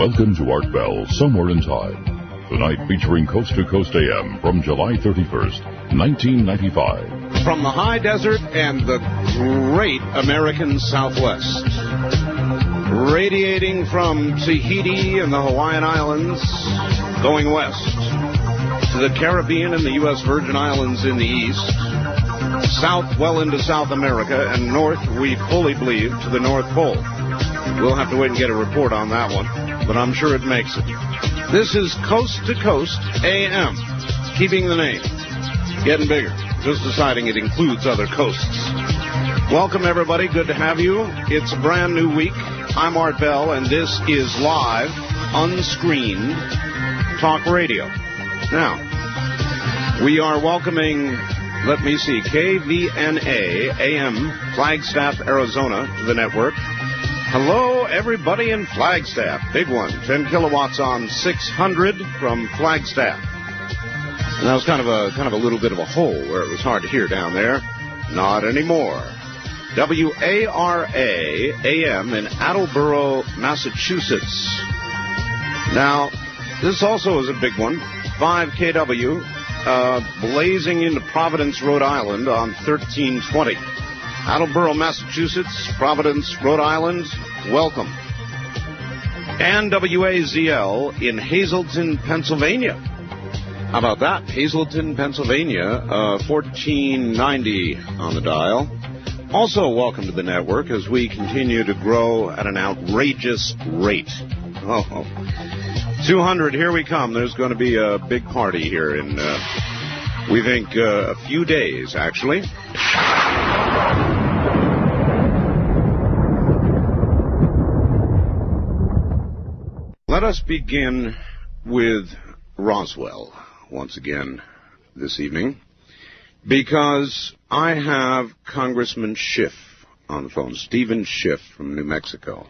Welcome to Art Bell, Somewhere in Time. Tonight featuring Coast to Coast AM from July 31st, 1995. From the high desert and the great American Southwest. Radiating from Tahiti and the Hawaiian Islands, going west to the Caribbean and the U.S. Virgin Islands in the east, south well into South America, and north, we fully believe, to the North Pole. We'll have to wait and get a report on that one, but I'm sure it makes it. This is Coast to Coast AM, keeping the name, getting bigger, just deciding it includes other coasts. Welcome, everybody. Good to have you. It's a brand new week. I'm Art Bell, and this is live, unscreened talk radio. Now, we are welcoming, let me see, KVNA AM, Flagstaff, Arizona, to the network. Hello, everybody in Flagstaff. Big one, 10 kilowatts on 600 from Flagstaff. And that was kind of a little bit of a hole where it was hard to hear down there. Not anymore. WARA AM in Attleboro, Massachusetts. Now, this also is a big one. 5 KW, blazing into Providence, Rhode Island on 1320. Attleboro, Massachusetts, Providence, Rhode Island, welcome. And WAZL in Hazleton, Pennsylvania. How about that? Hazleton, Pennsylvania, 1490 on the dial. Also, welcome to the network as we continue to grow at an outrageous rate. 200, here we come. There's going to be a big party here in, we think, a few days, actually. Let us begin with Roswell once again this evening, because I have Congressman Schiff on the phone, Steven Schiff from New Mexico.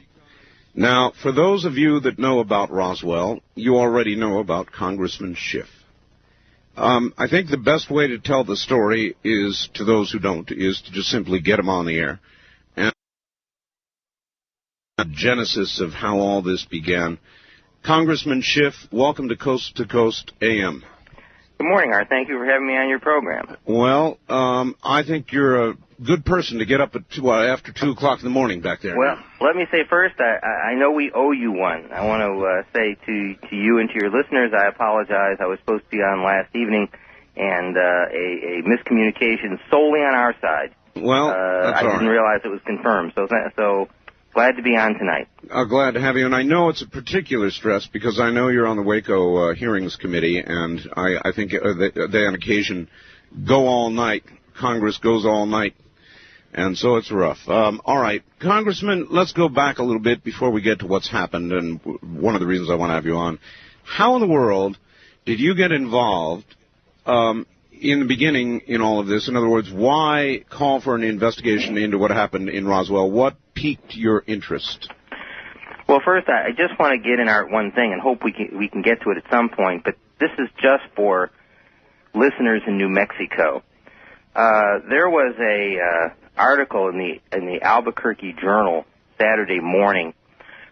Now, for those of you that know about Roswell, you already know about Congressman Schiff. I think the best way to tell the story is, to those who don't, is to just simply get him on the air. And the genesis of how all this began. Congressman Schiff, welcome to Coast AM. Good morning, Art. Thank you for having me on your program. Well, I think you're a good person to get up at after 2 o'clock in the morning back there. Well, let me say first, I know we owe you one. I want to say to you and to your listeners, I apologize. I was supposed to be on last evening, and a miscommunication solely on our side. Well, that's I didn't realize it was confirmed, so glad to be on tonight. Glad to have you, and I know it's a particular stress because I know you're on the Waco Hearings Committee, and I think they on occasion go all night. Congress goes all night, and so it's rough. All right, Congressman, let's go back a little bit before we get to what's happened, and one of the reasons I want to have you on. How in the world did you get involved in the beginning in all of this? In other words, why call for an investigation into what happened in Roswell? What piqued your interest? Well, first, I just want to get in one thing and hope we can get to it at some point, but this is just for listeners in New Mexico. There was a article in the Albuquerque Journal Saturday morning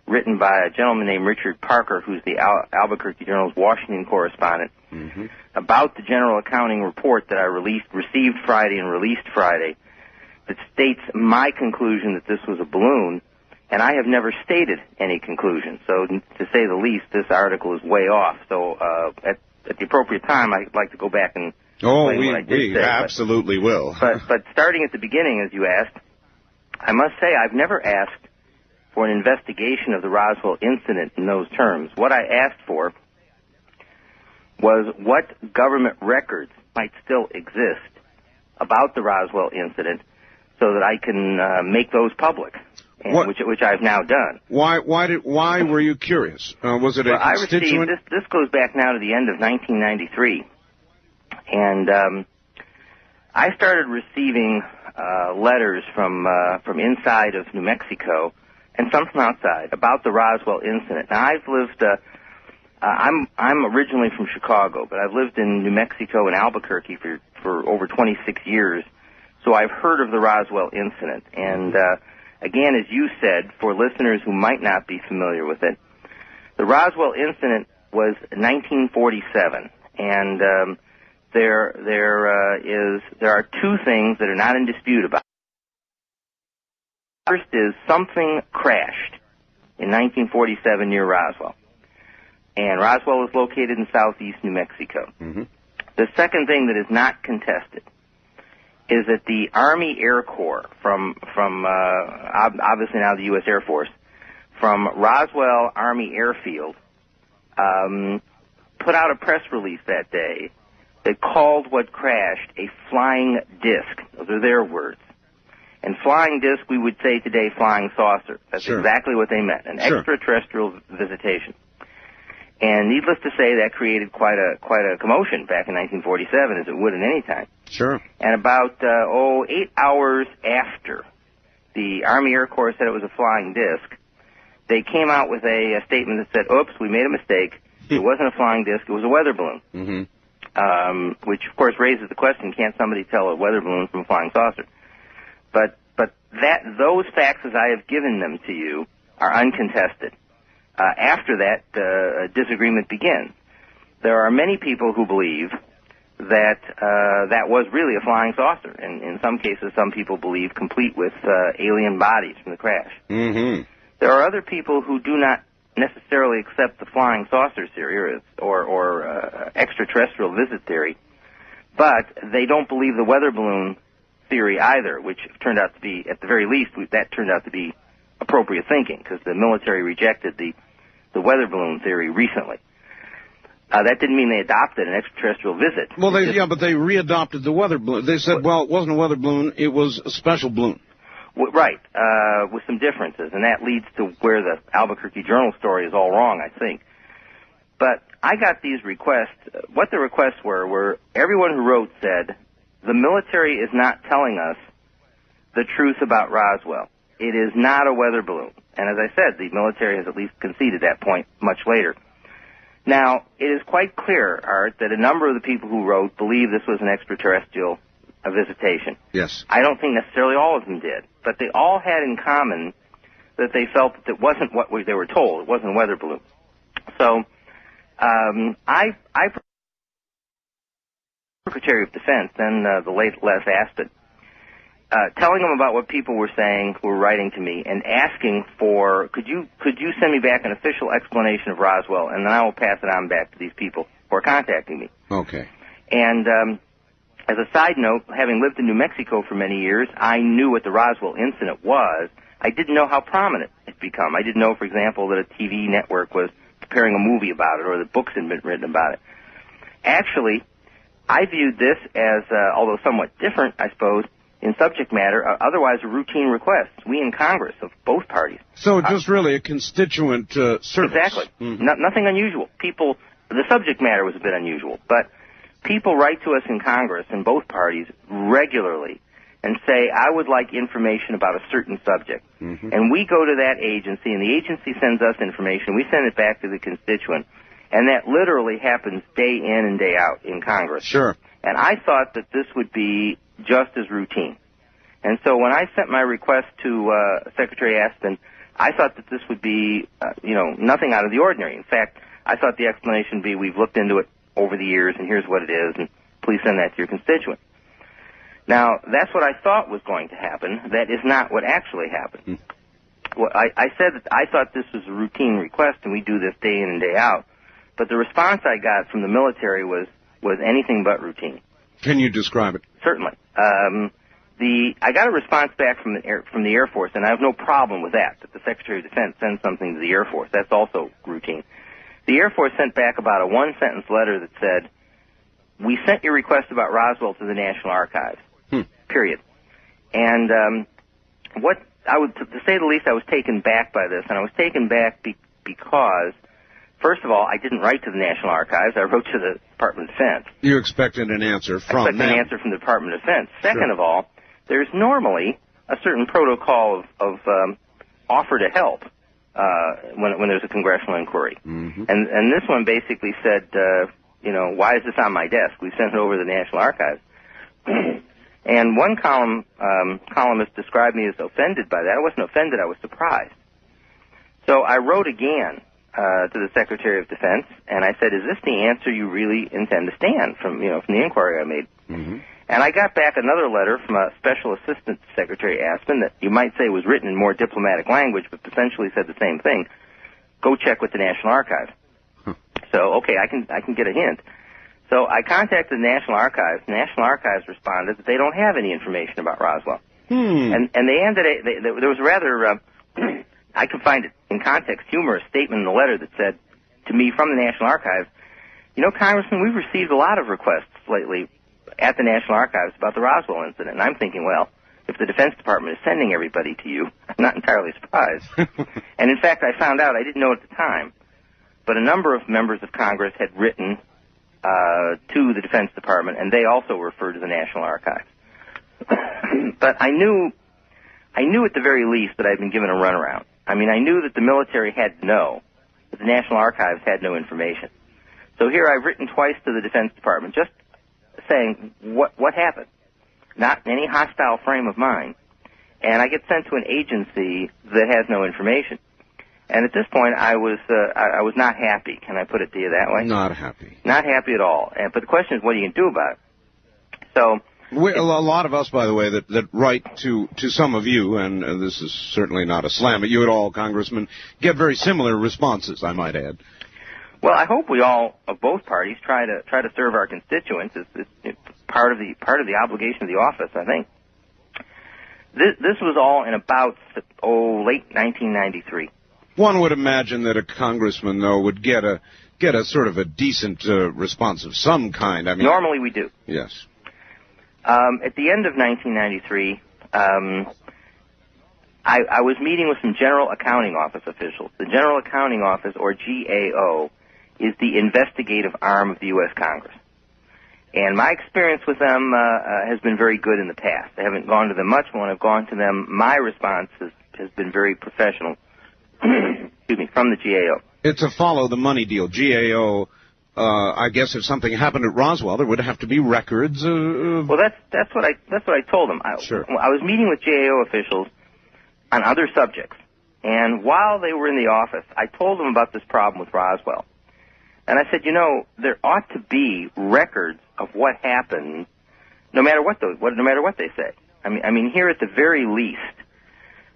written by a gentleman named Richard Parker, who's the Albuquerque Journal's Washington correspondent, about the General Accounting Report that I received Friday and released Friday, that states my conclusion that this was a balloon, and I have never stated any conclusion. So, to say the least, this article is way off. So, at the appropriate time, I'd like to go back and explain what I did say. Absolutely will. But starting at the beginning, as you asked, I must say I've never asked for an investigation of the Roswell incident in those terms. What I asked for was what government records might still exist about the Roswell incident so that I can make those public, which I've now done. Why were you curious? Was it a constituent? I received, this goes back now to the end of 1993, and I started receiving letters from inside of New Mexico and some from outside about the Roswell incident. Now, I've lived, I'm originally from Chicago, but I've lived in New Mexico and Albuquerque for over 26 years, so I've heard of the Roswell incident. And again, as you said, for listeners who might not be familiar with it, The Roswell incident was 1947, and there are two things that are not in dispute about it. First is something crashed in 1947 near Roswell, and Roswell is located in southeast New Mexico. Mm-hmm. The second thing that is not contested is that the Army Air Corps, from obviously now the U.S. Air Force, from Roswell Army Airfield, put out a press release that day that called what crashed a flying disc. Those are their words. And flying disc, we would say today flying saucer. That's exactly what they meant, an extraterrestrial visitation. And needless to say, that created quite a commotion back in 1947, as it would in any time. Sure. And about 8 hours after the Army Air Corps said it was a flying disc, they came out with a statement that said, "Oops, we made a mistake. It wasn't a flying disc; it was a weather balloon." Mm-hmm. Which of course raises the question: can't somebody tell a weather balloon from a flying saucer? But those facts, as I have given them to you, are uncontested. After that, a disagreement begins. There are many people who believe that that was really a flying saucer, and in some cases, some people believe complete with alien bodies from the crash. Mm-hmm. There are other people who do not necessarily accept the flying saucer theory or extraterrestrial visit theory, but they don't believe the weather balloon theory either, which turned out to be, at the very least, that turned out to be appropriate thinking, because the military rejected the weather balloon theory recently. That didn't mean they adopted an extraterrestrial visit. Well, but they readopted the weather balloon. They said, well, it wasn't a weather balloon, it was a special balloon. Right, with some differences, and that leads to where the Albuquerque Journal story is all wrong, I think. But I got these requests. What the requests were everyone who wrote said, the military is not telling us the truth about Roswell. It is not a weather balloon. And as I said, the military has at least conceded that point much later. Now, it is quite clear, Art, that a number of the people who wrote believe this was an extraterrestrial visitation. Yes. I don't think necessarily all of them did, but they all had in common that they felt that it wasn't what they were told. It wasn't a weather balloon. So, I Secretary of Defense, then the late Les Aspin, telling them about what people were saying, who were writing to me, and asking for, could you send me back an official explanation of Roswell, and then I will pass it on back to these people who are contacting me. Okay. And as a side note, having lived in New Mexico for many years, I knew what the Roswell incident was. I didn't know how prominent it had become. I didn't know, for example, that a TV network was preparing a movie about it or that books had been written about it. Actually, I viewed this as, although somewhat different, I suppose, in subject matter, otherwise a routine request. We in Congress of both parties. So just really a constituent service. Exactly. Mm-hmm. Nothing unusual. The subject matter was a bit unusual, but people write to us in Congress in both parties regularly and say, I would like information about a certain subject. Mm-hmm. And we go to that agency, and the agency sends us information. We send it back to the constituent. And that literally happens day in and day out in Congress. Sure. And I thought that this would be just as routine. And so when I sent my request to Secretary Aspin, I thought that this would be, nothing out of the ordinary. In fact, I thought the explanation would be, we've looked into it over the years, and here's what it is, and please send that to your constituent. Now, that's what I thought was going to happen. That is not what actually happened. Well, I said that I thought this was a routine request, and we do this day in and day out. But the response I got from the military was anything but routine. Can you describe it? Certainly. I got a response back from the Air Force, and I have no problem with that the Secretary of Defense sends something to the Air Force. That's also routine. The Air Force sent back about a one-sentence letter that said, we sent your request about Roswell to the National Archives, period. And to say the least, I was taken back by this, and I was taken back because, first of all, I didn't write to the National Archives. I wrote to the Department of Defense. You expected an answer from them. I expected an answer from the Department of Defense. Second of all, there's normally a certain protocol of offer to help when there's a congressional inquiry. Mm-hmm. And this one basically said, why is this on my desk? We sent it over to the National Archives. And one columnist described me as offended by that. I wasn't offended. I was surprised. So I wrote again to the Secretary of Defense, and I said, "Is this the answer you really intend to stand from the inquiry I made?" Mm-hmm. And I got back another letter from a Special Assistant to Secretary Aspen that you might say was written in more diplomatic language, but essentially said the same thing. Go check with the National Archives. So, okay, I can get a hint. So I contacted the National Archives. The National Archives responded that they don't have any information about Roswell. And they ended it. There was a rather, I could find it in context, humorous statement in the letter that said to me from the National Archives, Congressman, we've received a lot of requests lately at the National Archives about the Roswell incident. And I'm thinking, well, if the Defense Department is sending everybody to you, I'm not entirely surprised. And in fact, I found out, I didn't know at the time, but a number of members of Congress had written to the Defense Department, and they also referred to the National Archives. But I knew at the very least that I'd been given a runaround. I mean, I knew that the military had to know, that the National Archives had no information. So here I've written twice to the Defense Department, just saying what happened, not in any hostile frame of mind. And I get sent to an agency that has no information. And at this point, I was not happy. Can I put it to you that way? Not happy. Not happy at all. But the question is, what are you going to do about it? So a lot of us, by the way, that write to some of you, and this is certainly not a slam at you at all, Congressman, get very similar responses, I might add. Well, I hope we all, of both parties, try to serve our constituents. It's part of the obligation of the office, I think. This was all in about late 1993. One would imagine that a congressman, though, would get a sort of a decent response of some kind. I mean, normally we do. Yes. At the end of 1993, I was meeting with some General Accounting Office officials. The General Accounting Office, or GAO, is the investigative arm of the U.S. Congress. And my experience with them has been very good in the past. I haven't gone to them much, but when I've gone to them, my response has been very professional. Excuse me, from the GAO. It's a follow the money deal. GAO, I guess if something happened at Roswell, there would have to be records. Well, that's what I told them. Sure. I was meeting with GAO officials on other subjects, and while they were in the office, I told them about this problem with Roswell. And I said, there ought to be records of what happened, no matter what they say. I mean, here at the very least,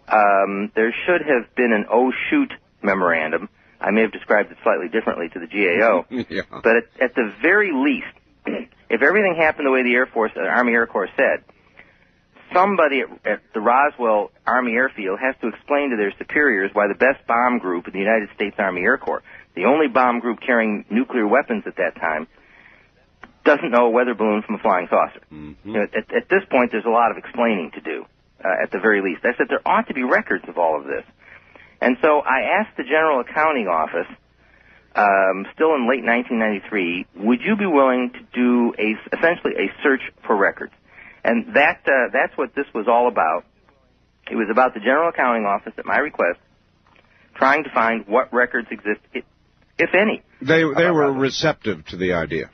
there should have been an "oh shoot" memorandum. I may have described it slightly differently to the GAO, yeah. But at the very least, if everything happened the way the Army Air Corps said, somebody at the Roswell Army Airfield has to explain to their superiors why the best bomb group in the United States Army Air Corps, the only bomb group carrying nuclear weapons at that time, doesn't know a weather balloon from a flying saucer. Mm-hmm. At this point, there's a lot of explaining to do, at the very least. I said there ought to be records of all of this. And so I asked the General Accounting Office, still in late 1993, would you be willing to do essentially a search for records? And that's what this was all about. It was about the General Accounting Office, at my request, trying to find what records exist, if any. They were receptive to the idea.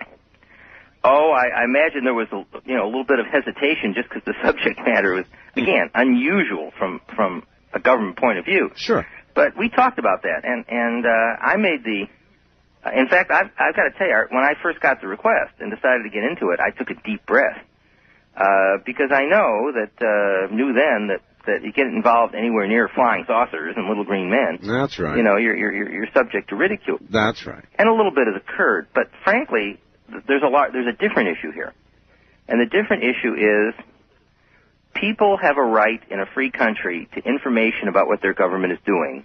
Oh, I imagine there was a little bit of hesitation just because the subject matter was, again, unusual from a government point of view. Sure. But we talked about that, and I made in fact, I've got to tell you, when I first got the request and decided to get into it, I took a deep breath, because I knew then that you get involved anywhere near flying saucers and little green men. That's right. You're subject to ridicule. That's right. And a little bit has occurred, but frankly, there's a different issue here. And the different issue is people have a right in a free country to information about what their government is doing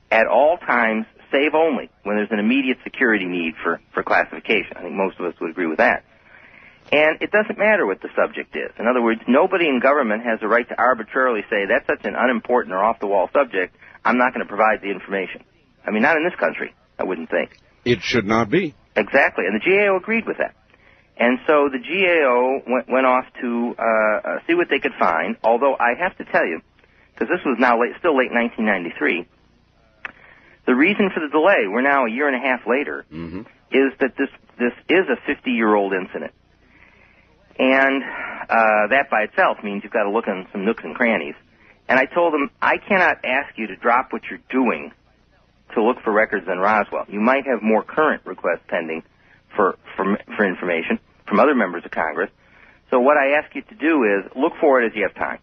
at all times, save only when there's an immediate security need for classification. I think most of us would agree with that. And it doesn't matter what the subject is. In other words, nobody in government has a right to arbitrarily say, that's such an unimportant or off-the-wall subject, I'm not going to provide the information. I mean, not in this country, I wouldn't think. It should not be. Exactly, and the GAO agreed with that. And so the GAO went off to see what they could find, although I have to tell you, because this was now still late 1993, the reason for the delay, we're now a year and a half later, mm-hmm. is that this is a 50-year-old incident. And that by itself means you've got to look in some nooks and crannies. And I told them, I cannot ask you to drop what you're doing to look for records than Roswell. You might have more current requests pending for information from other members of Congress. So what I ask you to do is look for it as you have time.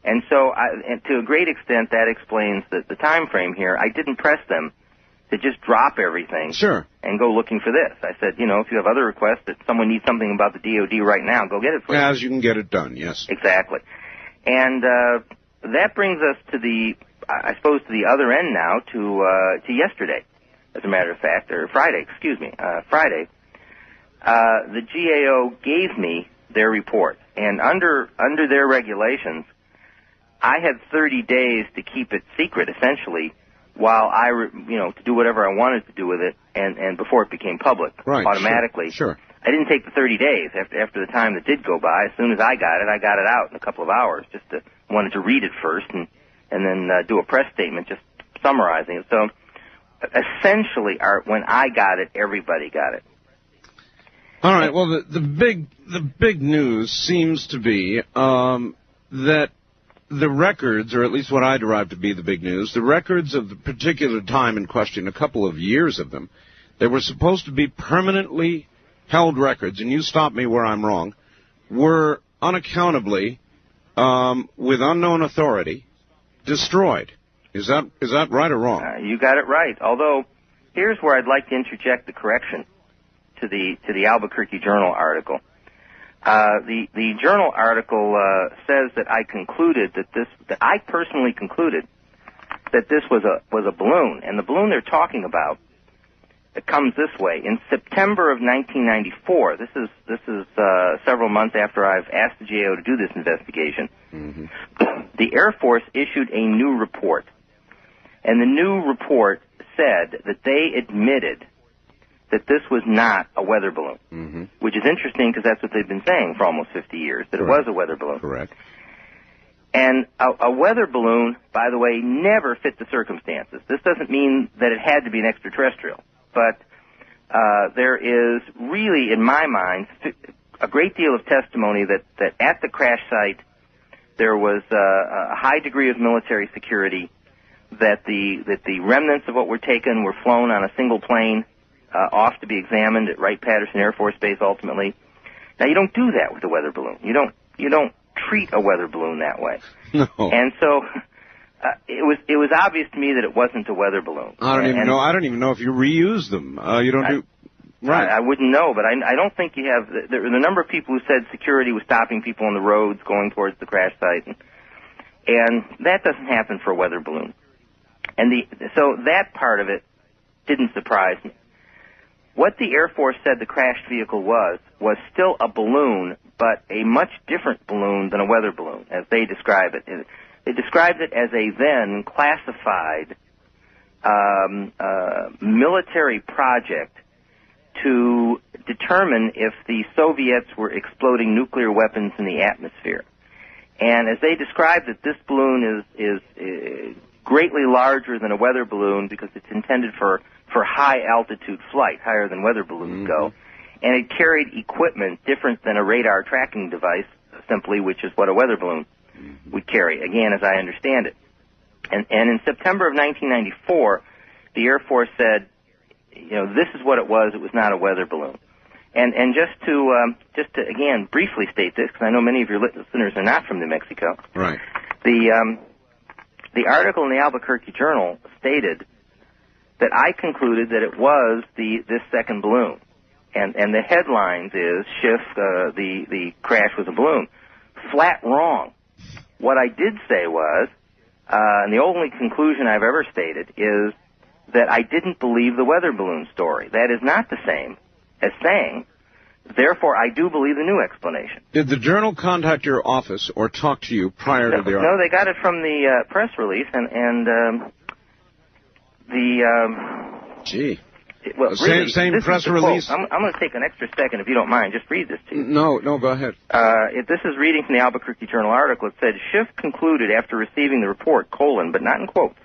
And so, and to a great extent, that explains the time frame here. I didn't press them to just drop everything and go looking for this. I said, if you have other requests that someone needs something about the DOD right now, go get it for As you can get it done, yes. Exactly. And that brings us to the other end now, to yesterday, as a matter of fact, or Friday, Friday. The GAO gave me their report, and under their regulations, I had 30 days to keep it secret, essentially, while to do whatever I wanted to do with it, and before it became public automatically. Sure. I didn't take the 30 days after the time that did go by. As soon as I got it out in a couple of hours. Wanted to read it first and then do a press statement just summarizing it. So essentially, Art, when I got it, everybody got it. All right. Well, the big news seems to be that the records, or at least what I derived to be the big news, the records of the particular time in question, a couple of years of them, they were supposed to be permanently held records, and you stop me where I'm wrong, were unaccountably, with unknown authority, destroyed. Is that right or wrong? You got it right. Although, here's where I'd like to interject the correction to the Albuquerque Journal article. The Journal article says that I personally concluded that this was a balloon, and the balloon they're talking about, it comes this way. In September of 1994, this is several months after I've asked the GAO to do this investigation, the Air Force issued a new report, and the new report said that they admitted that this was not a weather balloon, which is interesting because that's what they've been saying for almost 50 years, that it was a weather balloon. Correct. And a weather balloon, by the way, never fit the circumstances. This doesn't mean that it had to be an extraterrestrial, but there is really, in my mind, a great deal of testimony that at the crash site there was a high degree of military security, that the remnants of what were taken were flown on a single plane off to be examined at Wright-Patterson Air Force Base ultimately. Now, you don't do that with a weather balloon. You don't treat a weather balloon that way. No. And so it was obvious to me that it wasn't a weather balloon. I don't even know if you reuse them. You don't do. Right. I wouldn't know, but I don't think you have. There were a number of people who said security was stopping people on the roads going towards the crash site, and that doesn't happen for a weather balloon. And so that part of it didn't surprise me. What the Air Force said the crashed vehicle was still a balloon, but a much different balloon than a weather balloon, as they describe it. They described it as a then classified military project to determine if the Soviets were exploding nuclear weapons in the atmosphere. And as they described it, this balloon is greatly larger than a weather balloon because it's intended for high-altitude flight, higher than weather balloons go. And it carried equipment different than a radar tracking device, simply, which is what a weather balloon would carry, again, as I understand it. And in September of 1994, the Air Force said, this is what it was not a weather balloon. And just to again briefly state this, because I know many of your listeners are not from New Mexico. Right. The article in the Albuquerque Journal stated that I concluded that it was this second balloon, and the headlines is Schiff, the crash was a balloon. Flat wrong. What I did say was, and the only conclusion I've ever stated is that I didn't believe the weather balloon story. That is not the same as saying, therefore, I do believe the new explanation. Did the Journal contact your office or talk to you prior to the article? No, they got it from the press release, and Gee. Well, really, same press release? I'm going to take an extra second, if you don't mind. Just read this to you. No, go ahead. This is reading from the Albuquerque Journal article. It said, Schiff concluded after receiving the report, but not in quotes,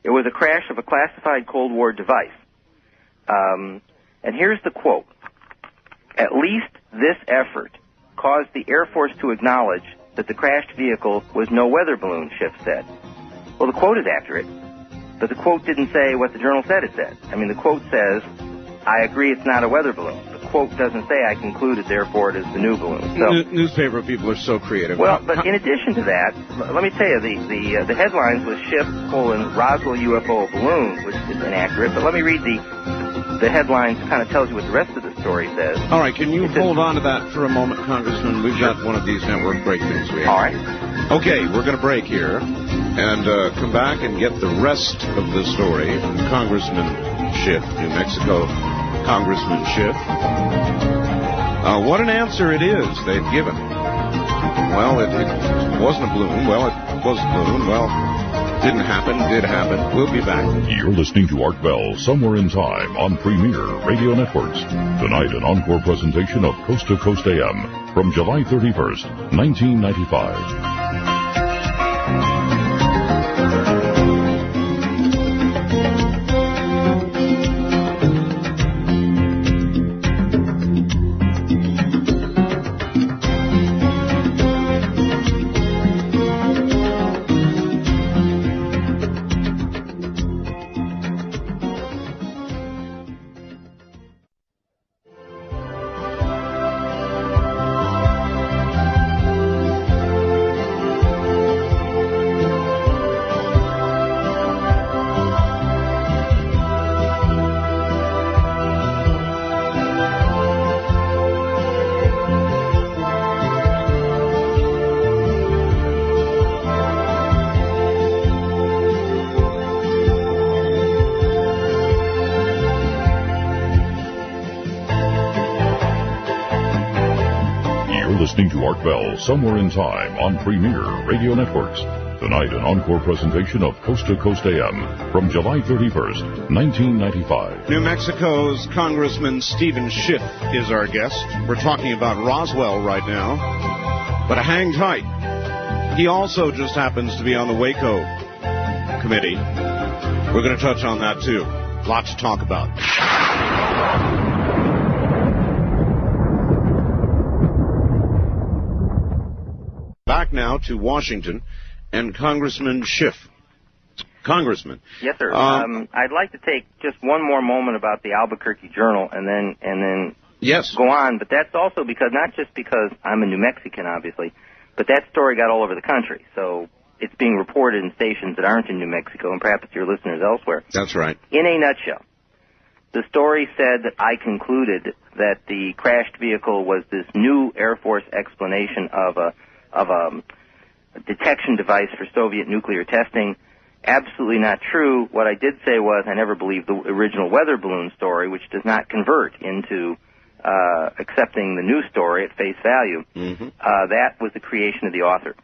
it was a crash of a classified Cold War device. And here's the quote. At least this effort caused the Air Force to acknowledge that the crashed vehicle was no weather balloon, Schiff said. Well, the quote is accurate. But the quote didn't say what the journal said it said. I mean, the quote says, I agree it's not a weather balloon. The quote doesn't say I concluded, therefore it is the new balloon. So, newspaper people are so creative. Well, but in addition to that, let me tell you, the headlines was Schiff, Roswell UFO balloon, which is inaccurate. But let me read the headlines. Kind of tells you what the rest of the story says. All right, can you hold on to that for a moment, Congressman? We've got one of these network break things we have. All right. Okay, we're going to break here and come back and get the rest of the story from Congressman Schiff, New Mexico. Congressman Schiff. What an answer it is they've given. Well, it wasn't a balloon. Well, it was a balloon. Well, didn't happen. Did happen. We'll be back. You're listening to Art Bell, Somewhere in Time on Premier Radio Networks. Tonight, an encore presentation of Coast to Coast AM from July 31st, 1995. Listening to Art Bell, Somewhere in Time on Premier Radio Networks. Tonight, an encore presentation of Coast to Coast AM from July 31st, 1995. New Mexico's Congressman Steven Schiff is our guest. We're talking about Roswell right now, but hang tight. He also just happens to be on the Waco committee. We're going to touch on that, too. Lots to talk about. Back now to Washington and Congressman Schiff. Congressman. Yes, sir. I'd like to take just one more moment about the Albuquerque Journal and then yes, go on. But that's also because, not just because I'm a New Mexican, obviously, but that story got all over the country. So it's being reported in stations that aren't in New Mexico and perhaps your listeners elsewhere. That's right. In a nutshell, the story said that I concluded that the crashed vehicle was this new Air Force explanation of a detection device for Soviet nuclear testing. Absolutely not true. What I did say was I never believed the original weather balloon story, which does not convert into accepting the new story at face value. Mm-hmm. That was the creation of the author.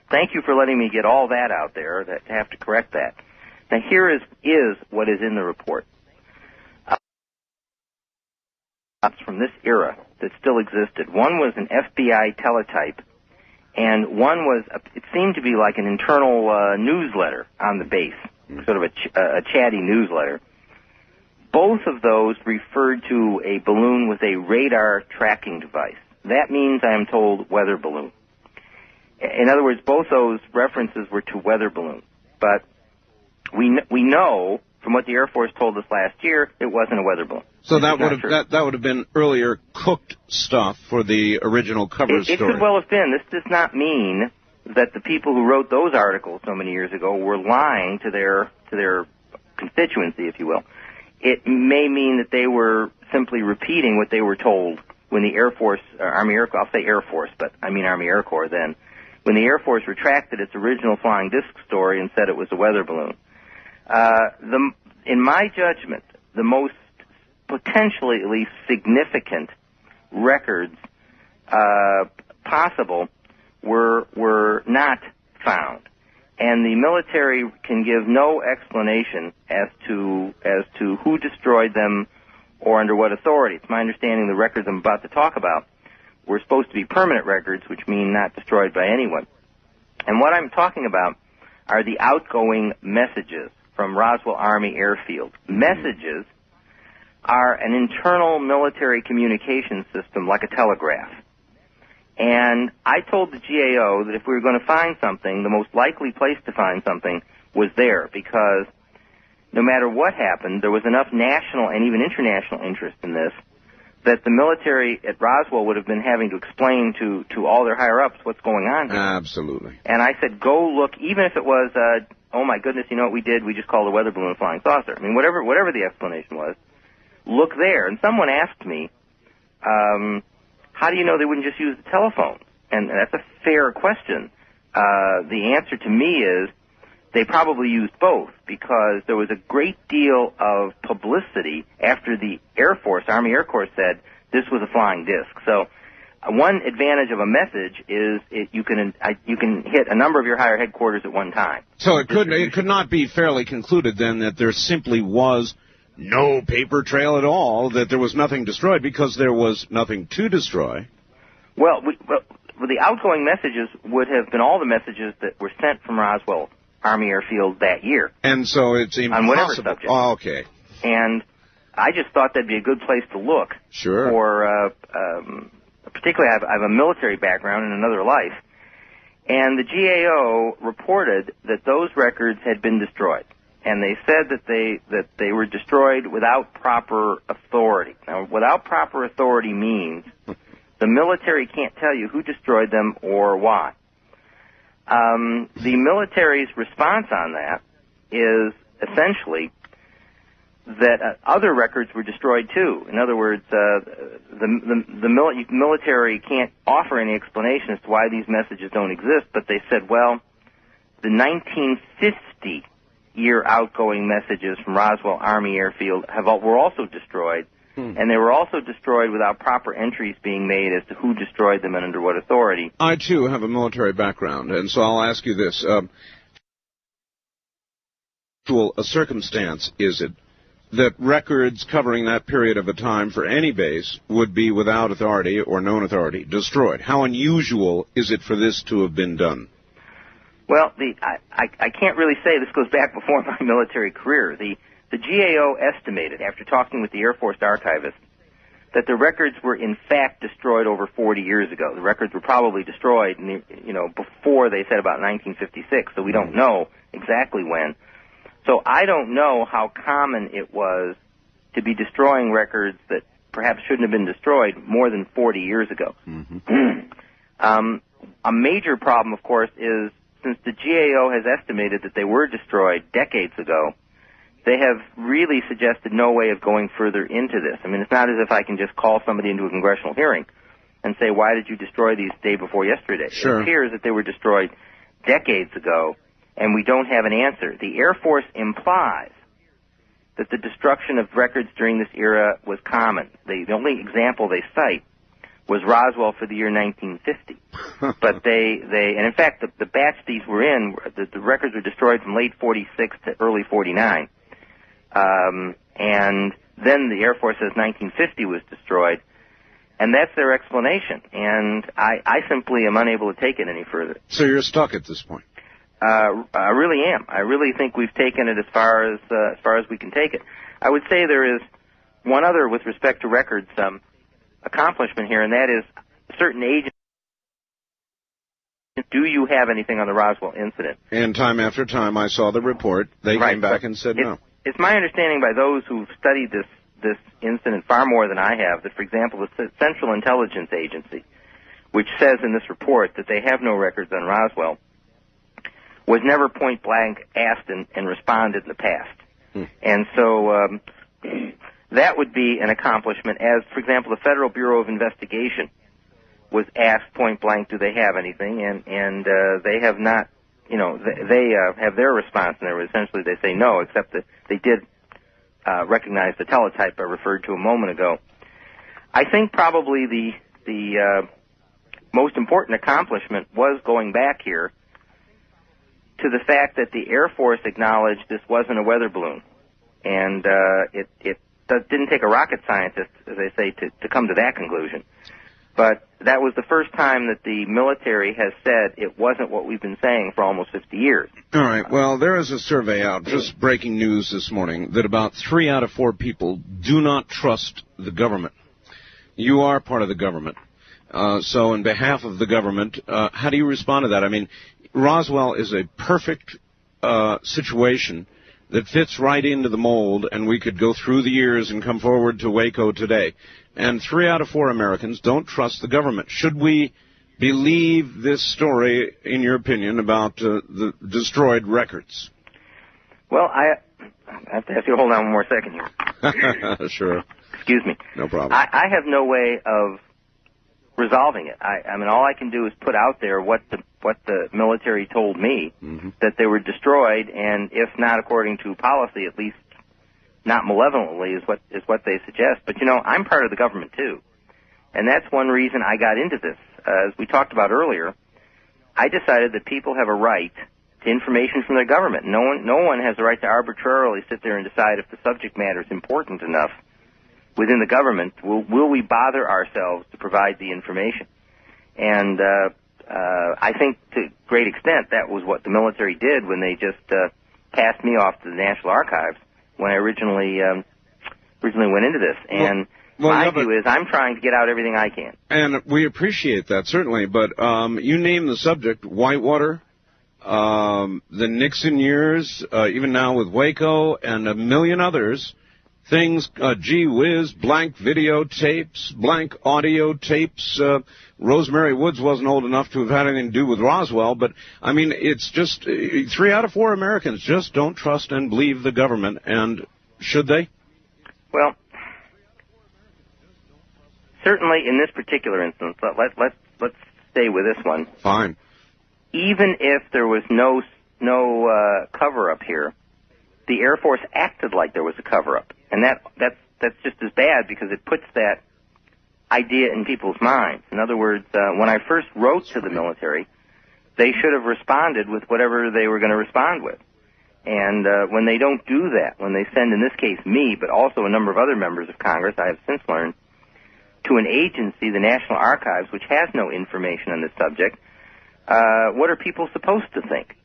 Thank you for letting me get all that out there. That have to correct that. Now here is what is in the report. From this era that still existed. One was an FBI teletype, and one was, it seemed to be like an internal newsletter on the base, sort of a chatty newsletter. Both of those referred to a balloon with a radar tracking device. That means, I am told, weather balloon. In other words, both those references were to weather balloon. But we know from what the Air Force told us last year, it wasn't a weather balloon. So that would have been earlier cooked stuff for the original cover story. It could well have been. This does not mean that the people who wrote those articles so many years ago were lying to their constituency, if you will. It may mean that they were simply repeating what they were told when the Air Force, Army Air Corps, I'll say Air Force, but I mean Army Air Corps then, when the Air Force retracted its original flying disc story and said it was a weather balloon. In my judgment, the most potentially at least significant records possible were not found, and the military can give no explanation as to who destroyed them or under what authority. It's my understanding the records I'm about to talk about were supposed to be permanent records, which mean not destroyed by anyone. And what I'm talking about are the outgoing messages from Roswell Army Airfield. Messages are an internal military communication system like a telegraph. And I told the GAO that if we were going to find something, the most likely place to find something was there, because no matter what happened, there was enough national and even international interest in this that the military at Roswell would have been having to explain to all their higher-ups what's going on here. Absolutely. And I said, go look, even if it was, oh my goodness, you know what we did? We just called a weather balloon a flying saucer. I mean, whatever the explanation was, look there. And someone asked me, how do you know they wouldn't just use the telephone? And that's a fair question. The answer to me is they probably used both, because there was a great deal of publicity after the Air Force, Army Air Corps, said this was a flying disc. So one advantage of a message is you can hit a number of your higher headquarters at one time. So it could not be fairly concluded then that there simply was no paper trail at all, that there was nothing destroyed because there was nothing to destroy. Well, the outgoing messages would have been all the messages that were sent from Roswell Army Airfield that year. And so it's impossible. On whatever subject. Oh, okay. And I just thought that'd be a good place to look. Sure. For, particularly, I have a military background in another life. And the GAO reported that those records had been destroyed. And they said that they were destroyed without proper authority. Now, without proper authority means the military can't tell you who destroyed them or why. The military's response on that is essentially that other records were destroyed too. In other words, the military can't offer any explanation as to why these messages don't exist, but they said, well, the 1950 year outgoing messages from Roswell Army Airfield were also destroyed, and they were also destroyed without proper entries being made as to who destroyed them and under what authority. I, too, have a military background, and so I'll ask you this. A circumstance is it that records covering that period of a time for any base would be without authority or known authority destroyed? How unusual is it for this to have been done? Well, I can't really say. This goes back before my military career. The GAO estimated, after talking with the Air Force archivist, that the records were in fact destroyed over 40 years ago. The records were probably destroyed, before they said about 1956, so we don't know exactly when. So I don't know how common it was to be destroying records that perhaps shouldn't have been destroyed more than 40 years ago. A major problem, of course, is since the GAO has estimated that they were destroyed decades ago, they have really suggested no way of going further into this. I mean, it's not as if I can just call somebody into a congressional hearing and say, why did you destroy these day before yesterday? Sure. It appears that they were destroyed decades ago, and we don't have an answer. The Air Force implies that the destruction of records during this era was common. The only example they cite was Roswell for the year 1950. But and in fact, the batch these were in, the records were destroyed from late 46 to early 49. And then the Air Force says 1950 was destroyed, and that's their explanation. And I simply am unable to take it any further. So you're stuck at this point. I really am. I really think we've taken it as far as we can take it. I would say there is one other with respect to records accomplishment here, and that is certain agencies. Do you have anything on the Roswell incident? And time after time, I saw the report. They came back and said no. It's my understanding by those who've studied this incident far more than I have that, for example, the Central Intelligence Agency, which says in this report that they have no records on Roswell, was never point blank asked and responded in the past. And so that would be an accomplishment, as, for example, the Federal Bureau of Investigation was asked point blank, do they have anything? And they have not, they have their response, and essentially they say no, except that they did recognize the teletype I referred to a moment ago. I think probably the most important accomplishment was going back here to the fact that the Air Force acknowledged this wasn't a weather balloon. And it didn't take a rocket scientist, as they say, to come to that conclusion. But that was the first time that the military has said it wasn't what we've been saying for almost 50 years. All right. Well, there is a survey out, just breaking news this morning, that about 3 out of 4 people do not trust the government. You are part of the government. So on behalf of the government, how do you respond to that? I mean, Roswell is a perfect situation that fits right into the mold, and we could go through the years and come forward to Waco today. And 3 out of 4 Americans don't trust the government. Should we believe this story, in your opinion, about the destroyed records? Well, I have to ask you to hold on one more second here. Sure. Excuse me. No problem. I have no way of resolving it. I mean, all I can do is put out there what the military told me, that they were destroyed, and if not according to policy, at least not malevolently, is what they suggest. But, you know, I'm part of the government, too. And that's one reason I got into this. As we talked about earlier, I decided that people have a right to information from their government. No one has the right to arbitrarily sit there and decide if the subject matter is important enough within the government. Will we bother ourselves to provide the information? And I think to a great extent that was what the military did when they just passed me off to the National Archives when I originally went into this. And my view is I'm trying to get out everything I can. And we appreciate that, certainly. But you name the subject, Whitewater, the Nixon years, even now with Waco, and a million others. Things, gee whiz, blank videotapes, blank audio tapes. Rosemary Woods wasn't old enough to have had anything to do with Roswell, but, I mean, it's just 3 out of 4 Americans just don't trust and believe the government, and should they? Well, certainly in this particular instance, let's stay with this one. Fine. Even if there was no cover-up here, the Air Force acted like there was a cover-up. And that's just as bad because it puts that idea in people's minds. In other words, when I first wrote to the military, they should have responded with whatever they were going to respond with. And when they don't do that, when they send, in this case, me, but also a number of other members of Congress, I have since learned, to an agency, the National Archives, which has no information on this subject, what are people supposed to think?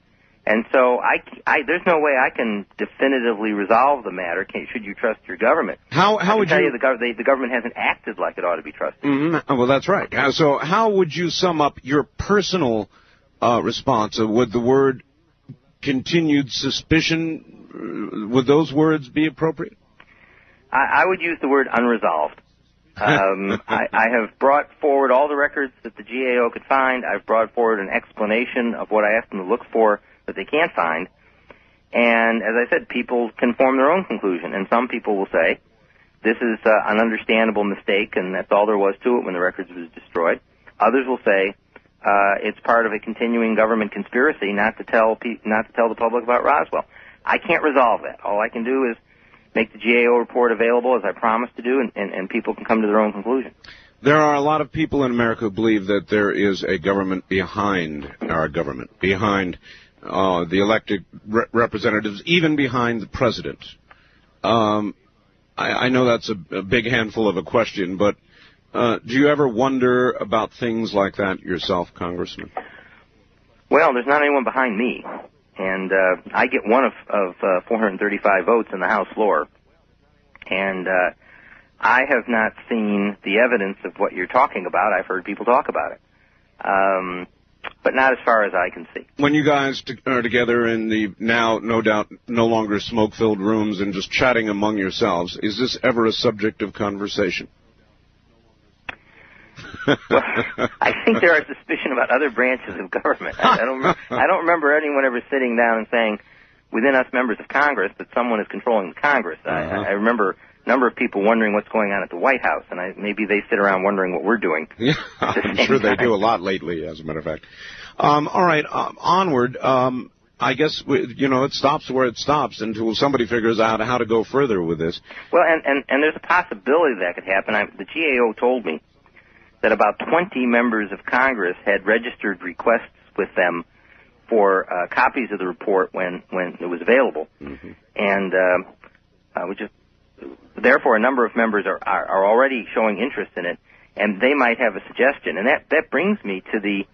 And so there's no way I can definitively resolve the matter. Should you trust your government? How would you? The government hasn't acted like it ought to be trusted. Mm-hmm. Well, that's right. So how would you sum up your personal response? Would the word continued suspicion? Would those words be appropriate? I would use the word unresolved. I have brought forward all the records that the GAO could find. I've brought forward an explanation of what I asked them to look for that they can't find. And as I said, people can form their own conclusion. And some people will say, this is an understandable mistake, and that's all there was to it when the records was destroyed. Others will say, it's part of a continuing government conspiracy not to tell the public about Roswell. I can't resolve that. All I can do is make the GAO report available, as I promised to do, and people can come to their own conclusion. There are a lot of people in America who believe that there is a government behind our government, behind the elected representatives, even behind the president. I know that's a big handful of a question, but do you ever wonder about things like that yourself, Congressman? Well, there's not anyone behind me. And I get one of 435 votes in the House floor. And I have not seen the evidence of what you're talking about. I've heard people talk about it. But not as far as I can see. When you guys are together in the now, no doubt, no longer smoke-filled rooms and just chatting among yourselves, is this ever a subject of conversation? Well, I think there are suspicion about other branches of government. I don't remember anyone ever sitting down and saying, within us members of Congress, that someone is controlling the Congress. I remember a number of people wondering what's going on at the White House, and maybe they sit around wondering what we're doing. Yeah, I'm sure they do a lot lately, as a matter of fact. All right, onward. I guess, it stops where it stops until somebody figures out how to go further with this. Well, and there's a possibility that could happen. The GAO told me that about 20 members of Congress had registered requests with them for copies of the report when it was available. Mm-hmm. And therefore, a number of members are already showing interest in it, and they might have a suggestion. And that brings me to the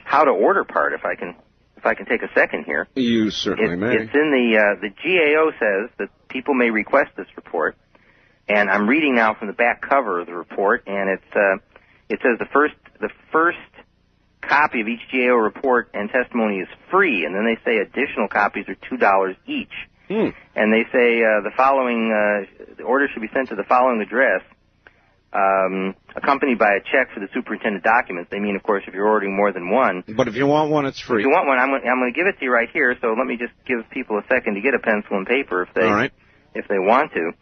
how to order part, if I can take a second here. You certainly may. It's in the GAO says that people may request this report, and I'm reading now from the back cover of the report, and it says the first copy of each GAO report and testimony is free, and then they say additional copies are $2 each. And they say the following the order should be sent to the following address, accompanied by a check for the superintendent documents. They mean, of course, if you're ordering more than one. But if you want one, it's free. If you want one, I'm going to give it to you right here. So let me just give people a second to get a pencil and paper if they want to.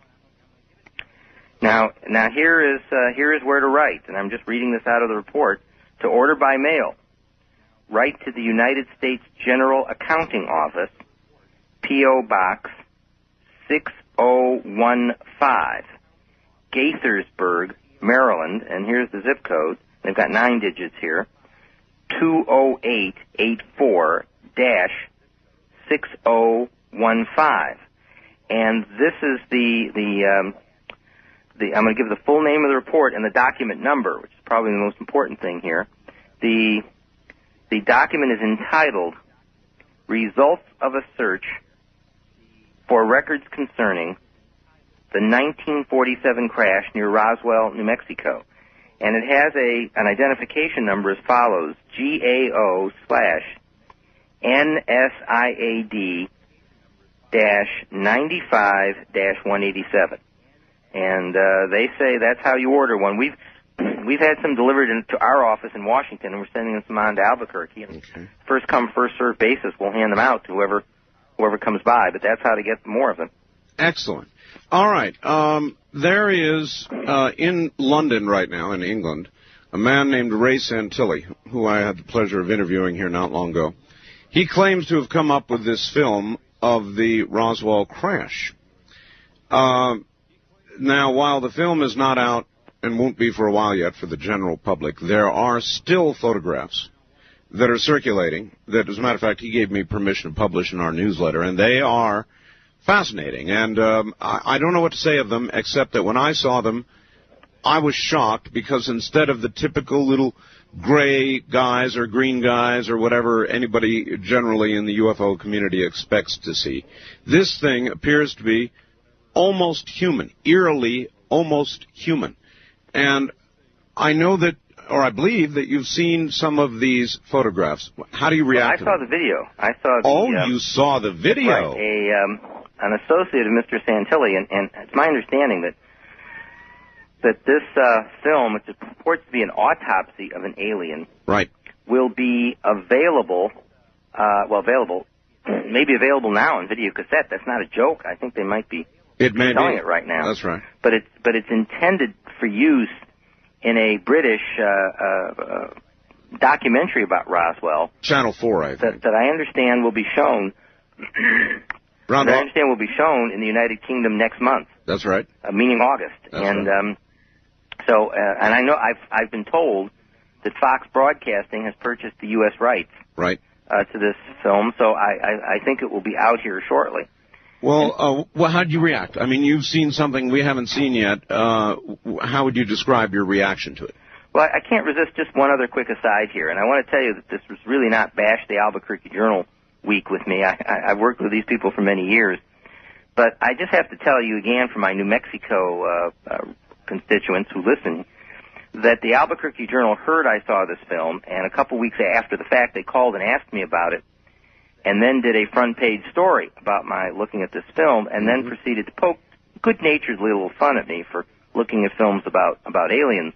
Now here is where to write, and I'm just reading this out of the report. To order by mail, write to the United States General Accounting Office, P.O. Box 6015, Gaithersburg, Maryland, and here's the zip code. They've got 9 digits here. 20884-6015. And this is the I'm going to give the full name of the report and the document number, which is probably the most important thing here. The document is entitled Results of a Search for Records Concerning the 1947 Crash near Roswell, New Mexico. And it has an identification number as follows, GAO/NSIAD-95-187. And they say that's how you order one. We've had some delivered to our office in Washington, and we're sending them some on to Albuquerque. And first come, first served basis, we'll hand them out to whoever comes by. But that's how to get more of them. Excellent. All right. There is in London right now, in England, a man named Ray Santilli, who I had the pleasure of interviewing here not long ago. He claims to have come up with this film of the Roswell crash. Now, while the film is not out and won't be for a while yet for the general public, there are still photographs that are circulating that, as a matter of fact, he gave me permission to publish in our newsletter, and they are fascinating. And I don't know what to say of them, except that when I saw them, I was shocked because instead of the typical little gray guys or green guys or whatever anybody generally in the UFO community expects to see, this thing appears to be almost human, eerily almost human. And I know that, or I believe that you've seen some of these photographs. How do you react to them? I saw the video. I saw the, you saw the video. Right. An associate of Mr. Santilli, and it's my understanding that this film, which purports to be an autopsy of an alien, right, will be available, maybe available now in video cassette. That's not a joke. I think they might be selling it right now. That's right. But it's intended for use in a British documentary about Roswell. Channel 4, I think. That I understand will be shown. Will be shown in the United Kingdom next month. That's right. Meaning August. That's right. And I know I've been told that Fox Broadcasting has purchased the U.S. rights. Right. To this film, so I think it will be out here shortly. Well, how did you react? I mean, you've seen something we haven't seen yet. How would you describe your reaction to it? Well, I can't resist just one other quick aside here, and I want to tell you that this was really not Bash the Albuquerque Journal week with me. I've worked with these people for many years, but I just have to tell you again for my New Mexico constituents who listen that the Albuquerque Journal heard I saw this film, and a couple weeks after the fact they called and asked me about it, and then did a front-page story about my looking at this film, and then proceeded to poke good-naturedly a little fun at me for looking at films about aliens.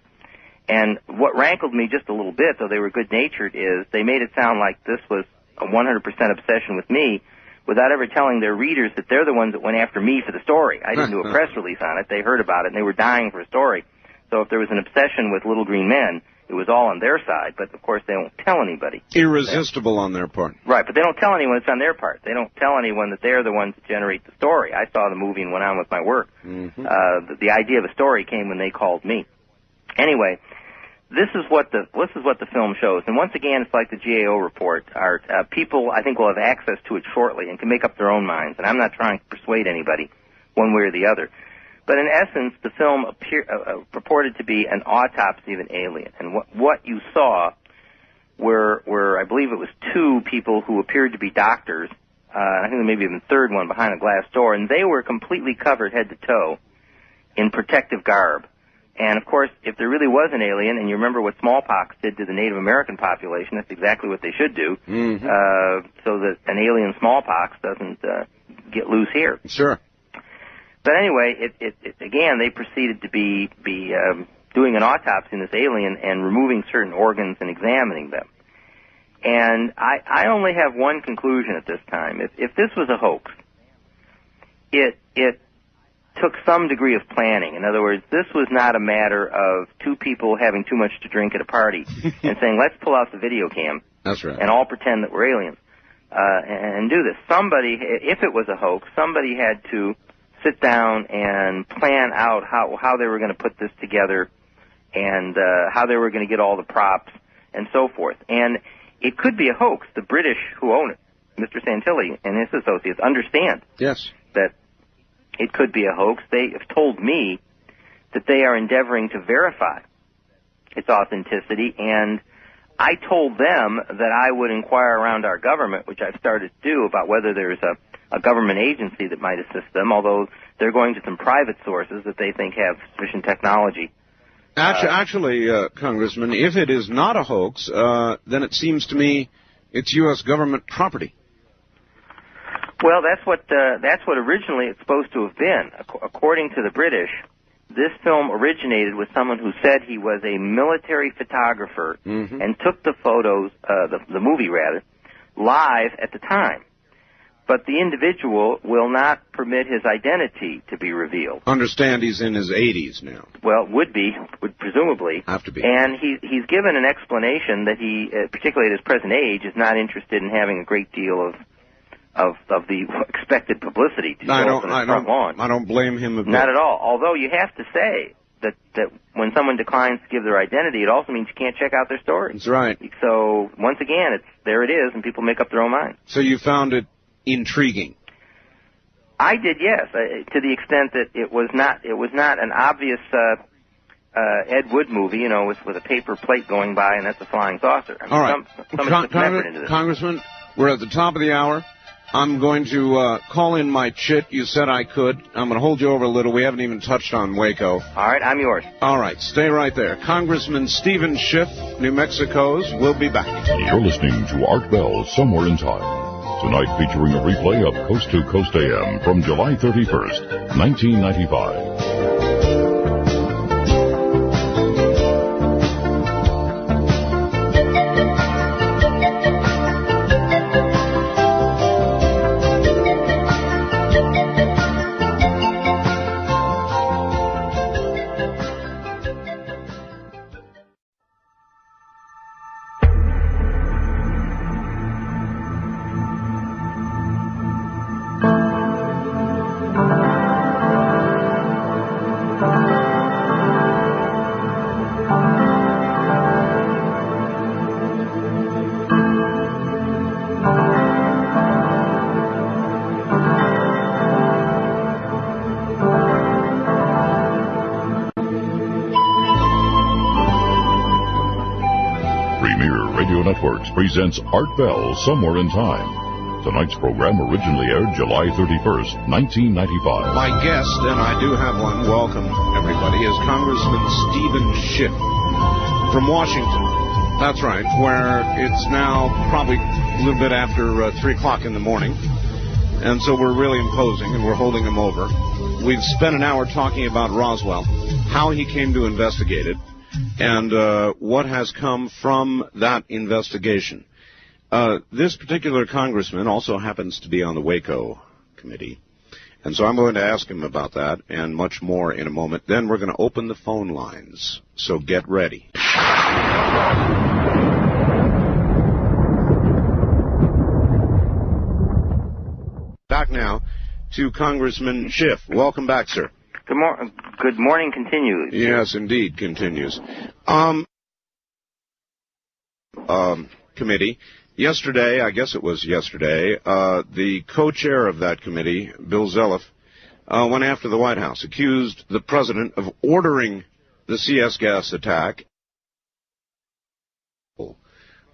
And what rankled me just a little bit, though they were good-natured, is they made it sound like this was a 100% obsession with me without ever telling their readers that they're the ones that went after me for the story. I didn't do a press release on it. They heard about it, and they were dying for a story. So if there was an obsession with little green men, it was all on their side, but of course they don't tell anybody. Irresistible on their part. Right, but they don't tell anyone it's on their part. They don't tell anyone that they're the ones that generate the story. I saw the movie and went on with my work. The idea of a story came when they called me. Anyway, this is what the film shows, and once again, it's like the GAO report. People, I think, will have access to it shortly and can make up their own minds, and I'm not trying to persuade anybody one way or the other. But in essence, the film purported to be an autopsy of an alien. And what you saw were, I believe it was 2 people who appeared to be doctors. I think there may be even a third one behind a glass door. And they were completely covered head to toe in protective garb. And, of course, if there really was an alien, and you remember what smallpox did to the Native American population, that's exactly what they should do, so that an alien smallpox get loose here. Sure. But anyway, again, they proceeded to be doing an autopsy on this alien and removing certain organs and examining them. And I only have one conclusion at this time. If this was a hoax, it took some degree of planning. In other words, this was not a matter of two people having too much to drink at a party and saying, let's pull out the video cam. That's right. And all pretend that we're aliens and do this. Somebody, if it was a hoax, somebody had to sit down and plan out how they were going to put this together and how they were going to get all the props and so forth. And it could be a hoax. The British who own it, Mr. Santilli and his associates, understand that it could be a hoax. They have told me that they are endeavoring to verify its authenticity, and I told them that I would inquire around our government, which I've started to do, about whether there's a government agency that might assist them, although they're going to some private sources that they think have sufficient technology. Actually, Congressman, if it is not a hoax, then it seems to me it's U.S. government property. Well, that's what originally it's supposed to have been. According to the British, this film originated with someone who said he was a military photographer and took the photos, the movie rather, live at the time. But the individual will not permit his identity to be revealed. Understand he's in his 80s now. Well, would presumably. Have to be. And he's given an explanation that he, particularly at his present age, is not interested in having a great deal of the expected publicity to show up on the front lawn. I don't blame him a bit. Not at all. Although you have to say that when someone declines to give their identity, it also means you can't check out their story. That's right. So once again, there it is, and people make up their own mind. So you found it intriguing? I did, yes, to the extent that it was not an obvious Ed Wood movie, with a paper plate going by and that's a flying saucer. I mean, all right, Congressman, we're at the top of the hour. I'm going to call in my chit. You said I could. I'm going to hold you over a little. We haven't even touched on Waco. All right, I'm yours. All right, stay right there. Congressman Steven Schiff, New Mexico's. We'll be back. You're listening to Art Bell, Somewhere in Time. Tonight featuring a replay of Coast to Coast AM from July 31st, 1995. Presents Art Bell, Somewhere in Time. Tonight's program originally aired July 31st, 1995. My guest, and I do have one, welcome everybody, is Congressman Steven Schiff from Washington. That's right, where it's now probably a little bit after 3 o'clock in the morning. And so we're really imposing, and we're holding him over. We've spent an hour talking about Roswell, how he came to investigate it, and what has come from that investigation. This particular congressman also happens to be on the Waco committee, and so I'm going to ask him about that and much more in a moment. Then we're going to open the phone lines, so get ready. Back now to Congressman Schiff. Welcome back, sir. Good morning continues. Yes, indeed, continues. Committee. Yesterday, I guess it was yesterday, the co-chair of that committee, Bill Zelliff, went after the White House, accused the president of ordering the CS gas attack.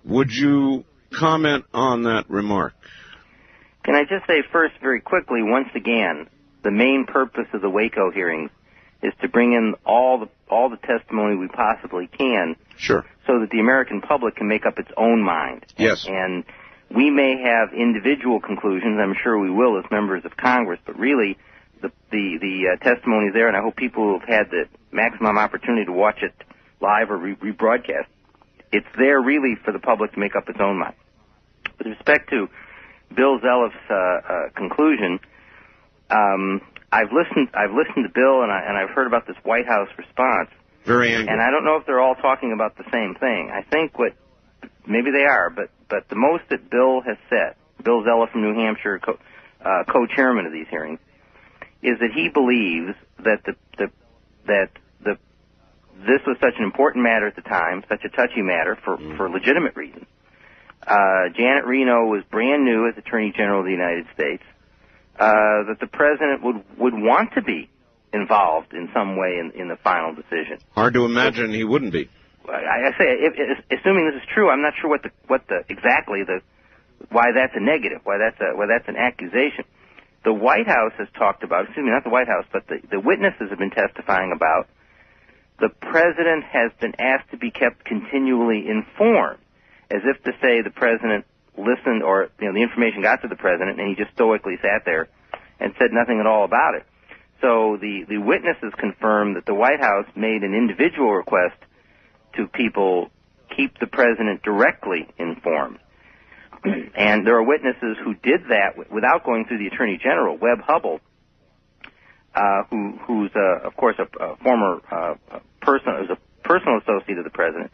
Would you comment on that remark? Can I just say first, very quickly, once again, the main purpose of the Waco hearings is to bring in all the testimony we possibly can, sure, so that the American public can make up its own mind. Yes. And we may have individual conclusions. I'm sure we will as members of Congress, but really the testimony is there, and I hope people who have had the maximum opportunity to watch it live or rebroadcast, it's there really for the public to make up its own mind. With respect to Bill Zelliff's conclusion, I've listened to Bill, and I've heard about this White House response. Very angry. And I don't know if they're all talking about the same thing. I think maybe they are, but the most that Bill has said, Bill Zelliff from New Hampshire, co-chairman of these hearings, is that he believes that this was such an important matter at the time, such a touchy matter for legitimate reasons. Janet Reno was brand new as Attorney General of the United States. That the president would want to be involved in some way in the final decision. Hard to imagine he wouldn't be. I say, assuming this is true, I'm not sure why that's a negative, why that's an accusation. The White House has talked about, not the White House, but the witnesses have been testifying about the president has been asked to be kept continually informed, as if to say the president listened or the information got to the president and he just stoically sat there and said nothing at all about it. So the witnesses confirmed that the White House made an individual request to people keep the president directly informed. And there are witnesses who did that without going through the Attorney General, Webb Hubbell, who's of course a former personal associate of the president,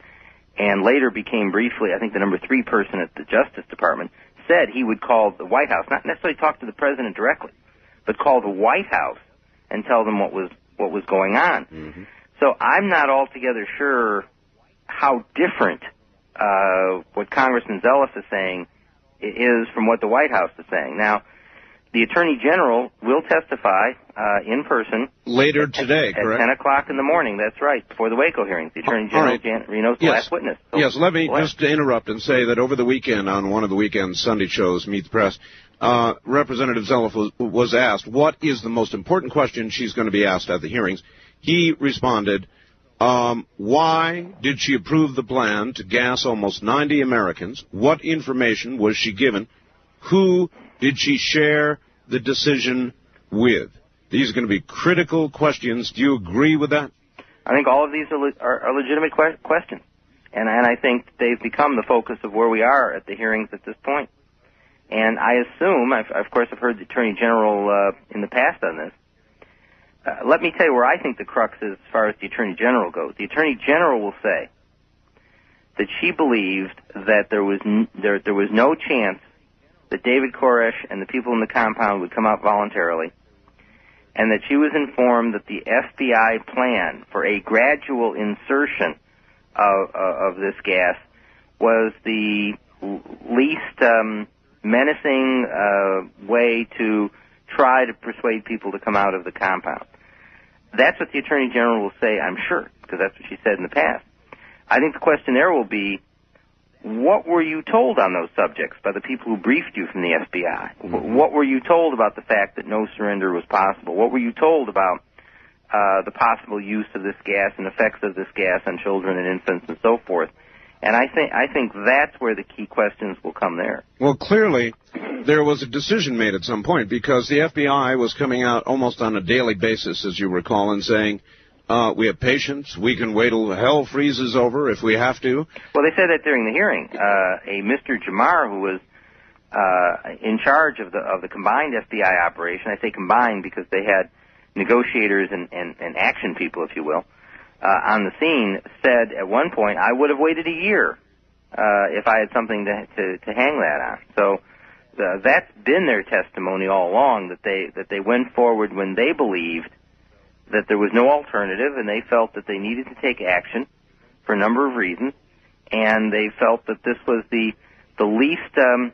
and later became briefly, I think, the number 3 person at the Justice Department, said he would call the White House, not necessarily talk to the president directly, but call the White House and tell them what was going on. Mm-hmm. So I'm not altogether sure how different what Congressman Zelliff is saying is from what the White House is saying. Now, the Attorney General will testify in person later today, correct? At 10 o'clock in the morning, that's right, before the Waco hearings. The Attorney General, right. Janet Reno's the last witness. So yes, let me just interrupt and say that over the weekend, on one of the weekend Sunday shows, Meet the Press, Representative Zelliff was asked, what is the most important question she's going to be asked at the hearings? He responded, why did she approve the plan to gas almost 90 Americans? What information was she given? Who did she share the decision with? These are going to be critical questions. Do you agree with that? I think all of these are legitimate questions. And I think they've become the focus of where we are at the hearings at this point. And I assume, of course, I've heard the Attorney General in the past on this. Let me tell you where I think the crux is as far as the Attorney General goes. The Attorney General will say that she believed that there was no chance that David Koresh and the people in the compound would come out voluntarily, and that she was informed that the FBI plan for a gradual insertion of this gas was the least menacing way to try to persuade people to come out of the compound. That's what the Attorney General will say, I'm sure, because that's what she said in the past. I think the question there will be, what were you told on those subjects by the people who briefed you from the FBI? Mm-hmm. What were you told about the fact that no surrender was possible? What were you told about the possible use of this gas and effects of this gas on children and infants and so forth? And I think that's where the key questions will come there. Well, clearly, there was a decision made at some point, because the FBI was coming out almost on a daily basis, as you recall, and saying, we have patience, we can wait till hell freezes over if we have to. Well, they said that during the hearing. A Mr. Jamar, who was in charge of the combined FBI operation, I say combined because they had negotiators and action people, if you will, on the scene, said at one point, I would have waited a year if I had something to hang that on. So that's been their testimony all along, that they went forward when they believed that there was no alternative, and they felt that they needed to take action for a number of reasons, and they felt that this was the least, the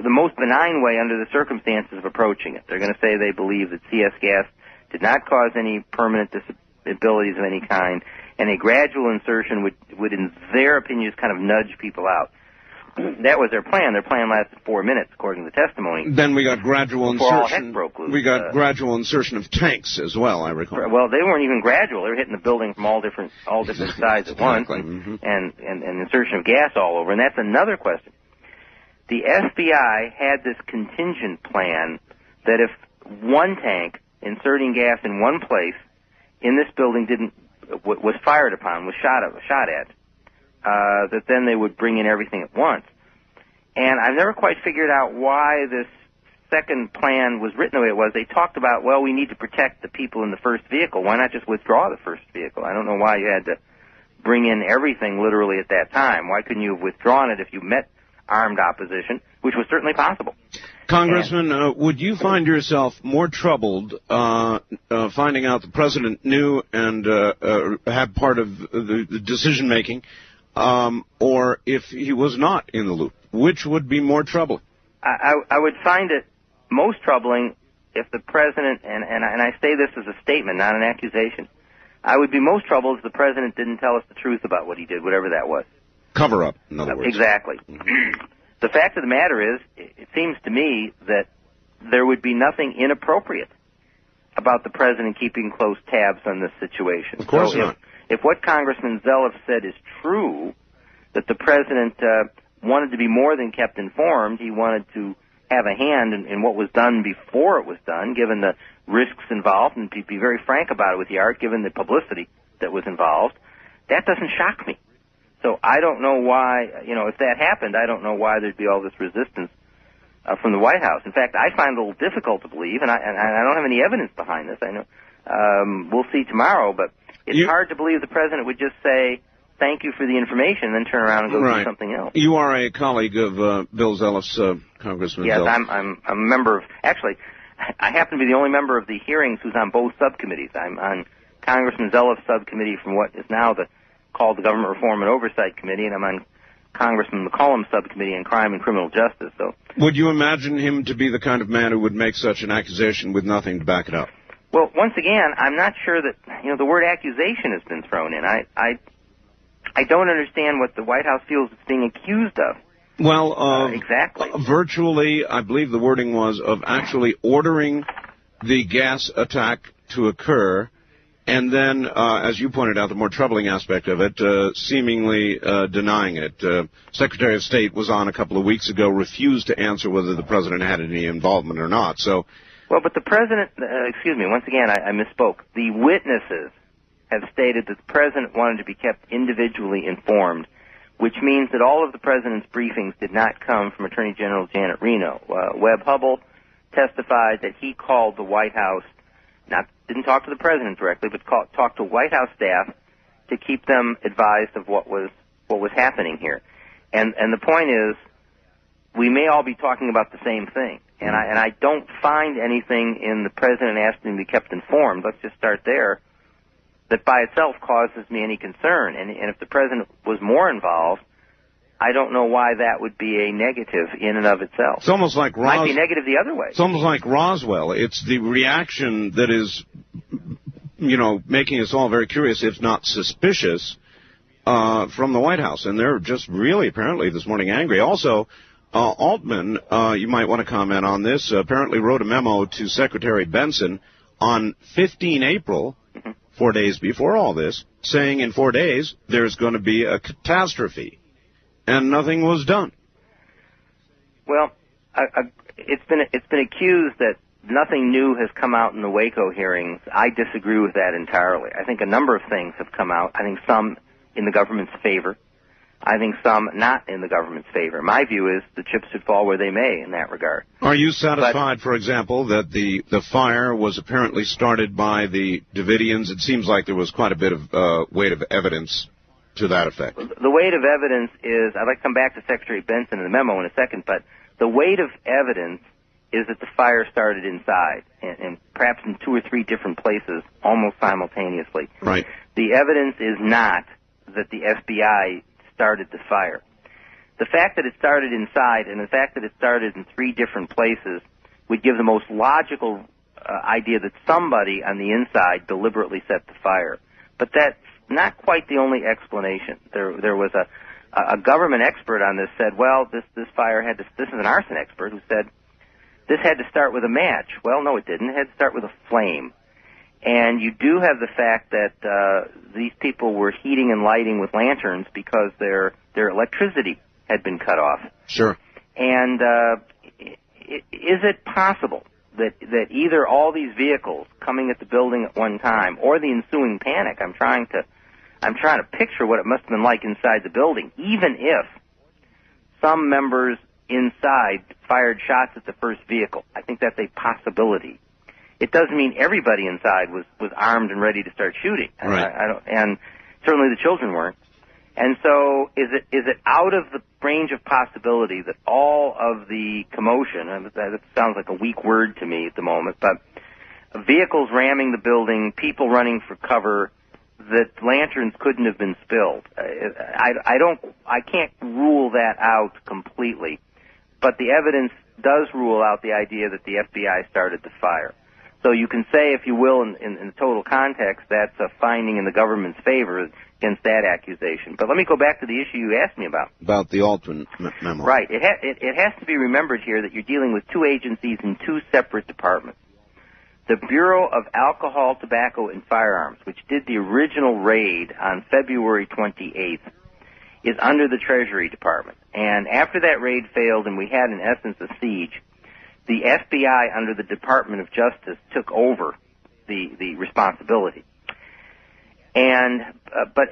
most benign way under the circumstances of approaching it. They're going to say they believe that CS gas did not cause any permanent disabilities of any kind, and a gradual insertion would, in their opinions, kind of nudge people out. That was their plan. Their plan lasted 4 minutes, according to the testimony. Then we got gradual insertion. All heck broke loose. We got gradual insertion of tanks as well, I recall. Well, they weren't even gradual. They were hitting the building from all different sides at once, mm-hmm. and insertion of gas all over. And that's another question. the FBI had this contingent plan that if one tank inserting gas in one place in this building was fired upon, was shot at, that then they would bring in everything at once. And I've never quite figured out why this second plan was written the way it was. They talked about, well, we need to protect the people in the first vehicle. Why not just withdraw the first vehicle? I don't know why you had to bring in everything literally at that time. Why couldn't you have withdrawn it if you met armed opposition, which was certainly possible? Congressman, would you find yourself more troubled finding out the president knew and had part of the decision-making, or if he was not in the loop? Which would be more troubling? I would find it most troubling if the president, and I say this as a statement, not an accusation, I would be most troubled if the president didn't tell us the truth about what he did, whatever that was. Cover up, in other words. Exactly. Mm-hmm. The fact of the matter is, it seems to me that there would be nothing inappropriate about the president keeping close tabs on this situation. Of course not. If what Congressman Zelliff said is true, that the president wanted to be more than kept informed, he wanted to have a hand in what was done before it was done, given the risks involved, and to be very frank about it with the art, given the publicity that was involved, that doesn't shock me. So I don't know why, if that happened, I don't know why there'd be all this resistance from the White House. In fact, I find it a little difficult to believe, and I don't have any evidence behind this. I know we'll see tomorrow, but it's hard to believe the president would just say, thank you for the information, and then turn around and go do something else. You are a colleague of Bill Zelliff's, Congressman Yes, Zelliff. I'm a member of, actually, I happen to be the only member of the hearings who's on both subcommittees. I'm on Congressman Zelliff's subcommittee from what is now called the Government Reform and Oversight Committee, and I'm on Congressman McCollum's subcommittee on Crime and Criminal Justice. So, would you imagine him to be the kind of man who would make such an accusation with nothing to back it up? Well, once again, I'm not sure that the word accusation has been thrown in. I don't understand what the White House feels it's being accused of. Well, exactly. Virtually, I believe the wording was of actually ordering the gas attack to occur, and then, as you pointed out, the more troubling aspect of it, seemingly denying it. Secretary of State was on a couple of weeks ago, refused to answer whether the president had any involvement or not. So, well, but the president, once again, I misspoke. The witnesses have stated that the president wanted to be kept individually informed, which means that all of the president's briefings did not come from Attorney General Janet Reno. Webb Hubbell testified that he called the White House, didn't talk to the president directly, but talked to White House staff to keep them advised of what was happening here. And the point is, we may all be talking about the same thing. And I don't find anything in the president asking to be kept informed. Let's just start there. That by itself causes me any concern. And if the president was more involved, I don't know why that would be a negative in and of itself. It's almost like might be negative the other way. It's almost like Roswell. It's the reaction that is, making us all very curious, if not suspicious, from the White House. And they're just really, apparently, this morning angry. Also, Altman, you might want to comment on this, apparently wrote a memo to Secretary Benson on 15 April, 4 days before all this, saying in 4 days there's going to be a catastrophe, and nothing was done. Well, it's been accused that nothing new has come out in the Waco hearings. I disagree with that entirely. I think a number of things have come out. I think some in the government's favor. I think some not in the government's favor. My view is the chips should fall where they may in that regard. Are you satisfied, for example, that the fire was apparently started by the Davidians? It seems like there was quite a bit of weight of evidence to that effect. The weight of evidence is, I'd like to come back to Secretary Benson in the memo in a second, but the weight of evidence is that the fire started inside, and perhaps in 2 or 3 different places almost simultaneously. Right. The evidence is not that the FBI started the fire. The fact that it started inside and the fact that it started in 3 different places would give the most logical idea that somebody on the inside deliberately set the fire. But that's not quite the only explanation. There was a government expert on this said, well, this fire had to, this is an arson expert who said, this had to start with a match. Well, no, it didn't. It had to start with a flame. And you do have the fact that these people were heating and lighting with lanterns because their electricity had been cut off. Sure. And is it possible that either all these vehicles coming at the building at one time or the ensuing panic, I'm trying to picture what it must have been like inside the building, even if some members inside fired shots at the first vehicle. I think that's a possibility. It doesn't mean everybody inside was armed and ready to start shooting. Right. And certainly the children weren't. And so is it out of the range of possibility that all of the commotion, and that sounds like a weak word to me at the moment, but vehicles ramming the building, people running for cover, that lanterns couldn't have been spilled? I can't rule that out completely, but the evidence does rule out the idea that the FBI started the fire. So you can say, if you will, in the total context, that's a finding in the government's favor against that accusation. But let me go back to the issue you asked me about. About the Altman memo. Right. It has to be remembered here that you're dealing with two agencies in two separate departments. The Bureau of Alcohol, Tobacco, and Firearms, which did the original raid on February 28th, is under the Treasury Department. And after that raid failed and we had, in essence, a siege, the FBI under the Department of Justice took over the responsibility. And but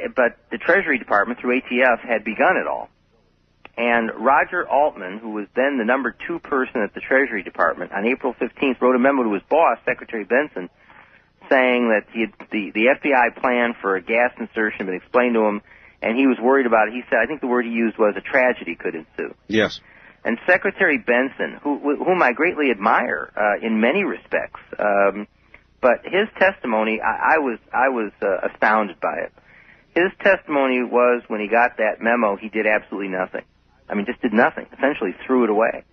the Treasury Department, through ATF, had begun it all. And Roger Altman, who was then the number 2 person at the Treasury Department, on April 15th wrote a memo to his boss, Secretary Benson, saying that the FBI plan for a gas insertion had been explained to him, and he was worried about it. He said, I think the word he used was, a tragedy could ensue. Yes. And Secretary Benson, whom I greatly admire in many respects, but his testimony, I was astounded by it. His testimony was, when he got that memo, he did absolutely nothing. I mean, just did nothing. Essentially threw it away.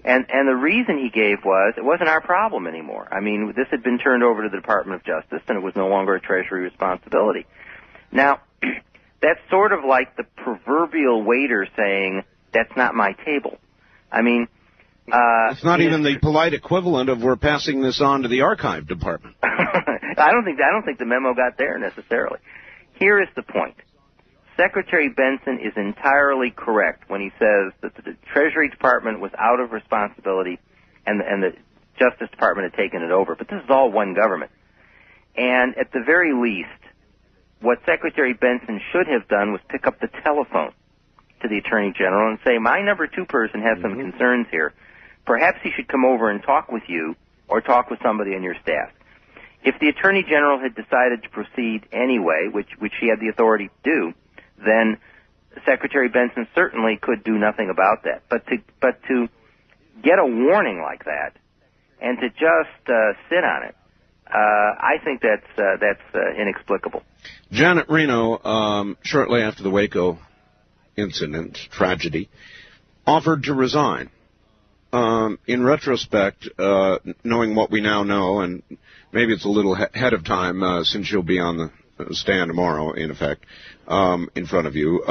And the reason he gave was, it wasn't our problem anymore. I mean, this had been turned over to the Department of Justice, and it was no longer a Treasury responsibility. Now, that's sort of like the proverbial waiter saying, that's not my table. I mean, it's not even the polite equivalent of, we're passing this on to the archive department. I don't think the memo got there necessarily. Here is the point. Secretary Benson is entirely correct when he says that the Treasury Department was out of responsibility and the Justice Department had taken it over. But this is all one government. And at the very least, what Secretary Benson should have done was pick up the telephone to the Attorney General and say, my number 2 person has some concerns here. Perhaps he should come over and talk with you or talk with somebody on your staff. If the Attorney General had decided to proceed anyway, which he had the authority to do, then Secretary Benson certainly could do nothing about that. But to get a warning like that and to just sit on it, I think that's inexplicable. Janet Reno, shortly after the Waco incident, tragedy, offered to resign. In retrospect, knowing what we now know, and maybe it's a little ahead of time since she'll be on the stand tomorrow, in effect, in front of you,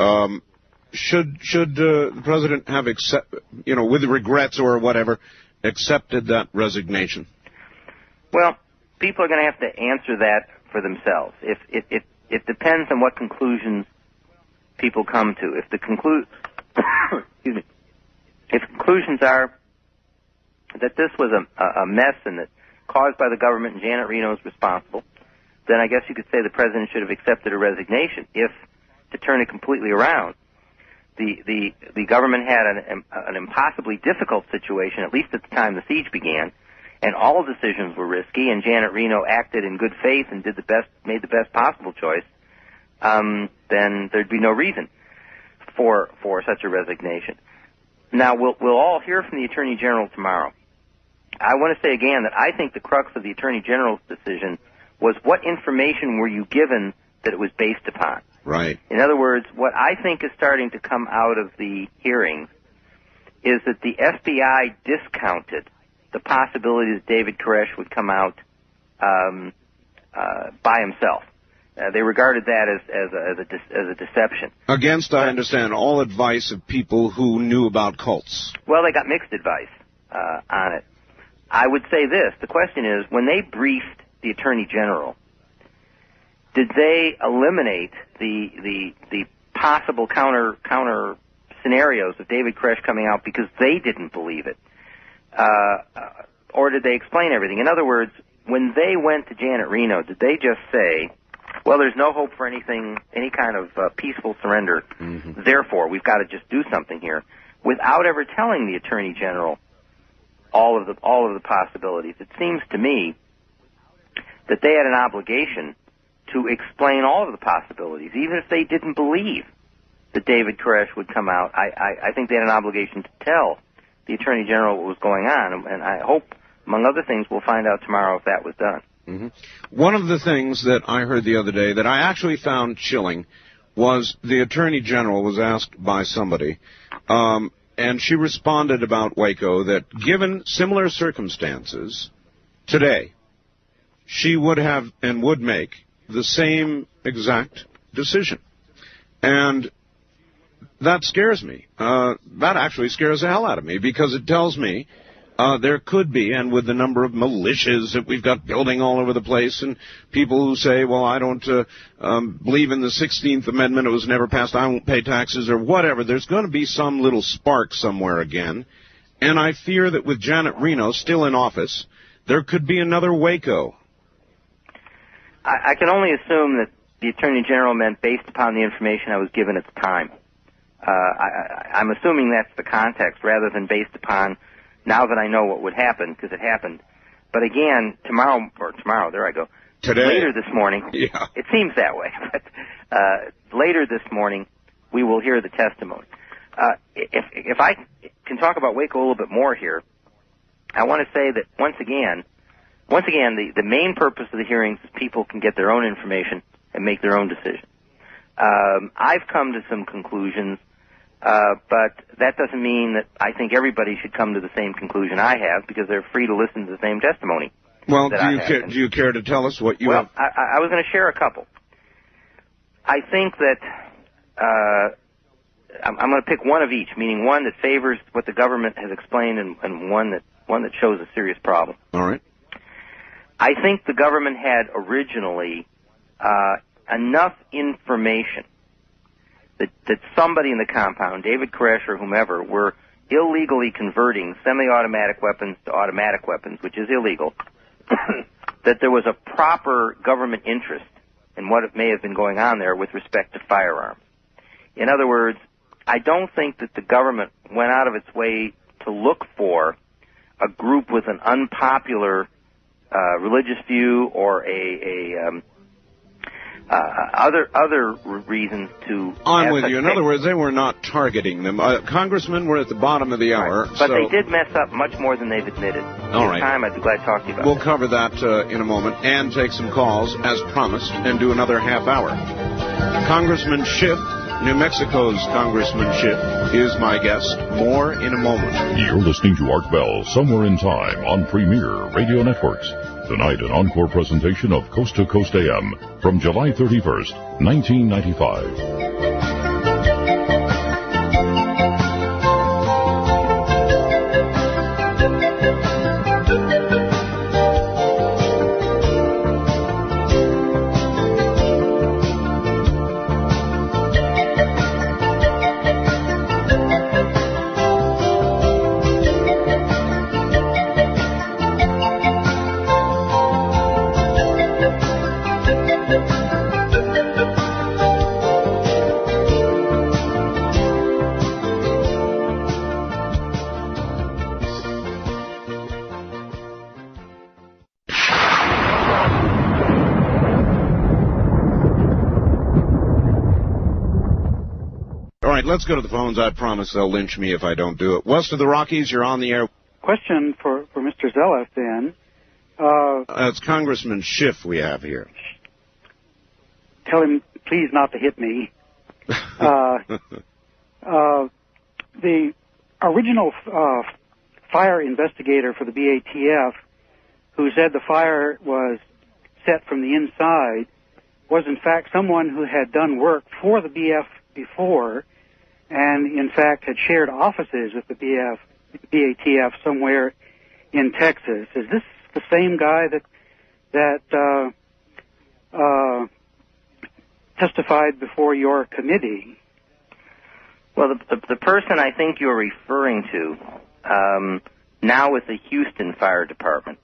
should the president have, with regrets or whatever, accepted that resignation? Well, people are going to have to answer that for themselves. It depends on what conclusions people come to. If the if conclusions are that this was a mess and that caused by the government and Janet Reno is responsible, then I guess you could say the president should have accepted a resignation. If, to turn it completely around, the government had an impossibly difficult situation, at least at the time the siege began, and all decisions were risky, and Janet Reno acted in good faith and made the best possible choice, then there'd be no reason for such a resignation. Now, we'll all hear from the Attorney General tomorrow. I want to say again that I think the crux of the Attorney General's decision was, what information were you given that it was based upon? Right. In other words, what I think is starting to come out of the hearings is that the FBI discounted the possibility that David Koresh would come out by himself. They regarded that as a deception. Against, I understand, all advice of people who knew about cults. Well, they got mixed advice on it. I would say this. The question is, when they briefed the Attorney General, did they eliminate the possible counter scenarios of David Koresh coming out because they didn't believe it? Or did they explain everything? In other words, when they went to Janet Reno, did they just say, well, there's no hope for anything, any kind of peaceful surrender, therefore we've got to just do something here, without ever telling the Attorney General all of the possibilities? It seems to me that they had an obligation to explain all of the possibilities, even if they didn't believe that David Koresh would come out. I think they had an obligation to tell the Attorney General what was going on, and I hope, among other things, we'll find out tomorrow if that was done. One of the things that I heard the other day that I actually found chilling was the Attorney General was asked by somebody, and she responded about Waco that given similar circumstances today, she would have and would make the same exact decision. And that scares me. That actually scares the hell out of me, because it tells me there could be, and with the number of militias that we've got building all over the place, and people who say, well, I don't believe in the 16th Amendment, it was never passed, I won't pay taxes, or whatever, there's going to be some little spark somewhere again. And I fear that with Janet Reno still in office, there could be another Waco. I can only assume that the Attorney General meant based upon the information I was given at the time. I'm assuming that's the context, rather than based upon now that I know what would happen, because it happened. But again, tomorrow, there I go. Today. Later this morning, yeah. It seems that way, but later this morning, we will hear the testimony. If I can talk about Waco a little bit more here, I want to say that once again, the main purpose of the hearings is people can get their own information and make their own decision. I've come to some conclusions, but that doesn't mean that I think everybody should come to the same conclusion I have, because they're free to listen to the same testimony. Well, do you care to tell us what you have? Well, I was going to share a couple. I think that I'm going to pick one of each, meaning one that favors what the government has explained and one that shows a serious problem. All right. I think the government had originally enough information that somebody in the compound, David Koresh or whomever, were illegally converting semi-automatic weapons to automatic weapons, which is illegal, that there was a proper government interest in what may have been going on there with respect to firearms. In other words, I don't think that the government went out of its way to look for a group with an unpopular religious view or other reasons to. I'm with you. In other words, they were not targeting them. Congressmen were at the bottom of the hour. Right. But they did mess up much more than they've admitted. All right. Time, I'd be glad to talk to you about We'll that. cover that in a moment and take some calls as promised and do another half hour. Congressman Schiff, New Mexico's Congressman Schiff, is my guest. More in a moment. You're listening to Art Bell, Somewhere in Time, on Premier Radio Networks. Tonight, an encore presentation of Coast to Coast AM from July 31st, 1995. Let's go to the phones. I promise they'll lynch me if I don't do it. West of the Rockies, you're on the air. Question for Mr. Zellis, then. It's Congressman Schiff we have here. Tell him, please, not to hit me. The original fire investigator for the BATF, who said the fire was set from the inside, was in fact someone who had done work for the BF before, and in fact had shared offices with the BATF somewhere in Texas. Is this the same guy that testified before your committee? Well, the person I think you're referring to now with the Houston Fire Department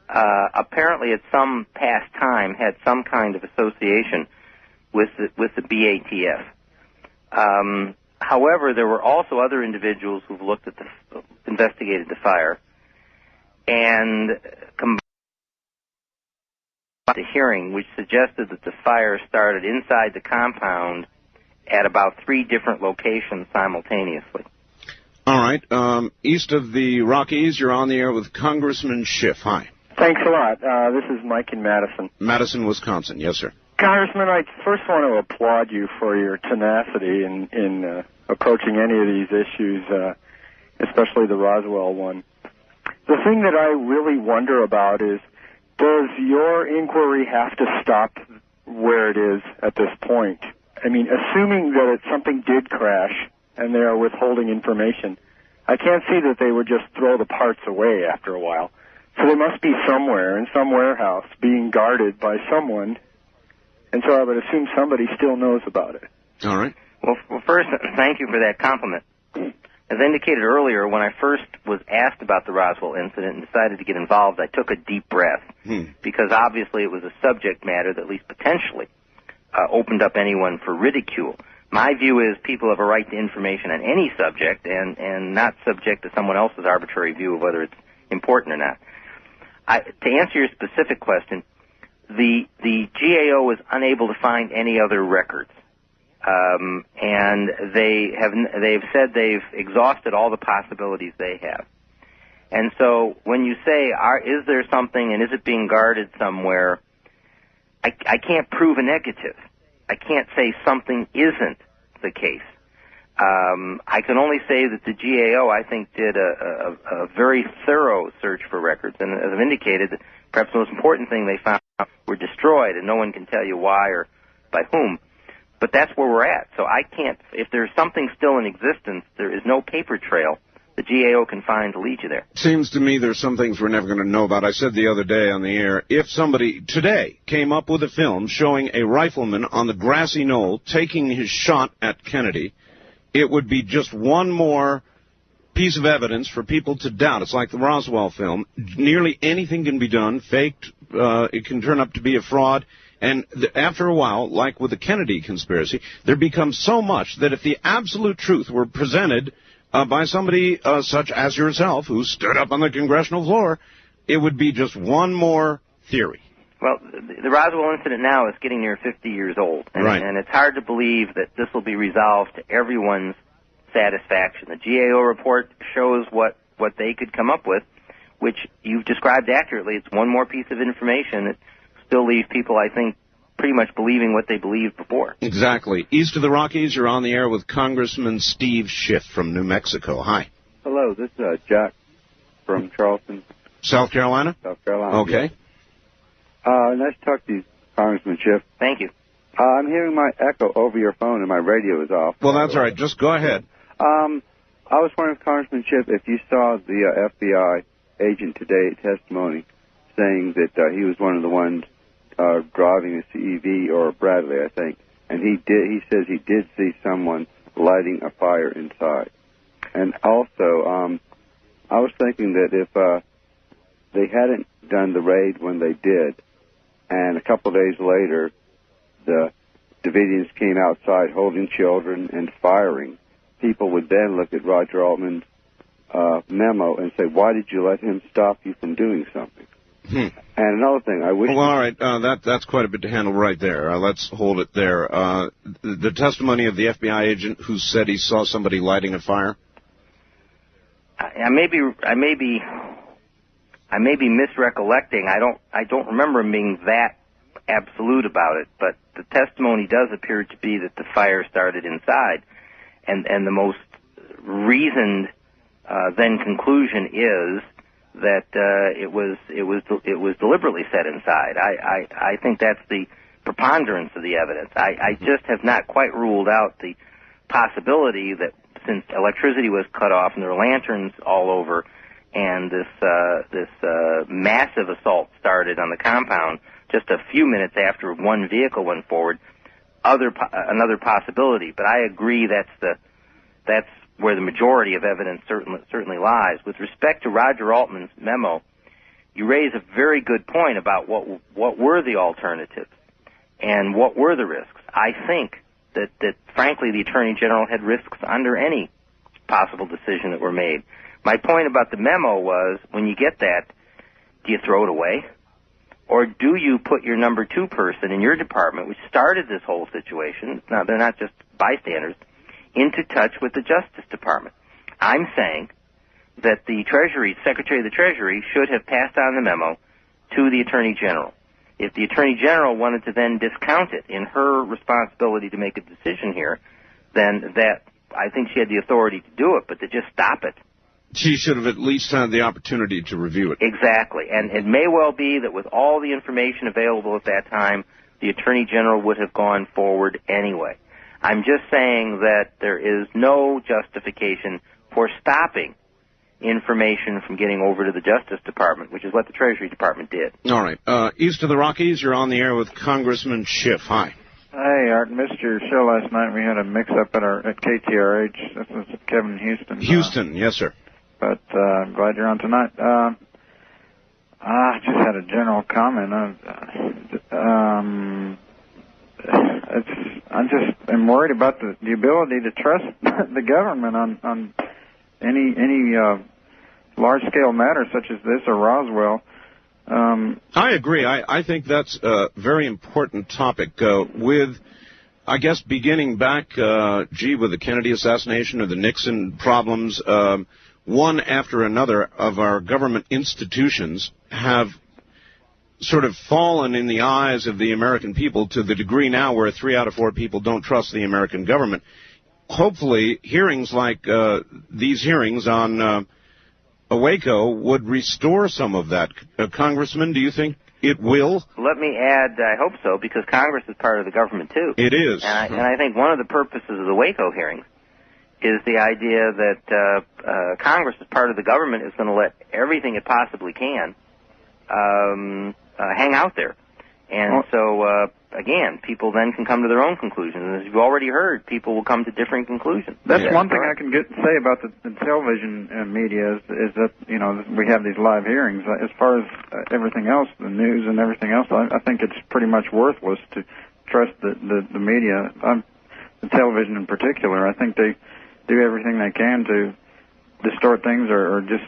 apparently at some past time had some kind of association with the BATF. However, there were also other individuals who've looked at investigated the fire, and combined the hearing, which suggested that the fire started inside the compound at about 3 different locations simultaneously. All right. East of the Rockies, you're on the air with Congressman Schiff. Hi. Thanks a lot. This is Mike in Madison. Madison, Wisconsin. Yes, sir. Congressman, I first want to applaud you for your tenacity in approaching any of these issues, especially the Roswell one. The thing that I really wonder about is, does your inquiry have to stop where it is at this point? I mean, assuming that something did crash and they are withholding information, I can't see that they would just throw the parts away after a while. So they must be somewhere in some warehouse being guarded by someone, and so I would assume somebody still knows about it. All right. Well, first, thank you for that compliment. As indicated earlier, when I first was asked about the Roswell incident and decided to get involved, I took a deep breath because obviously it was a subject matter that at least potentially opened up anyone for ridicule. My view is people have a right to information on any subject and not subject to someone else's arbitrary view of whether it's important or not. To answer your specific question, the GAO was unable to find any other records. And they've said they've exhausted all the possibilities they have. And so when you say, is there something and is it being guarded somewhere, I can't prove a negative. I can't say something isn't the case. I can only say that the GAO, I think, did a very thorough search for records. And as I've indicated, perhaps the most important thing they found were destroyed, and no one can tell you why or by whom. But that's where we're at. So I can't, if there's something still in existence, there is no paper trail the GAO can find to lead you there. Seems to me there's some things we're never going to know about. I said the other day on the air, if somebody today came up with a film showing a rifleman on the grassy knoll taking his shot at Kennedy, it would be just one more piece of evidence for people to doubt. It's like the Roswell film. Nearly anything can be done, faked, it can turn up to be a fraud. And after a while, like with the Kennedy conspiracy, there becomes so much that if the absolute truth were presented by somebody such as yourself, who stood up on the congressional floor, it would be just one more theory. Well, the Roswell incident now is getting near 50 years old, and it's hard to believe that this will be resolved to everyone's satisfaction. The GAO report shows what they could come up with, which you've described accurately. It's one more piece of information that still leaves people, I think, pretty much believing what they believed before. Exactly. East of the Rockies, you're on the air with Congressman Steve Schiff from New Mexico. Hi. Hello, this is Jack from Charleston, South Carolina? South Carolina. Okay. Nice to talk to you, Congressman Schiff. Thank you. I'm hearing my echo over your phone and my radio is off. Well, that's all right. Just go ahead. I was wondering, Congressman Schiff, if you saw the FBI agent today testimony saying that he was one of the ones driving a CEV or a Bradley, I think, and he says he did see someone lighting a fire inside. And also, I was thinking that if they hadn't done the raid when they did, and a couple of days later, the Davidians came outside holding children and firing, people would then look at Roger Altman's memo and say, why did you let him stop you from doing something? And another thing, I wish... Well, all right, that's quite a bit to handle right there. Let's hold it there. The testimony of the FBI agent who said he saw somebody lighting a fire? I may be misrecollecting. I don't remember him being that absolute about it, but the testimony does appear to be that the fire started inside, and the most reasoned then conclusion is that it was deliberately set inside. I think that's the preponderance of the evidence. I just have not quite ruled out the possibility that since electricity was cut off and there were lanterns all over, and this massive assault started on the compound just a few minutes after one vehicle went forward, another possibility. But I agree that's that's where the majority of evidence certainly lies. With respect to Roger Altman's memo, you raise a very good point about what were the alternatives and what were the risks. I think that frankly, the Attorney General had risks under any possible decision that were made. My point about the memo was, when you get that, do you throw it away? Or do you put your number 2 person in your department, which started this whole situation, now they're not just bystanders, into touch with the Justice Department? I'm saying that the Secretary of the Treasury should have passed on the memo to the Attorney General. If the Attorney General wanted to then discount it in her responsibility to make a decision here, then I think she had the authority to do it, but to just stop it. She should have at least had the opportunity to review it. Exactly. And it may well be that with all the information available at that time, the Attorney General would have gone forward anyway. I'm just saying that there is no justification for stopping information from getting over to the Justice Department, which is what the Treasury Department did. All right. East of the Rockies, you're on the air with Congressman Schiff. Hi. Hey, Art, missed your show last night. We had a mix-up at KTRH. This is Kevin Houston. Houston, yes, sir. But I'm glad you're on tonight. I just had a general comment. I'm worried about the ability to trust the government on any large-scale matters such as this or Roswell. I agree. I think that's a very important topic. With, I guess, beginning back, with the Kennedy assassination or the Nixon problems, one after another of our government institutions have sort of fallen in the eyes of the American people to the degree now where 3 out of 4 people don't trust the American government. Hopefully, hearings like these hearings on Waco would restore some of that. Congressman, do you think it will? Let me add, I hope so, because Congress is part of the government, too. It is. And I think one of the purposes of the Waco hearings is the idea that Congress, as part of the government, is going to let everything it possibly can hang out there. And so, again, people then can come to their own conclusions. And as you've already heard, people will come to different conclusions. That's one thing I can say about the television media is that, we have these live hearings. As far as everything else, the news and everything else, I think it's pretty much worthless to trust the media, the television in particular. I think they do everything they can to distort things or just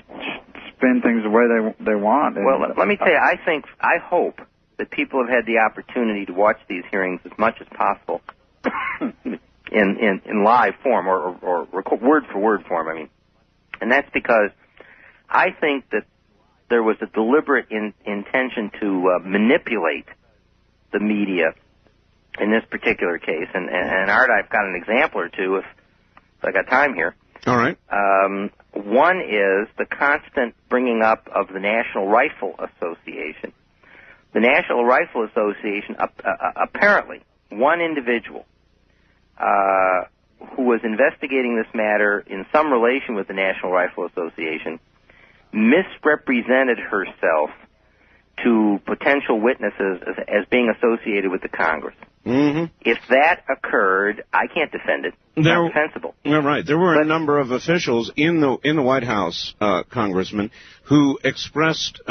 spin things the way they want. Well, let me tell you, I hope that people have had the opportunity to watch these hearings as much as possible in live form or word-for-word form, I mean. And that's because I think that there was a deliberate intention to manipulate the media in this particular case. And Art, I've got an example or two if I got time here. All right. One is the constant bringing up of the National Rifle Association. The National Rifle Association, apparently, one individual who was investigating this matter in some relation with the National Rifle Association misrepresented herself to potential witnesses as being associated with the Congress. Mm-hmm. If that occurred, I can't defend it. It's not defensible. You're right. There were a number of officials in the White House, Congressman, who expressed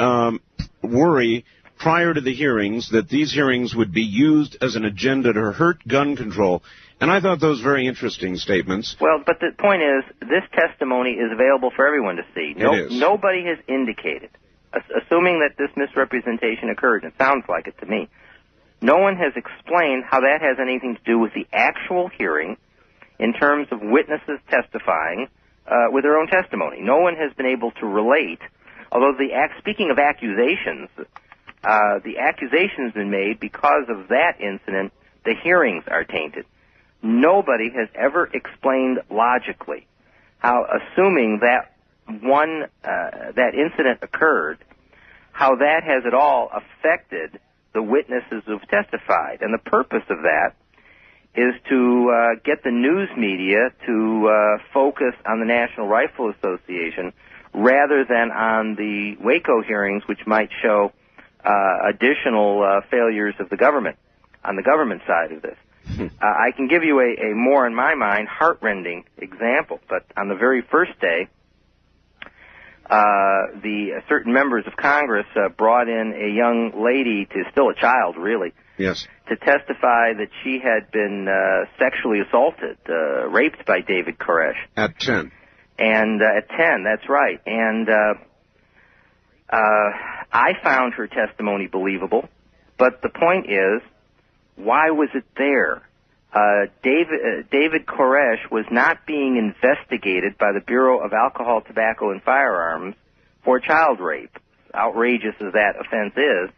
worry prior to the hearings that these hearings would be used as an agenda to hurt gun control. And I thought those very interesting statements. Well, but the point is, this testimony is available for everyone to see. It is. Nobody has indicated, assuming that this misrepresentation occurred, and it sounds like it to me, no one has explained how that has anything to do with the actual hearing in terms of witnesses testifying with their own testimony. No one has been able to relate, although speaking of accusations, the accusation's been made because of that incident, the hearings are tainted. Nobody has ever explained logically how, assuming that that incident occurred, how that has at all affected the witnesses who've testified. And the purpose of that is to get the news media to focus on the National Rifle Association rather than on the Waco hearings, which might show additional failures of the government, on the government side of this. I can give you a more, in my mind, heartrending example. But on the very first day, certain members of Congress brought in a young lady, still a child, really, Yes. to testify that she had been sexually assaulted, raped by David Koresh. At 10. And at 10, that's right. And I found her testimony believable, but the point is, why was it there? David Koresh was not being investigated by the Bureau of Alcohol, Tobacco, and Firearms for child rape. Outrageous as that offense is,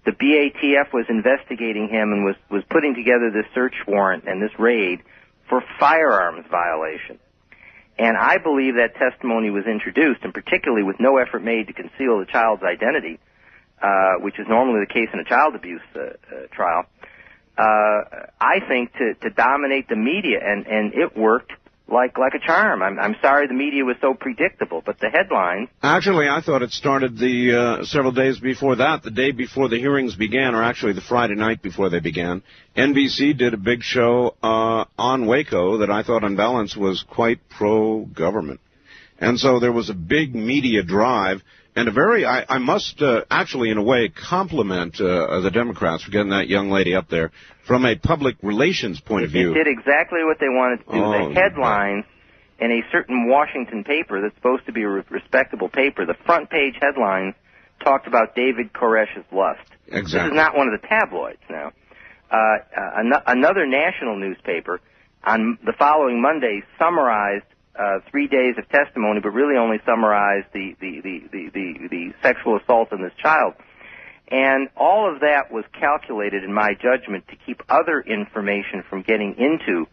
the BATF was investigating him and was putting together this search warrant and this raid for firearms violation. And I believe that testimony was introduced, and particularly with no effort made to conceal the child's identity, which is normally the case in a child abuse trial, I think to dominate the media, and it worked like a charm. I'm sorry the media was so predictable, but the headlines... Actually, I thought it started several days before that, the day before the hearings began, or actually the Friday night before they began. NBC did a big show on Waco that I thought on balance was quite pro-government. And so there was a big media drive, and I must actually, in a way, compliment the Democrats for getting that young lady up there from a public relations point of view. It did exactly what they wanted to do. The headlines in a certain Washington paper that's supposed to be a respectable paper, the front page headlines talked about David Koresh's lust. Exactly. This is not one of the tabloids now. Another national newspaper on the following Monday summarized 3 days of testimony, but really only summarized the sexual assault on this child. And all of that was calculated, in my judgment, to keep other information from getting into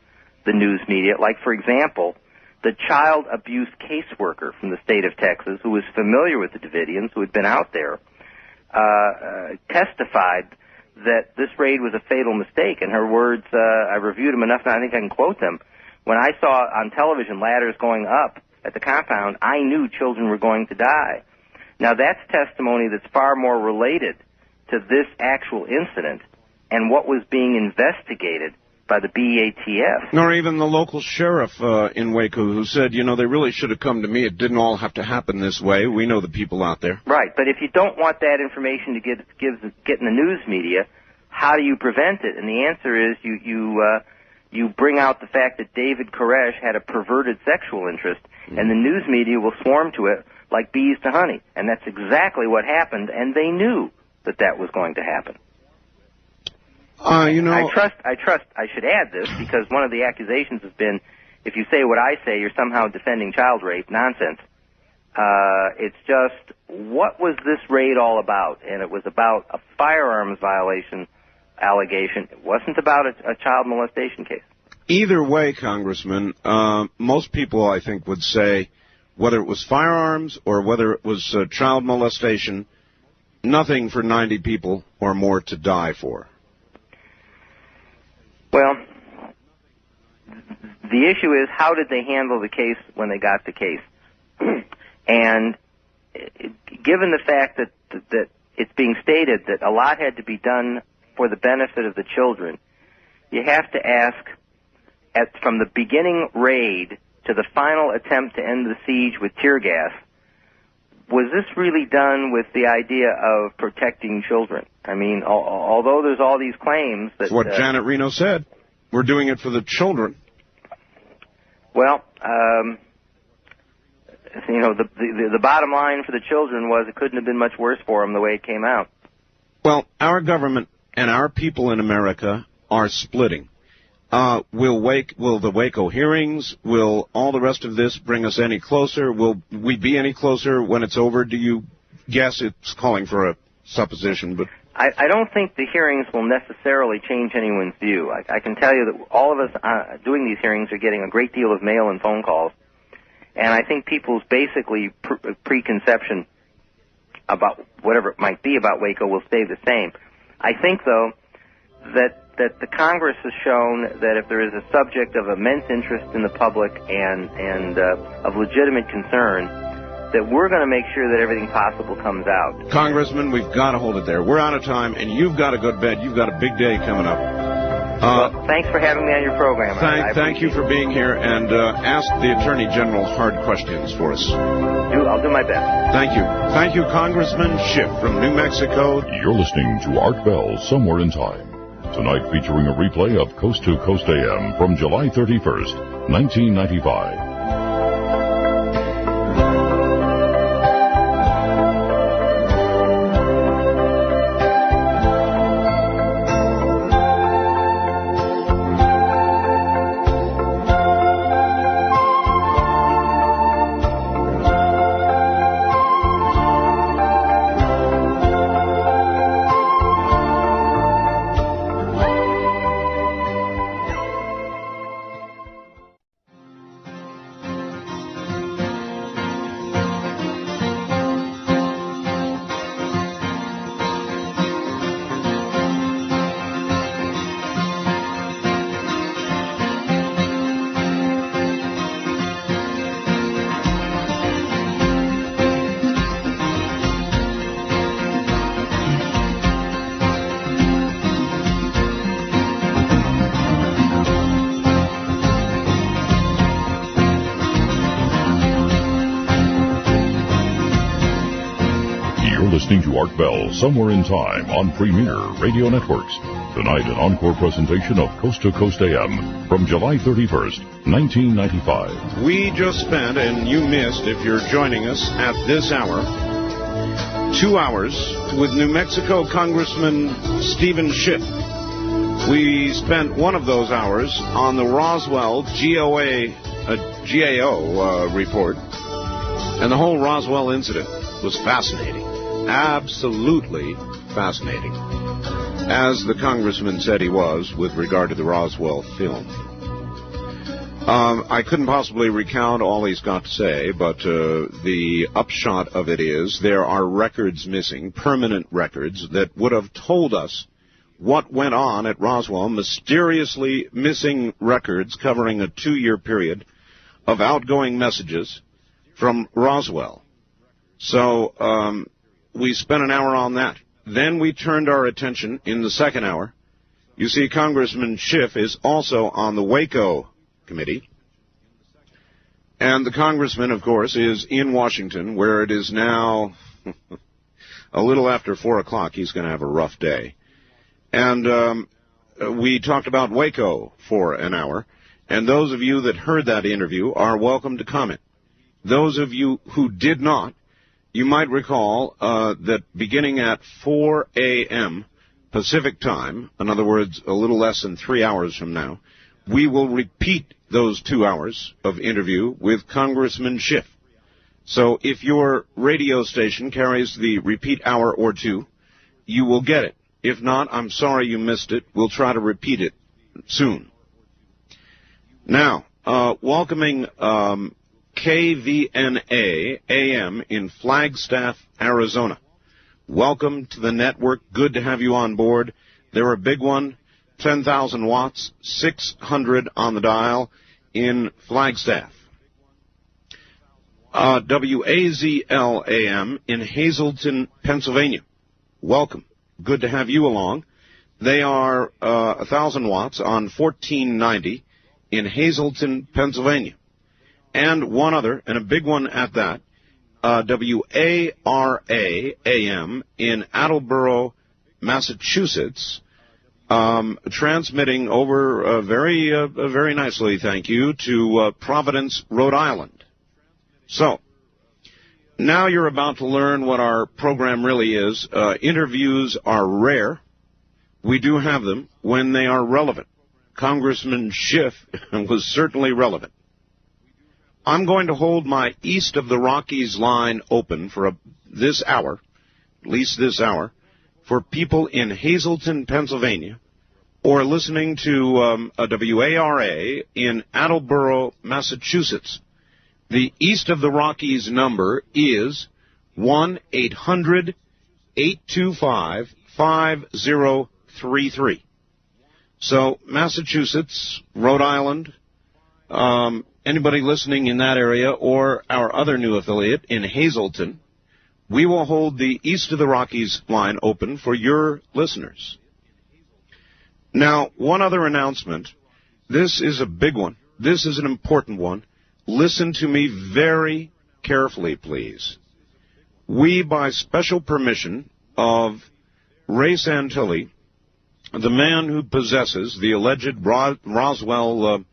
the news media. Like, for example, the child abuse caseworker from the state of Texas, who was familiar with the Davidians, who had been out there, testified that this raid was a fatal mistake. And her words, I reviewed them enough, and I think I can quote them. When I saw on television ladders going up at the compound, I knew children were going to die. Now, that's testimony that's far more related to this actual incident and what was being investigated by the BATF. Nor even the local sheriff in Waco who said, they really should have come to me. It didn't all have to happen this way. We know the people out there. Right, but if you don't want that information to get in the news media, how do you prevent it? And the answer is you bring out the fact that David Koresh had a perverted sexual interest, and the news media will swarm to it like bees to honey. And that's exactly what happened, and they knew that was going to happen. I should add this, because one of the accusations has been, if you say what I say, you're somehow defending child rape. Nonsense. It's just, what was this raid all about? And it was about a firearms violation allegation. It wasn't about a child molestation case. Either way, Congressman, most people, I think, would say, whether it was firearms or whether it was child molestation, nothing for 90 people or more to die for. Well, the issue is, how did they handle the case when they got the case? And given the fact that it's being stated that a lot had to be done for the benefit of the children, you have to ask, from the beginning raid to the final attempt to end the siege with tear gas, was this really done with the idea of protecting children? I mean, although there's all these claims that... That's what Janet Reno said. We're doing it for the children. Well, the bottom line for the children was it couldn't have been much worse for them the way it came out. Well, our government and our people in America are splitting. Will the Waco hearings, will all the rest of this bring us any closer? Will we be any closer when it's over? Do you guess? It's calling for a supposition, but... I don't think the hearings will necessarily change anyone's view. I can tell you that all of us doing these hearings are getting a great deal of mail and phone calls, and I think people's basically preconception about whatever it might be about Waco will stay the same. I think, though, that the Congress has shown that if there is a subject of immense interest in the public and of legitimate concern, that we're going to make sure that everything possible comes out. Congressman, we've got to hold it there. We're out of time, and you've got to go to bed. You've got a big day coming up. Well, thanks for having me on your program. Thank you for being here, and ask the Attorney General hard questions for us. I'll do my best. Thank you. Thank you, Congressman Schiff from New Mexico. You're listening to Art Bell, Somewhere in Time. Tonight featuring a replay of Coast to Coast AM from July 31st, 1995. Listening to Art Bell, Somewhere in Time on Premier Radio Networks. Tonight, an encore presentation of Coast to Coast AM from July 31st, 1995. We just spent, and you missed if you're joining us at this hour, 2 hours with New Mexico Congressman Steven Schiff. We spent one of those hours on the Roswell GAO report, and the whole Roswell incident was fascinating. Absolutely fascinating, as the congressman said he was with regard to the Roswell film. I couldn't possibly recount all he's got to say, but the upshot of it is there are records missing, permanent records, that would have told us what went on at Roswell, mysteriously missing records covering a 2-year period of outgoing messages from Roswell. So, we spent an hour on that. Then we turned our attention in the second hour. You see, Congressman Schiff is also on the Waco committee. And the congressman, of course, is in Washington, where it is now a little after 4 o'clock. He's going to have a rough day. And we talked about Waco for an hour. And those of you that heard that interview are welcome to comment. Those of you who did not, you might recall that beginning at 4 a.m. Pacific time, in other words, a little less than 3 hours from now, we will repeat those 2 hours of interview with Congressman Schiff. So if your radio station carries the repeat hour or two, you will get it. If not, I'm sorry you missed it. We'll try to repeat it soon. Now, welcoming KVNA AM in Flagstaff, Arizona. Welcome to the network. Good to have you on board. They're a big one, 10,000 watts, 600 on the dial in Flagstaff. WAZL AM in Hazleton, Pennsylvania. Welcome. Good to have you along. They are 1,000 watts on 1490 in Hazleton, Pennsylvania. And one other, and a big one at that, WARA AM in Attleboro, Massachusetts, transmitting over very nicely, thank you, to Providence, Rhode Island. So, now you're about to learn what our program really is. Interviews are rare. We do have them when they are relevant. Congressman Schiff was certainly relevant. I'm going to hold my East of the Rockies line open for this hour, at least this hour, for people in Hazleton, Pennsylvania, or listening to a WARA in Attleboro, Massachusetts. The East of the Rockies number is 1-800-825-5033. So, Massachusetts, Rhode Island, anybody listening in that area, or our other new affiliate in Hazleton, we will hold the East of the Rockies line open for your listeners. Now, one other announcement. This is a big one. This is an important one. Listen to me very carefully, please. We, by special permission of Ray Santilli, the man who possesses the alleged Roswell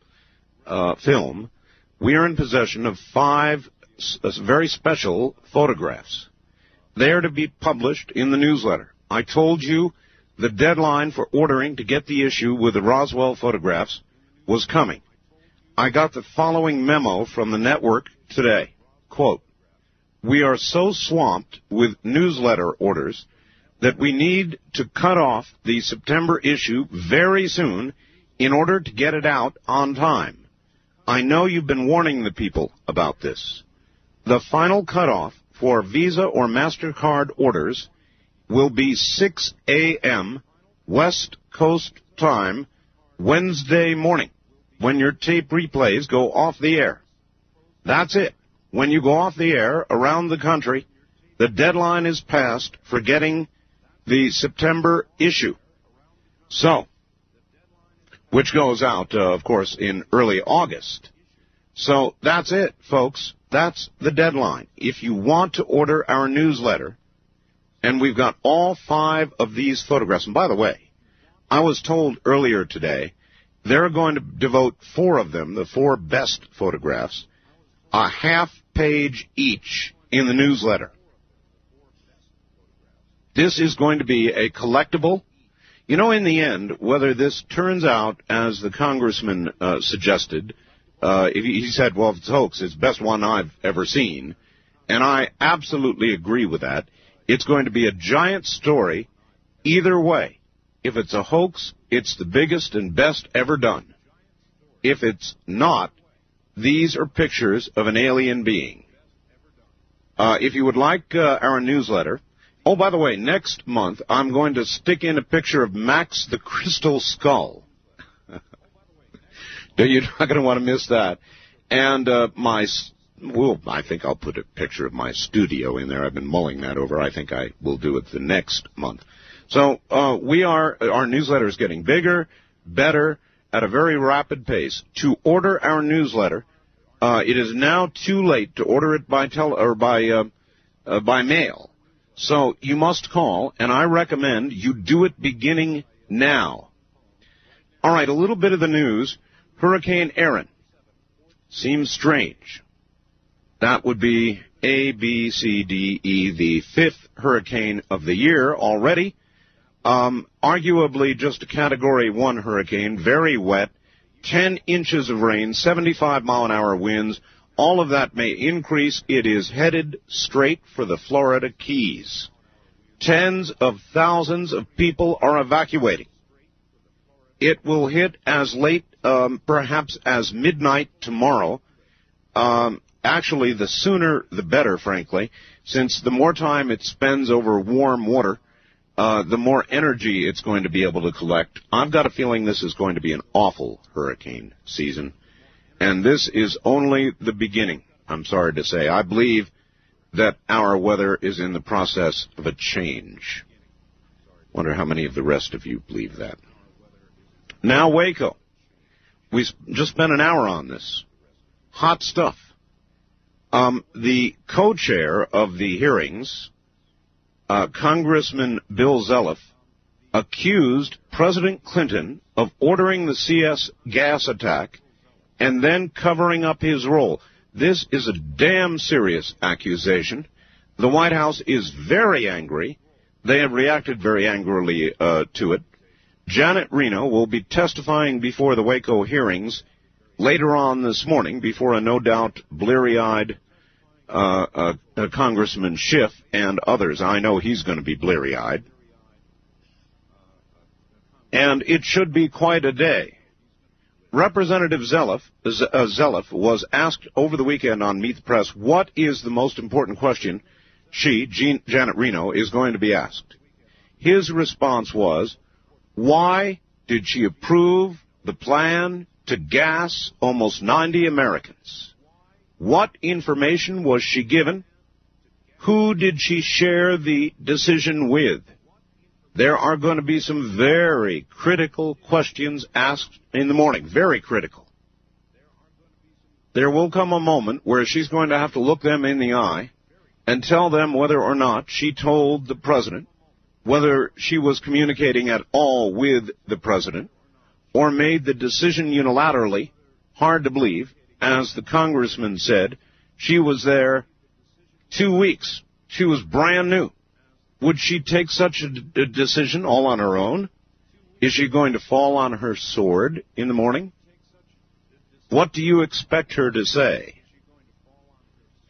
film, we are in possession of 5 very special photographs. They are to be published in the newsletter. I told you the deadline for ordering to get the issue with the Roswell photographs was coming. I got the following memo from the network today. Quote, "We are so swamped with newsletter orders that we need to cut off the September issue very soon in order to get it out on time. I know you've been warning the people about this. The final cutoff for Visa or MasterCard orders will be 6 a.m. West Coast time Wednesday morning when your tape replays go off the air. That's it. When you go off the air around the country, the deadline is passed for getting the September issue. So, which goes out, of course, in early August. So that's it, folks. That's the deadline. If you want to order our newsletter, and we've got all 5 of these photographs. And by the way, I was told earlier today they're going to devote 4 of them, the 4 best photographs, a half page each in the newsletter. This is going to be a collectible. You know, in the end, whether this turns out as the congressman suggested, he said, well, if it's hoax, it's the best one I've ever seen. And I absolutely agree with that. It's going to be a giant story either way. If it's a hoax, it's the biggest and best ever done. If it's not, these are pictures of an alien being. If you would like our newsletter, oh, by the way, next month I'm going to stick in a picture of Max the Crystal Skull. You're not going to want to miss that. And I think I'll put a picture of my studio in there. I've been mulling that over. I think I will do it the next month. So our newsletter is getting bigger, better, at a very rapid pace. To order our newsletter, it is now too late to order it by mail. So you must call, and I recommend you do it beginning now. All right, a little bit of the news. Hurricane Erin seems strange. That would be A, B, C, D, E, the 5th hurricane of the year already. Arguably just a Category 1 hurricane, very wet, 10 inches of rain, 75-mile-an-hour winds. All of that may increase. It is headed straight for the Florida Keys. Tens of thousands of people are evacuating. It will hit as late, perhaps as midnight tomorrow. Actually, the sooner the better, frankly, since the more time it spends over warm water, the more energy it's going to be able to collect. I've got a feeling this is going to be an awful hurricane season. And this is only the beginning, I'm sorry to say. I believe that our weather is in the process of a change. Wonder how many of the rest of you believe that. Now, Waco. We just spent an hour on this. Hot stuff. The co-chair of the hearings, Congressman Bill Zeliff, accused President Clinton of ordering the CS gas attack and then covering up his role. This is a damn serious accusation. The White House is very angry. They have reacted very angrily to it. Janet Reno will be testifying before the Waco hearings later on this morning before a no doubt bleary-eyed Congressman Schiff and others. I know he's going to be bleary-eyed. And it should be quite a day. Representative Zeliff was asked over the weekend on Meet the Press, what is the most important question Janet Reno, is going to be asked. His response was, why did she approve the plan to gas almost 90 Americans? What information was she given? Who did she share the decision with? there are going to be some very critical questions asked in the morning, very critical. There will come a moment where she's going to have to look them in the eye and tell them whether or not she told the president, whether she was communicating at all with the president, or made the decision unilaterally. Hard to believe. As the congressman said, she was there 2 weeks. She was brand new. Would she take such a decision all on her own? Is she going to fall on her sword in the morning? What do you expect her to say?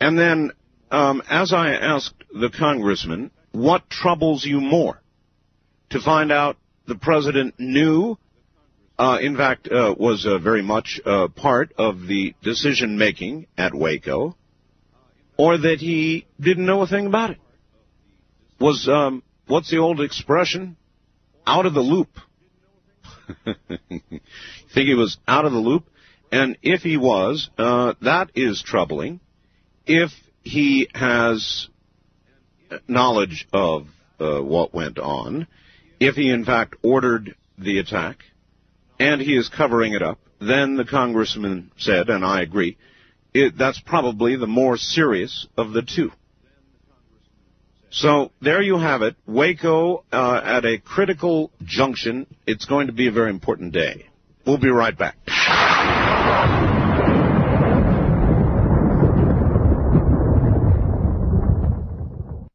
And then, as I asked the congressman, what troubles you more? To find out the president knew, in fact, was very much part of the decision-making at Waco, or that he didn't know a thing about it? Was, what's the old expression? Out of the loop. Think he was out of the loop? And if he was, that is troubling. If he has knowledge of what went on, if he in fact ordered the attack, and he is covering it up, then the congressman said, and I agree, that's probably the more serious of the two. So there you have it, Waco at a critical junction. It's going to be a very important day. We'll be right back.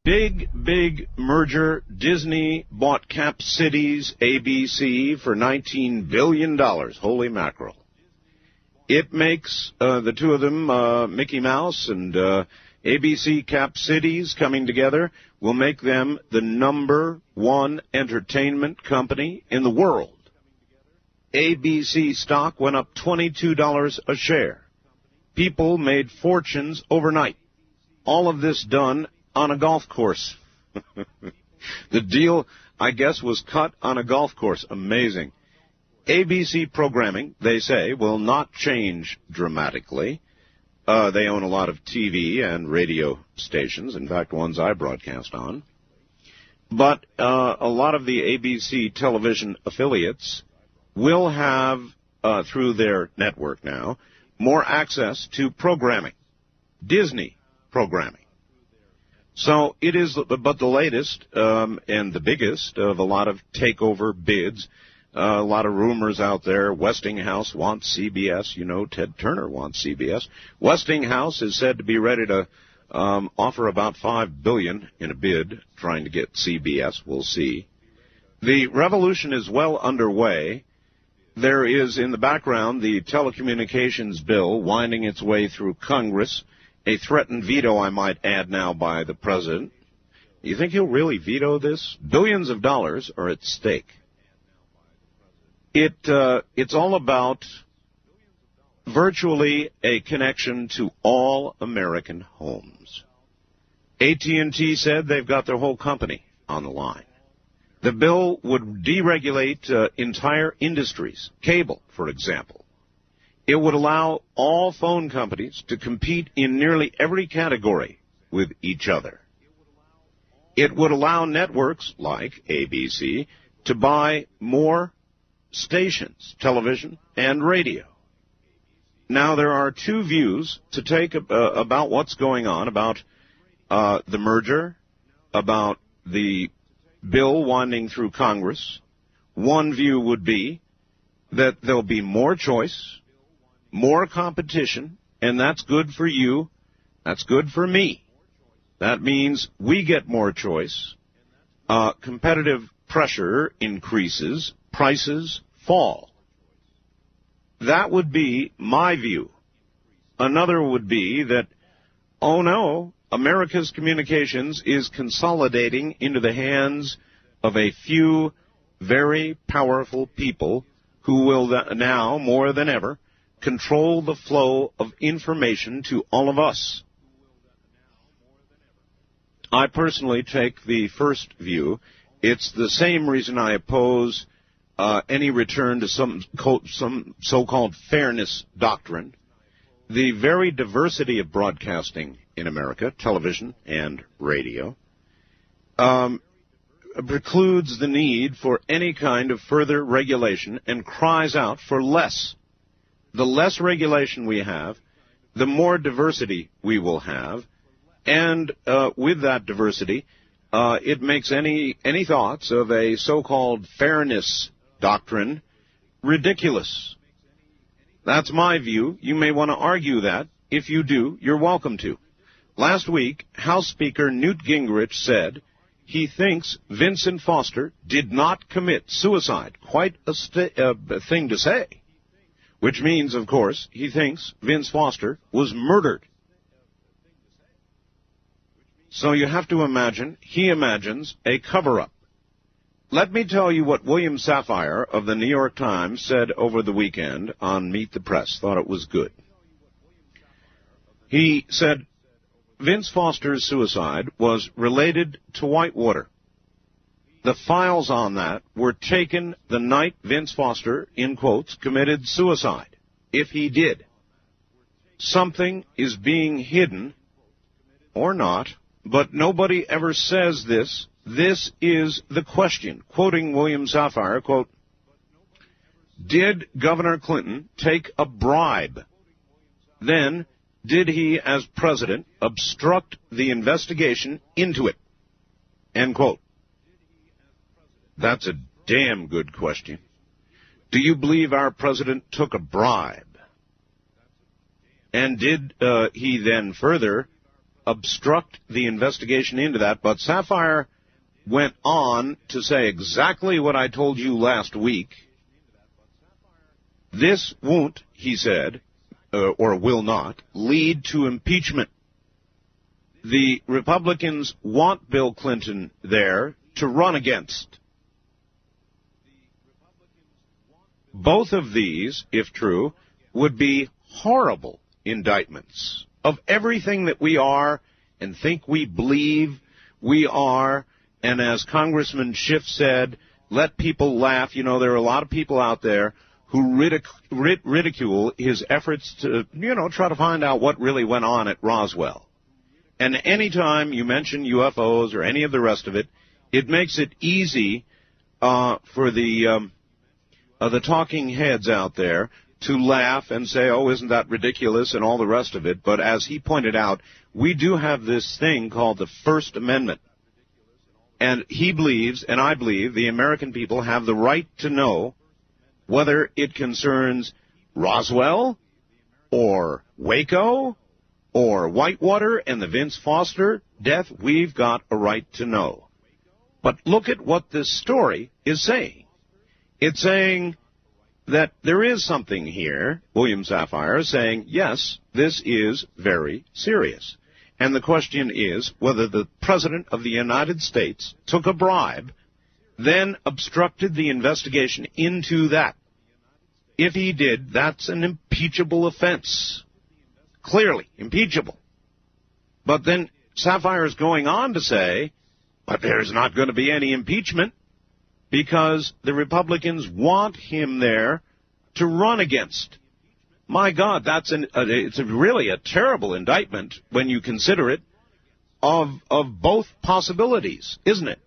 Big merger. Disney bought Cap Cities ABC for $19 billion. Holy mackerel. It makes the two of them, Mickey Mouse and ABC Cap Cities coming together, will make them the #1 entertainment company in the world. ABC stock went up $22 a share. People made fortunes overnight. All of this done on a golf course. The deal, I guess, was cut on a golf course. Amazing. ABC programming, they say, will not change dramatically. They own a lot of TV and radio stations, in fact, ones I broadcast on. But a lot of the ABC television affiliates will have, through their network now, more access to programming, Disney programming. So it is but the latest and the biggest of a lot of takeover bids. A lot of rumors out there. Westinghouse wants CBS. You know, Ted Turner wants CBS. Westinghouse is said to be ready to offer about $5 billion in a bid trying to get CBS. We'll see. The revolution is well underway. There is in the background the telecommunications bill winding its way through Congress, a threatened veto, I might add now, by the president. You think he'll really veto this? Billions of dollars are at stake. It's all about virtually a connection to all American homes. AT&T said they've got their whole company on the line. The bill would deregulate entire industries, cable, for example. It would allow all phone companies to compete in nearly every category with each other. It would allow networks like ABC to buy more stations, television and radio. Now, there are two views to take about what's going on, about the merger, about the bill winding through Congress. One view would be that there'll be more choice, more competition, and that's good for you, that's good for me. That means we get more choice, competitive pressure increases, prices fall. That would be my view. Another would be that, oh no, America's communications is consolidating into the hands of a few very powerful people who will now, more than ever, control the flow of information to all of us. I personally take the first view. It's the same reason I oppose any return to some so-called fairness doctrine. The very diversity of broadcasting in America, television and radio, precludes the need for any kind of further regulation and cries out for less. The less regulation we have, the more diversity we will have, and with that diversity, it makes any thoughts of a so-called fairness doctrine ridiculous. That's my view. You may want to argue that. If you do, you're welcome to. Last week, House Speaker Newt Gingrich said he thinks Vincent Foster did not commit suicide. Quite a thing to say. Which means, of course, he thinks Vince Foster was murdered. So you have to imagine, he imagines a cover-up. Let me tell you what William Safire of the New York Times said over the weekend on Meet the Press. Thought it was good. He said Vince Foster's suicide was related to Whitewater. The files on that were taken the night Vince Foster, in quotes, committed suicide. If he did. Something is being hidden, or not, but nobody ever says this. This is the question. Quoting William Safire, quote, did Governor Clinton take a bribe? Then, did he, as president, obstruct the investigation into it? End quote. That's a damn good question. Do you believe our president took a bribe? And did he then further obstruct the investigation into that? But Safire went on to say exactly what I told you last week. This won't, he said, or will not, lead to impeachment. The Republicans want Bill Clinton there to run against. Both of these, if true, would be horrible indictments of everything that we are and think we believe we are. And as Congressman Schiff said, let people laugh. You know, there are a lot of people out there who ridicule his efforts to, try to find out what really went on at Roswell. And any time you mention UFOs or any of the rest of it, it makes it easy for the talking heads out there to laugh and say, oh, isn't that ridiculous, and all the rest of it. But as he pointed out, we do have this thing called the First Amendment. And he believes, and I believe, the American people have the right to know whether it concerns Roswell or Waco or Whitewater and the Vince Foster death. We've got a right to know. But look at what this story is saying. It's saying that there is something here, William Safire, saying, yes, this is very serious. And the question is whether the President of the United States took a bribe, then obstructed the investigation into that. If he did, that's an impeachable offense. Clearly impeachable. But then Safire is going on to say, but there's not going to be any impeachment because the Republicans want him there to run against. My God, it's really a terrible indictment when you consider it of both possibilities, isn't it?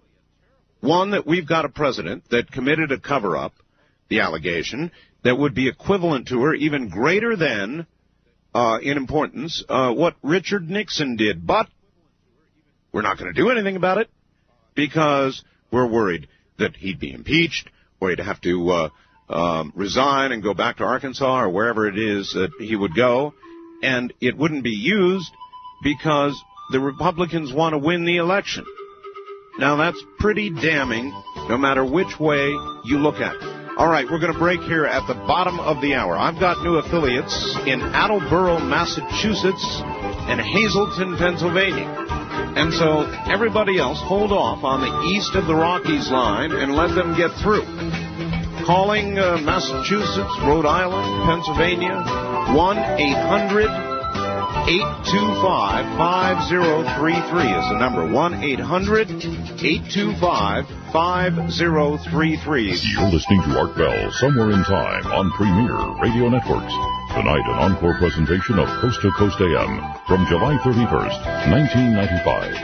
One, that we've got a president that committed a cover-up, the allegation, that would be equivalent to or even greater than, in importance, what Richard Nixon did. But we're not going to do anything about it because we're worried that he'd be impeached or he'd have to resign and go back to Arkansas or wherever it is that he would go, and it wouldn't be used because the Republicans want to win the election. Now, that's pretty damning, no matter which way you look at it. All right, we're going to break here at the bottom of the hour. I've got new affiliates in Attleboro, Massachusetts, and Hazleton, Pennsylvania. And so everybody else, hold off on the east of the Rockies line and let them get through. Calling Massachusetts, Rhode Island, Pennsylvania, 1-800-825-5033 is the number, 1-800-825-5033. You're listening to Art Bell, Somewhere in Time, on Premier Radio Networks. Tonight, an encore presentation of Coast to Coast AM from July 31st, 1995.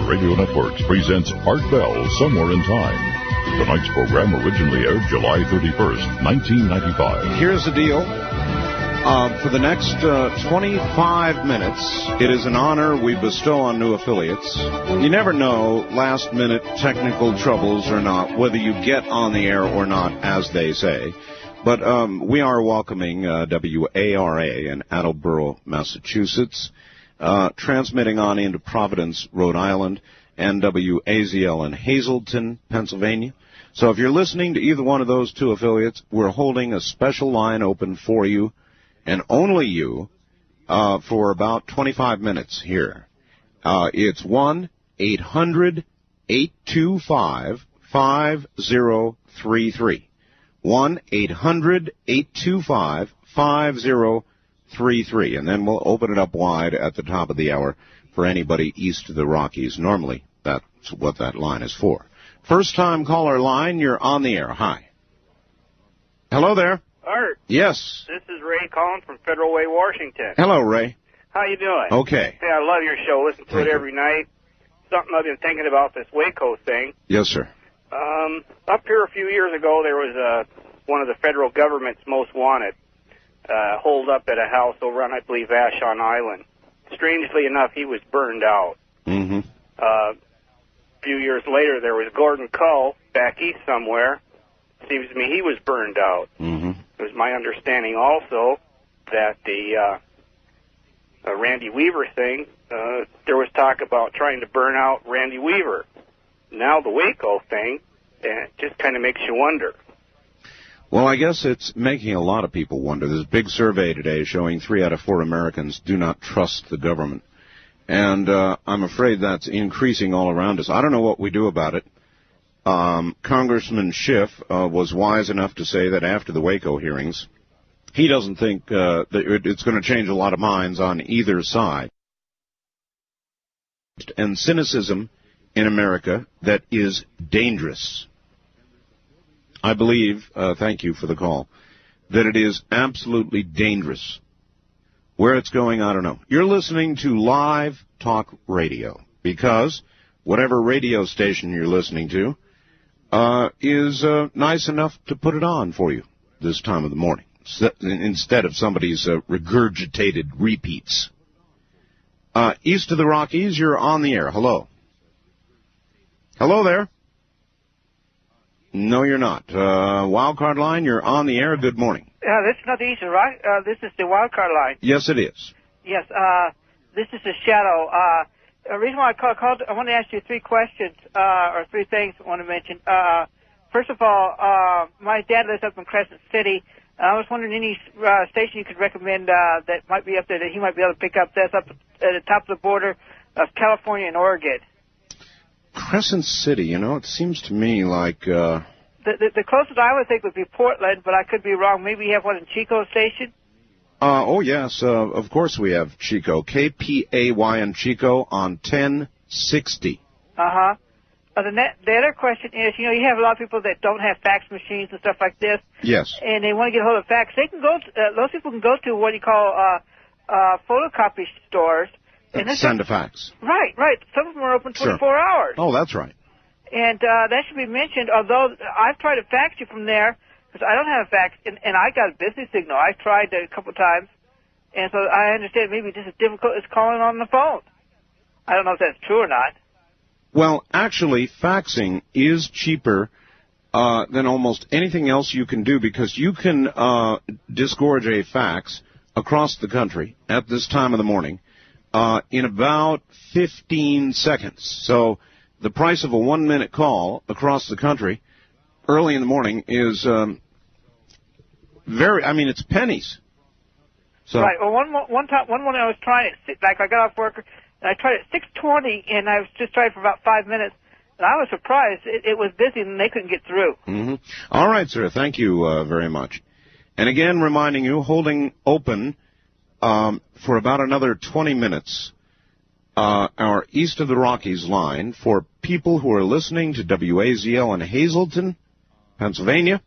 Radio Networks presents Art Bell Somewhere in Time. Tonight's program originally aired July 31st, 1995. Here's the deal. For the next 25 minutes, it is an honor we bestow on new affiliates. You never know, last-minute technical troubles or not, whether you get on the air or not, as they say. But we are welcoming WARA in Attleboro, Massachusetts, transmitting on into Providence, Rhode Island, and WAZL in Hazleton, Pennsylvania. So if you're listening to either one of those two affiliates, we're holding a special line open for you, and only you, for about 25 minutes here. It's 1-800-825-5033. 1-800-825-5033. And then we'll open it up wide at the top of the hour for anybody east of the Rockies. Normally, that's what that line is for. First-time caller line, you're on the air. Hi. Hello there. Art. Yes. This is Ray calling from Federal Way, Washington. Hello, Ray. How you doing? Okay. Hey, I love your show. Listen to it every night. Something I've been thinking about, this Waco thing. Yes, sir. Up here a few years ago, there was one of the federal government's most wanted holed up at a house over on, I believe, Vashon Island. Strangely enough, he was burned out. Mm-hmm. A few years later, there was Gordon Cull back east somewhere. Seems to me he was burned out. Mm-hmm. It was my understanding also that the Randy Weaver thing, there was talk about trying to burn out Randy Weaver. Now the Waco thing, it just kind of makes you wonder. Well, I guess it's making a lot of people wonder. There's a big survey today showing 3 out of 4 Americans do not trust the government. And I'm afraid that's increasing all around us. I don't know what we do about it. Congressman Schiff was wise enough to say that after the Waco hearings, he doesn't think that it's going to change a lot of minds on either side. And cynicism in America that is dangerous. I believe, thank you for the call, that it is absolutely dangerous. Where it's going, I don't know. You're listening to live talk radio because whatever radio station you're listening to is nice enough to put it on for you this time of the morning instead of somebody's regurgitated repeats. East of the Rockies, you're on the air. Hello. Hello there. No, you're not. Wildcard line, you're on the air. Good morning. This is not the Eastern Rock. This is the wildcard line. Yes, it is. Yes. This is the Shadow. The reason why I called, I want to ask you 3 questions, or 3 things I want to mention. First of all, my dad lives up in Crescent City. I was wondering any station you could recommend that might be up there that he might be able to pick up. That's up at the top of the border of California and Oregon. Crescent City, it seems to me like... The closest I would think would be Portland, but I could be wrong. Maybe you have one in Chico Station? Oh, yes. Of course we have Chico. KPAY in Chico on 1060. Uh-huh. The other question is, you have a lot of people that don't have fax machines and stuff like this. Yes. And they want to get a hold of fax. They can go. Those people can go to what you call photocopy stores. And send a fax. Right. Some of them are open 24 hours. Oh, that's right. And that should be mentioned, although I've tried to fax you from there, because I don't have a fax, and I got a busy signal. I tried it a couple of times, and so I understand maybe just as difficult as calling on the phone. I don't know if that's true or not. Well, actually, faxing is cheaper than almost anything else you can do, because you can disgorge a fax across the country at this time of the morning in about 15 seconds. So the price of a 1-minute call across the country early in the morning is it's pennies. So. Right. Well, one morning I was trying it, I got off work, and I tried it at 6:20, and I was just trying for about 5 minutes, and I was surprised. It was busy, and they couldn't get through. Mm-hmm. All right, sir. Thank you very much. And again, reminding you, holding open for about another 20 minutes, our East of the Rockies line for people who are listening to WAZL in Hazleton, Pennsylvania,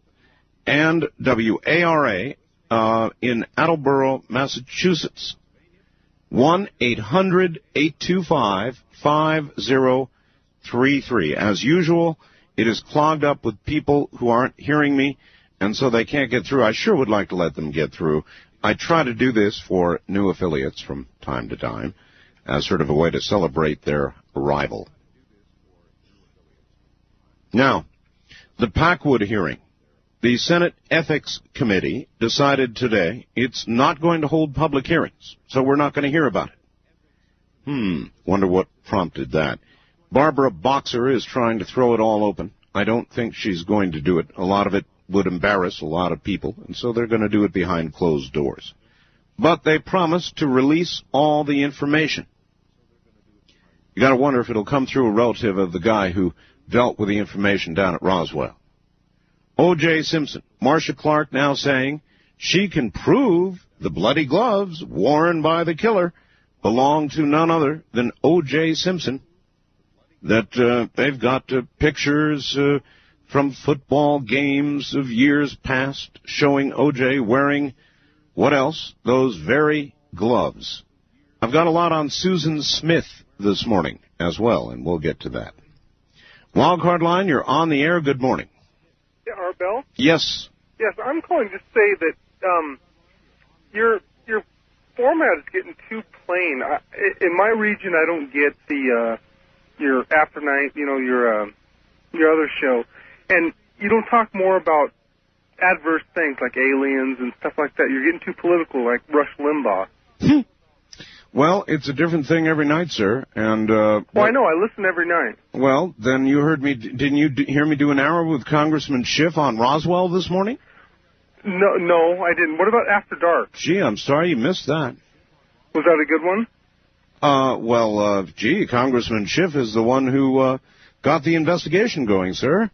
and WARA in Attleboro, Massachusetts. 1-800-825-5033. As usual, it is clogged up with people who aren't hearing me, and so they can't get through. I sure would like to let them get through. I try to do this for new affiliates from time to time as sort of a way to celebrate their arrival. Now, the Packwood hearing. The Senate Ethics Committee decided today it's not going to hold public hearings, so we're not going to hear about it. Wonder what prompted that. Barbara Boxer is trying to throw it all open. I don't think she's going to do it. A lot of it would embarrass a lot of people, and so they're going to do it behind closed doors. But they promised to release all the information. You got to wonder if it'll come through a relative of the guy who dealt with the information down at Roswell. O.J. Simpson, Marcia Clark now saying she can prove the bloody gloves worn by the killer belong to none other than O.J. Simpson, that they've got pictures from football games of years past showing O.J. wearing, what else? Those very gloves. I've got a lot on Susan Smith this morning as well, and we'll get to that. Wildcard line, you're on the air. Good morning. Yeah, Art Bell? Yes. Yes, I'm calling to say that your format is getting too plain. In my region, I don't get your after night, your other show, and you don't talk more about adverse things like aliens and stuff like that. You're getting too political, like Rush Limbaugh. Well, it's a different thing every night, sir. And well, I know. I listen every night. Well, then you heard me. Didn't you hear me do an hour with Congressman Schiff on Roswell this morning? No, I didn't. What about After Dark? Gee, I'm sorry you missed that. Was that a good one? Congressman Schiff is the one who got the investigation going, sir.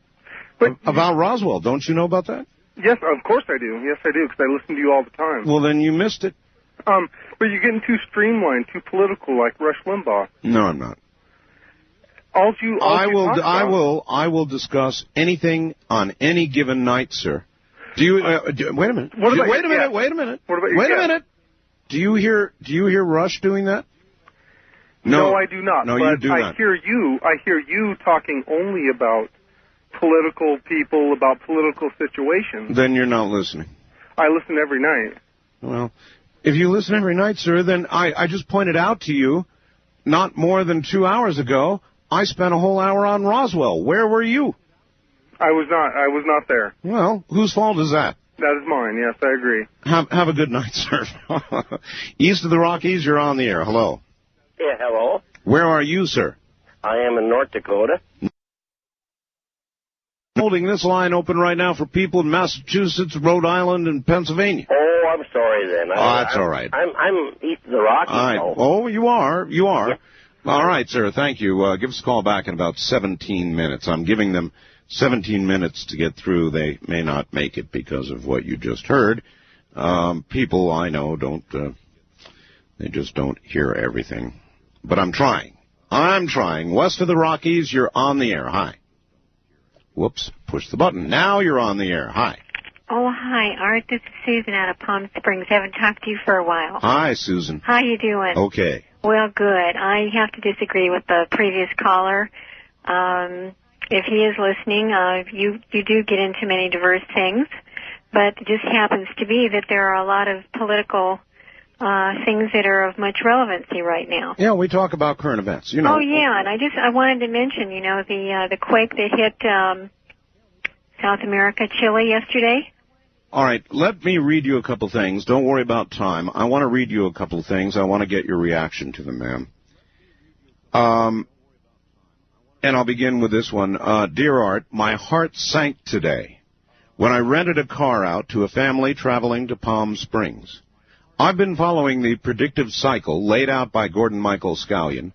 But about Roswell. Don't you know about that? Yes, of course I do. Yes, I do, because I listen to you all the time. Well, then you missed it. But you're getting too streamlined, too political, like Rush Limbaugh. No, I'm not. I will discuss anything on any given night, sir. Do you? Wait a minute. Wait a minute. Wait a minute. What about your Wait a minute. Do you hear Rush doing that? No, I do not. No, but you do not. I hear you talking only about political people, about political situations. Then you're not listening. I listen every night. Well, if you listen every night, sir, then I just pointed out to you, not more than 2 hours ago, I spent a whole hour on Roswell. Where were you? I was not there. Well, whose fault is that? That is mine, yes, I agree. Have a good night, sir. East of the Rockies, you're on the air. Hello. Yeah, hello. Where are you, sir? I am in North Dakota. Holding this line open right now for people in Massachusetts, Rhode Island, and Pennsylvania. Oh, I'm sorry then. That's all right. I'm east of the Rockies. All right. Oh, you are. You are. Yeah. All right, sir. Thank you. Give us a call back in about 17 minutes. I'm giving them 17 minutes to get through. They may not make it because of what you just heard. People I know don't. They just don't hear everything. But I'm trying. West of the Rockies, you're on the air. Hi. Whoops, push the button. Now you're on the air. Hi. Oh, hi, Art. This is Susan out of Palm Springs. Haven't talked to you for a while. Hi, Susan. How you doing? Okay. Well, good. I have to disagree with the previous caller. If he is listening, you do get into many diverse things, but it just happens to be that there are a lot of political things that are of much relevancy right now. Yeah, we talk about current events. You know. Oh yeah, and I wanted to mention, the quake that hit South America, Chile yesterday. All right, let me read you a couple things. Don't worry about time. I want to read you a couple of things. I want to get your reaction to them, ma'am. And I'll begin with this one. Dear Art, my heart sank today when I rented a car out to a family traveling to Palm Springs. I've been following the predictive cycle laid out by Gordon Michael Scallion,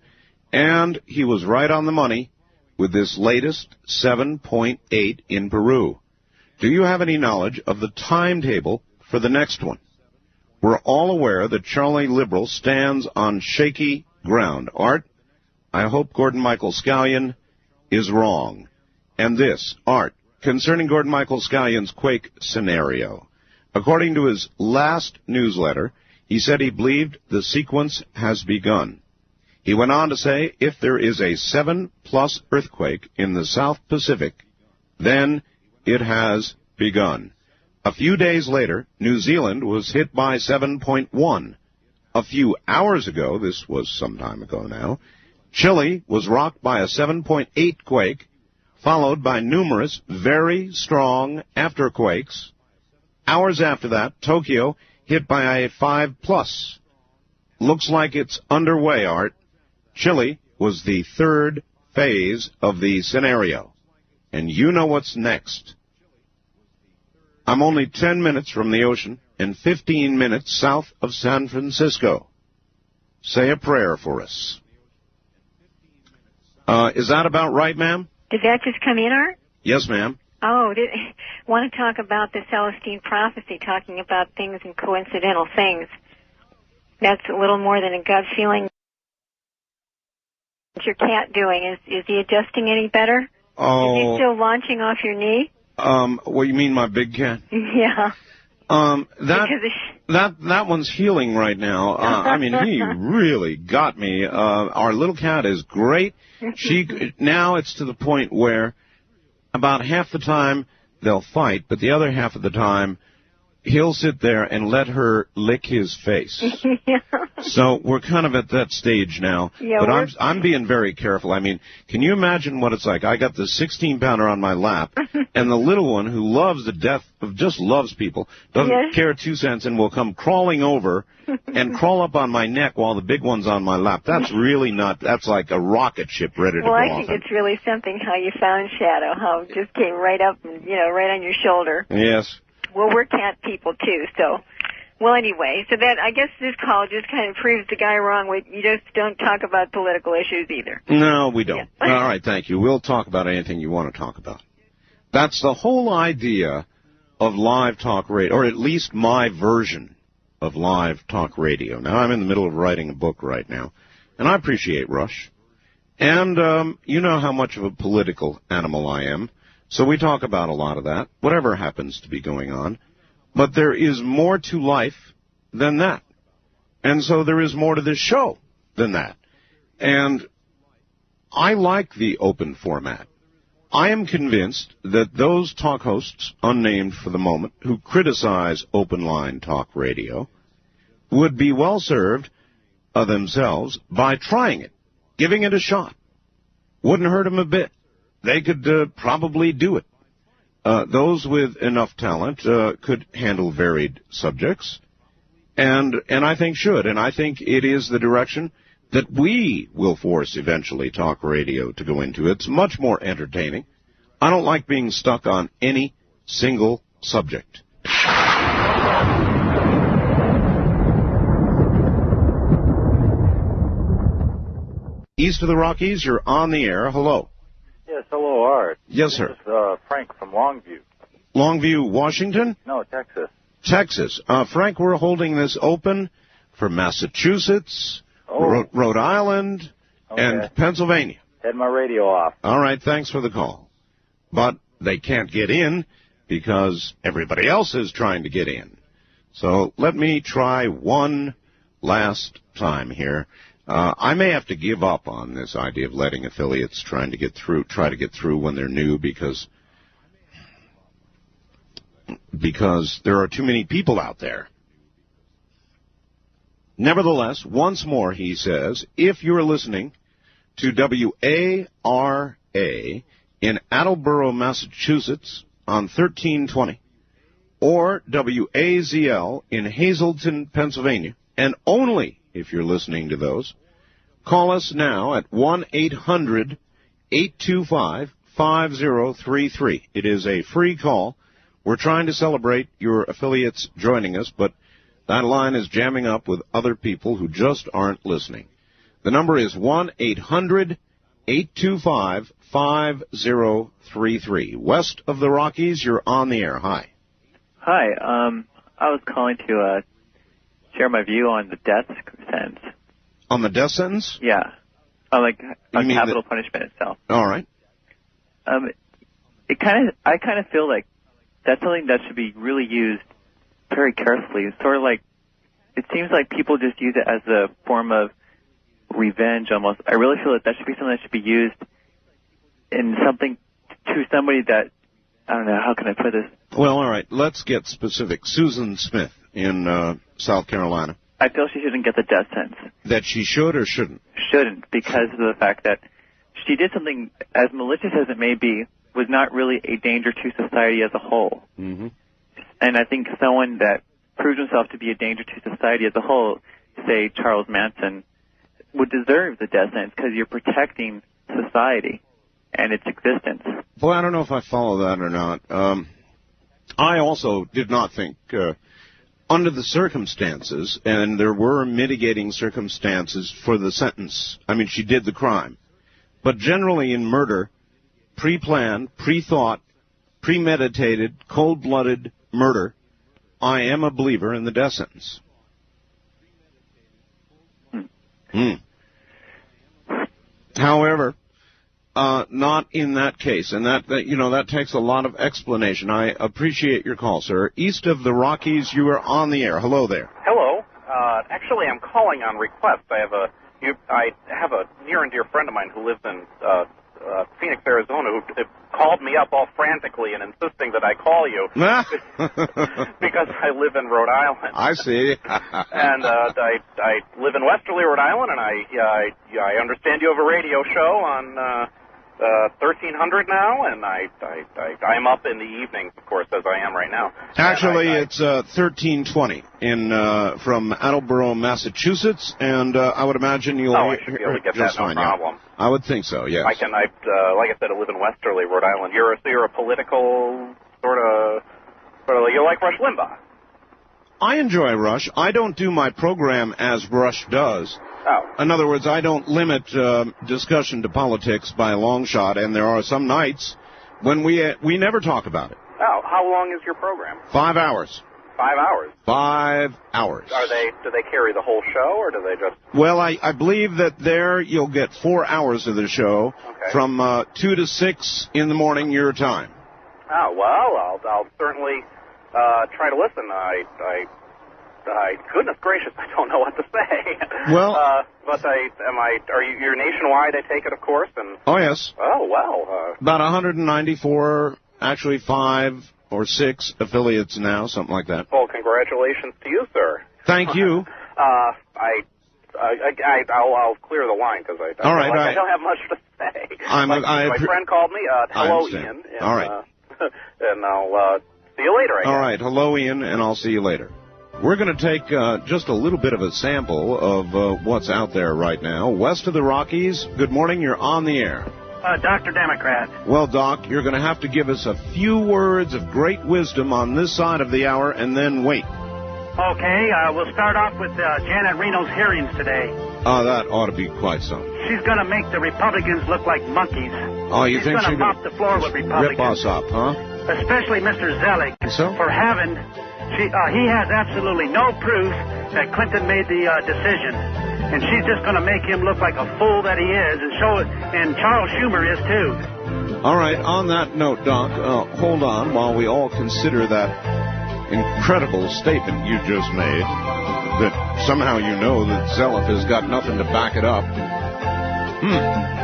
and he was right on the money with this latest 7.8 in Peru. Do you have any knowledge of the timetable for the next one? We're all aware that Charlie Liberal stands on shaky ground. Art, I hope Gordon Michael Scallion is wrong. And this, Art, concerning Gordon Michael Scallion's quake scenario. According to his last newsletter, He said he believed the sequence has begun. He went on to say, if there is a 7+ earthquake in the South Pacific, then it has begun. A few days later, New Zealand was hit by 7.1. A few hours ago, this was some time ago now, Chile was rocked by a 7.8 quake, followed by numerous very strong afterquakes. Hours after that, Tokyo hit by a 5+. Looks like it's underway, Art. Chile was the third phase of the scenario. And you know what's next. I'm only 10 minutes from the ocean and 15 minutes south of San Francisco. Say a prayer for us. Is that about right, ma'am? Did that just come in, Art? Yes, ma'am. Oh, want to talk about the Celestine prophecy, talking about things and coincidental things. That's a little more than a gut feeling. What's your cat doing? Is he adjusting any better? Oh. Is he still launching off your knee? What, you mean my big cat? Yeah. That one's healing right now. I mean, he really got me. Our little cat is great. Now it's to the point where about half the time they'll fight, but the other half of the time he'll sit there and let her lick his face. Yeah. So we're kind of at that stage now. Yeah, but I'm being very careful. I mean, can you imagine what it's like? I got the 16-pounder on my lap, and the little one who loves the death of just loves people, doesn't care 2 cents, and will come crawling over and crawl up on my neck while the big one's on my lap. That's really not, that's like a rocket ship ready to go off. Well, I think it's really something how you found Shadow, how it just came right up, and, right on your shoulder. Yes. Well, we're cat people, too, so. Well, anyway, so that, I guess this call just kind of proves the guy wrong. You just don't talk about political issues either. No, we don't. Yeah. All right, thank you. We'll talk about anything you want to talk about. That's the whole idea of live talk radio, or at least my version of live talk radio. Now, I'm in the middle of writing a book right now, and I appreciate Rush. And you know how much of a political animal I am. So we talk about a lot of that, whatever happens to be going on. But there is more to life than that. And so there is more to this show than that. And I like the open format. I am convinced that those talk hosts, unnamed for the moment, who criticize open line talk radio, would be well served themselves by trying it, giving it a shot. Wouldn't hurt them a bit. They could probably do it. Those with enough talent could handle varied subjects, and I think should. And I think it is the direction that we will force eventually talk radio to go into. It's much more entertaining. I don't like being stuck on any single subject. East of the Rockies, you're on the air. Hello. Yes, hello, Art. Yes, sir. This is Frank from Longview. Longview, Washington? No, Texas. Texas. Frank, we're holding this open for Massachusetts, Rhode Island, and Pennsylvania. Had my radio off. All right, thanks for the call. But they can't get in because everybody else is trying to get in. So let me try one last time here. I may have to give up on this idea of letting affiliates try to get through when they're new because there are too many people out there. Nevertheless, once more, he says, if you're listening to WARA in Attleboro, Massachusetts on 1320, or WAZL in Hazleton, Pennsylvania, and only if you're listening to those, call us now at 1-800-825-5033. It is a free call. We're trying to celebrate your affiliates joining us, but that line is jamming up with other people who just aren't listening. The number is 1-800-825-5033. West of the Rockies, you're on the air. Hi. Hi. I was calling to share my view on the death sentence. On the death sentence? Yeah. On capital punishment itself. All right. I kind of feel like that's something that should be really used very carefully. It's sort of like it seems like people just use it as a form of revenge almost. I really feel that should be something that should be used in something to somebody that, I don't know, how can I put this? Well, all right, let's get specific. Susan Smith in South Carolina. I feel she shouldn't get the death sentence. That she should or shouldn't? Shouldn't, because of the fact that she did something, as malicious as it may be, was not really a danger to society as a whole. Mm-hmm. And I think someone that proves himself to be a danger to society as a whole, say Charles Manson, would deserve the death sentence because you're protecting society and its existence. Boy, I don't know if I follow that or not. I also did not think, under the circumstances, and there were mitigating circumstances for the sentence. I mean, she did the crime. But generally in murder, pre-planned, pre-thought, premeditated, cold-blooded murder, I am a believer in the death sentence. However, not in that case, and that takes a lot of explanation. I appreciate your call, sir. East of the Rockies, you are on the air. Hello there. Hello. Actually, I'm calling on request. I have a near and dear friend of mine who lives in Phoenix, Arizona, who called me up all frantically and insisting that I call you because I live in Rhode Island. I see. And I live in Westerly, Rhode Island, and I understand you have a radio show on 1300 now, and I'm up in the evenings, of course, as I am right now. Actually, it's 1320 from Attleboro, Massachusetts, and I would imagine you'll I should be able to get that, no problem. Yeah. I would think so, yes. Like I said, I live in Westerly, Rhode Island. You're a political sort of you like Rush Limbaugh. I enjoy Rush. I don't do my program as Rush does. Oh. In other words, I don't limit discussion to politics by a long shot, and there are some nights when we never talk about it. Oh, how long is your program? 5 hours. 5 hours? 5 hours. Do they carry the whole show, or do they just... Well, I believe that there you'll get 4 hours of the show from 2 to 6 in the morning your time. Oh, well, I'll certainly try to listen. Goodness gracious, I don't know what to say. Well, but you're nationwide, I take it, of course, and... Oh, yes. Oh, well. About 194, actually 5 or 6 affiliates now, something like that. Well, congratulations to you, sir. Thank you. I'll clear the line because I don't have much to say. My friend called me. Hello, Ian. And, all right. And I'll see you later, I guess. All right. Hello, Ian, and I'll see you later. We're going to take just a little bit of a sample of what's out there right now. West of the Rockies, good morning. You're on the air. Dr. Democrat. Well, Doc, you're going to have to give us a few words of great wisdom on this side of the hour and then wait. Okay, we'll start off with Janet Reno's hearings today. That ought to be quite something. She's going to make the Republicans look like monkeys. Oh, you think she's going to mop the floor with Republicans? Rip us up, huh? Especially Mr. Zelig. So? For having... he has absolutely no proof that Clinton made the decision. And she's just going to make him look like a fool that he is and show it. And Charles Schumer is, too. All right, on that note, Doc, hold on while we all consider that incredible statement you just made, that somehow you know that Zelliff has got nothing to back it up.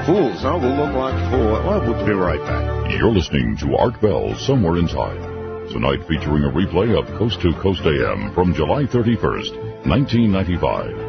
Fools, huh? We'll look like fools. Well, we'll be right back. You're listening to Art Bell, Somewhere in Time. Tonight featuring a replay of Coast to Coast AM from July 31st, 1995.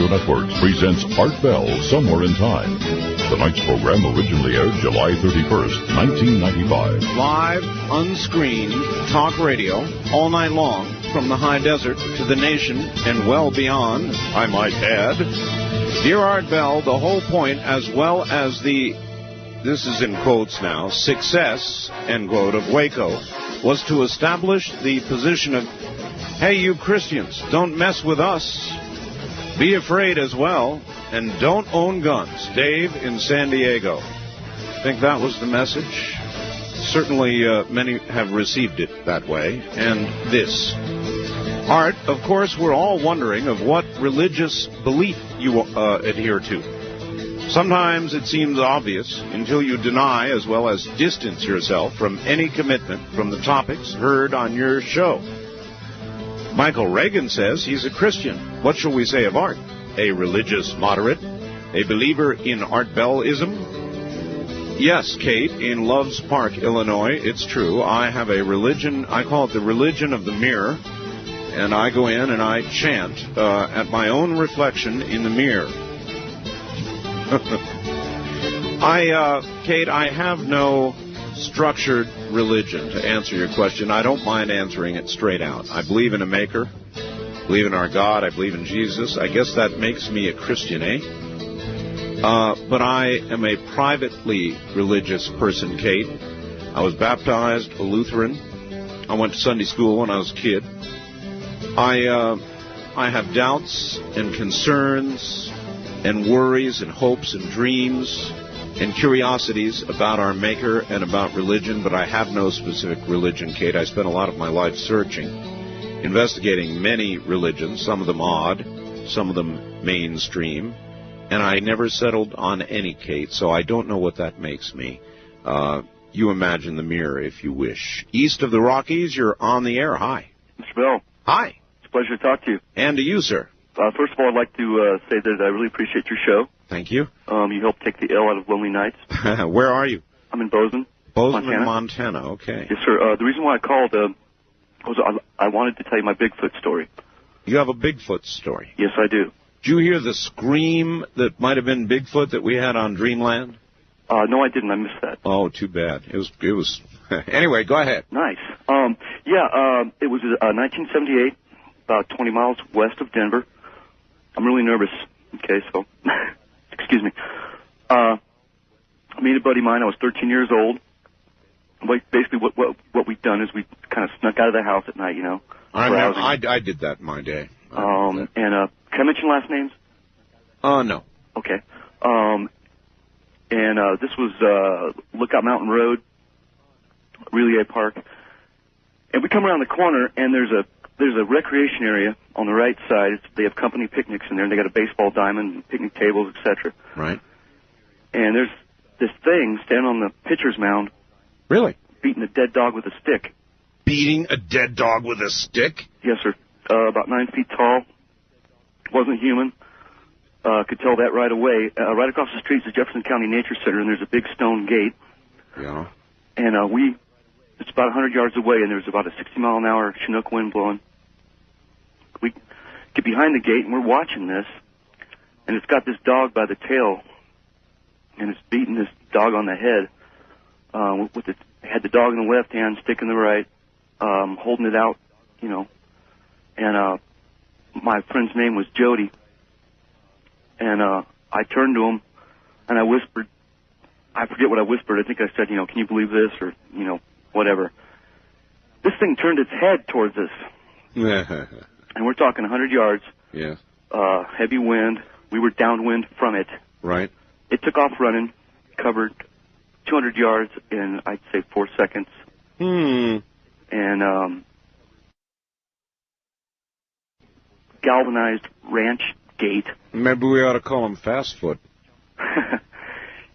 Networks presents Art Bell Somewhere in Time. Tonight's program originally aired July 31st, 1995. Live, unscreened, talk radio, all night long, from the high desert to the nation and well beyond, I might add. Dear Art Bell, the whole point, as well as the, this is in quotes now, success, end quote, of Waco, was to establish the position of, hey, you Christians, don't mess with us. Be afraid as well, and don't own guns. Dave in San Diego. I think that was the message. Certainly many have received it that way. And this. Art, of course, we're all wondering of what religious belief you adhere to. Sometimes it seems obvious until you deny as well as distance yourself from any commitment from the topics heard on your show. Michael Reagan says he's a Christian. What shall we say of Art? A religious moderate? A believer in Art Bellism? Yes, Kate, in Loves Park, Illinois, it's true. I have a religion, I call it the religion of the mirror, and I go in and I chant at my own reflection in the mirror. Kate, I have no structured religion, to answer your question. I don't mind answering it straight out. I believe in a maker, believe in our God, I believe in Jesus. I guess that makes me a Christian, eh? But I am a privately religious person, Kate. I was baptized a Lutheran. I went to Sunday school when I was a kid. I have doubts and concerns and worries and hopes and dreams and curiosities about our Maker and about religion, but I have no specific religion, Kate. I spent a lot of my life searching, investigating many religions, some of them odd, some of them mainstream, and I never settled on any, Kate, so I don't know what that makes me. You imagine the mirror, if you wish. East of the Rockies, you're on the air. Hi. Mr. Bell. Hi. It's a pleasure to talk to you. And to you, sir. First of all, I'd like to say that I really appreciate your show. Thank you. You helped take the L out of lonely nights. Where are you? I'm in Bozeman. Bozeman, Montana. Okay. Yes, sir. The reason why I called was I wanted to tell you my Bigfoot story. You have a Bigfoot story? Yes, I do. Did you hear the scream that might have been Bigfoot that we had on Dreamland? No, I didn't. I missed that. Oh, too bad. It was. Anyway, go ahead. Nice. It was 1978, about 20 miles west of Denver. I'm really nervous. Okay, so excuse me. I made a buddy of mine. I was 13 years old. Basically, what we've done is we kind of snuck out of the house at night, you know. I did that in my day. Can I mention last names? No. Okay. This was Lookout Mountain Road, Relay Park, and we come around the corner, and there's a recreation area on the right side. They have company picnics in there, and they got a baseball diamond, picnic tables, etc. Right. And there's this thing standing on the pitcher's mound. Really? Beating a dead dog with a stick. Beating a dead dog with a stick? Yes, sir. About 9 feet tall. Wasn't human. Could tell that right away. Right across the street is the Jefferson County Nature Center, and there's a big stone gate. Yeah. And it's about 100 yards away, and there's about a 60-mile-an-hour Chinook wind blowing. We get behind the gate, and we're watching this, and it's got this dog by the tail, and it's beating this dog on the head. Had the dog in the left hand, stick in the right, holding it out, you know. And my friend's name was Jody. And I turned to him, and I whispered, I forget what I whispered. I think I said, you know, can you believe this, or, you know, whatever. This thing turned its head towards us. And we're talking 100 yards. Yeah. Heavy wind. We were downwind from it. Right. It took off running, covered 200 yards in, I'd say, 4 seconds. And galvanized ranch gate. Maybe we ought to call him Fast Foot.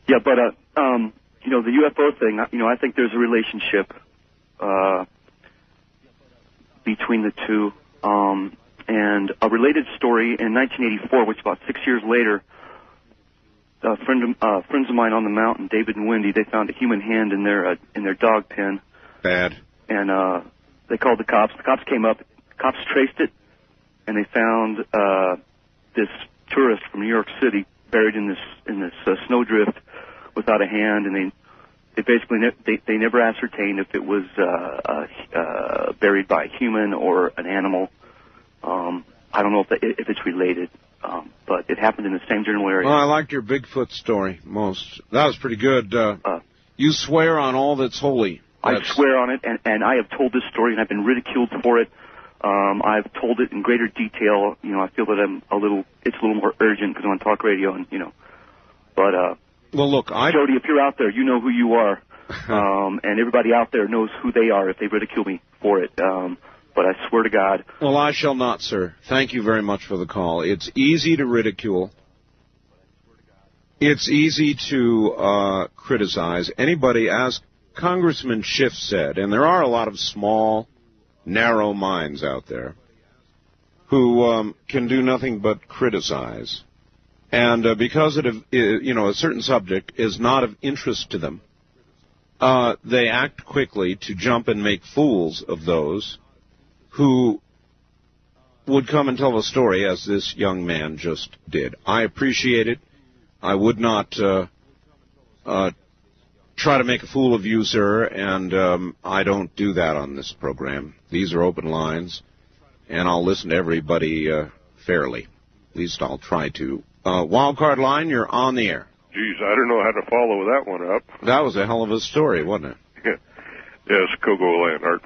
Yeah, but, you know, the UFO thing, you know, I think there's a relationship between the two. And a related story in 1984, which about 6 years later, friends of mine on the mountain, David and Wendy, they found a human hand in their dog pen. Bad. And they called the cops. The cops came up. The cops traced it, and they found this tourist from New York City buried in this snowdrift without a hand, and they basically they never ascertained if it was buried by a human or an animal. I don't know if it's related, but it happened in the same general area. Well, I liked your Bigfoot story most. That was pretty good. You swear on all that's holy. I swear on it, and I have told this story, and I've been ridiculed for it. I've told it in greater detail. You know, I feel that it's a little more urgent because I'm on talk radio, and but well, look, Jody, if you're out there, you know who you are, and everybody out there knows who they are if they ridicule me for it. But I swear to God. Well, I shall not, sir. Thank you very much for the call. It's easy to ridicule. It's easy to criticize. Anybody, as Congressman Schiff said, and there are a lot of small, narrow minds out there who can do nothing but criticize. And because a certain subject is not of interest to them, they act quickly to jump and make fools of those who would come and tell a story as this young man just did. I appreciate it. I would not try to make a fool of you, sir, and I don't do that on this program. These are open lines, and I'll listen to everybody fairly. At least I'll try to. Wildcard line, you're on the air. Geez, I don't know how to follow that one up. That was a hell of a story, wasn't it? Yes, Kogo Landart.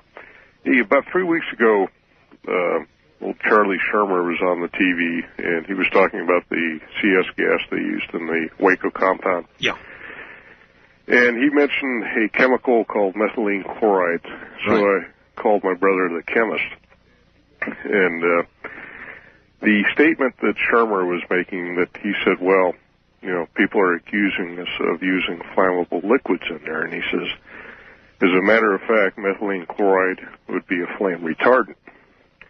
About 3 weeks ago, old Charlie Shermer was on the TV, and he was talking about the CS gas they used in the Waco compound. Yeah. And he mentioned a chemical called methylene chloride. So I called my brother, the chemist. And the statement that Shermer was making, that he said, well, people are accusing us of using flammable liquids in there. And he says, as a matter of fact, methylene chloride would be a flame retardant.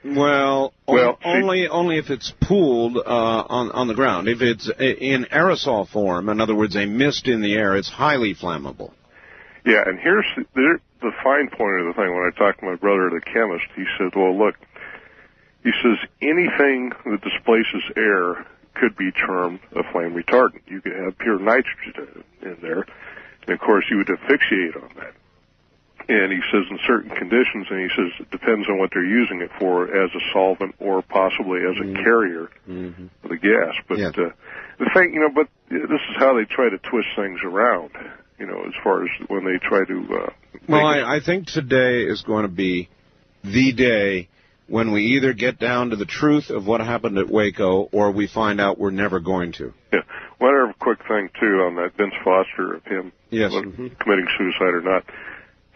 Well, only if it's pooled on the ground. If it's in aerosol form, in other words, a mist in the air, it's highly flammable. Yeah, and here's the fine point of the thing. When I talked to my brother, the chemist, he said, well, look, he says anything that displaces air could be termed a flame retardant. You could have pure nitrogen in there, and of course you would asphyxiate on that. And he says in certain conditions, and he says it depends on what they're using it for, as a solvent or possibly as a carrier of the gas. But the thing, but this is how they try to twist things around, as far as when they try to... well, I think today is going to be the day when we either get down to the truth of what happened at Waco or we find out we're never going to. Yeah. One other quick thing, too, on that Vince Foster, of him committing suicide or not.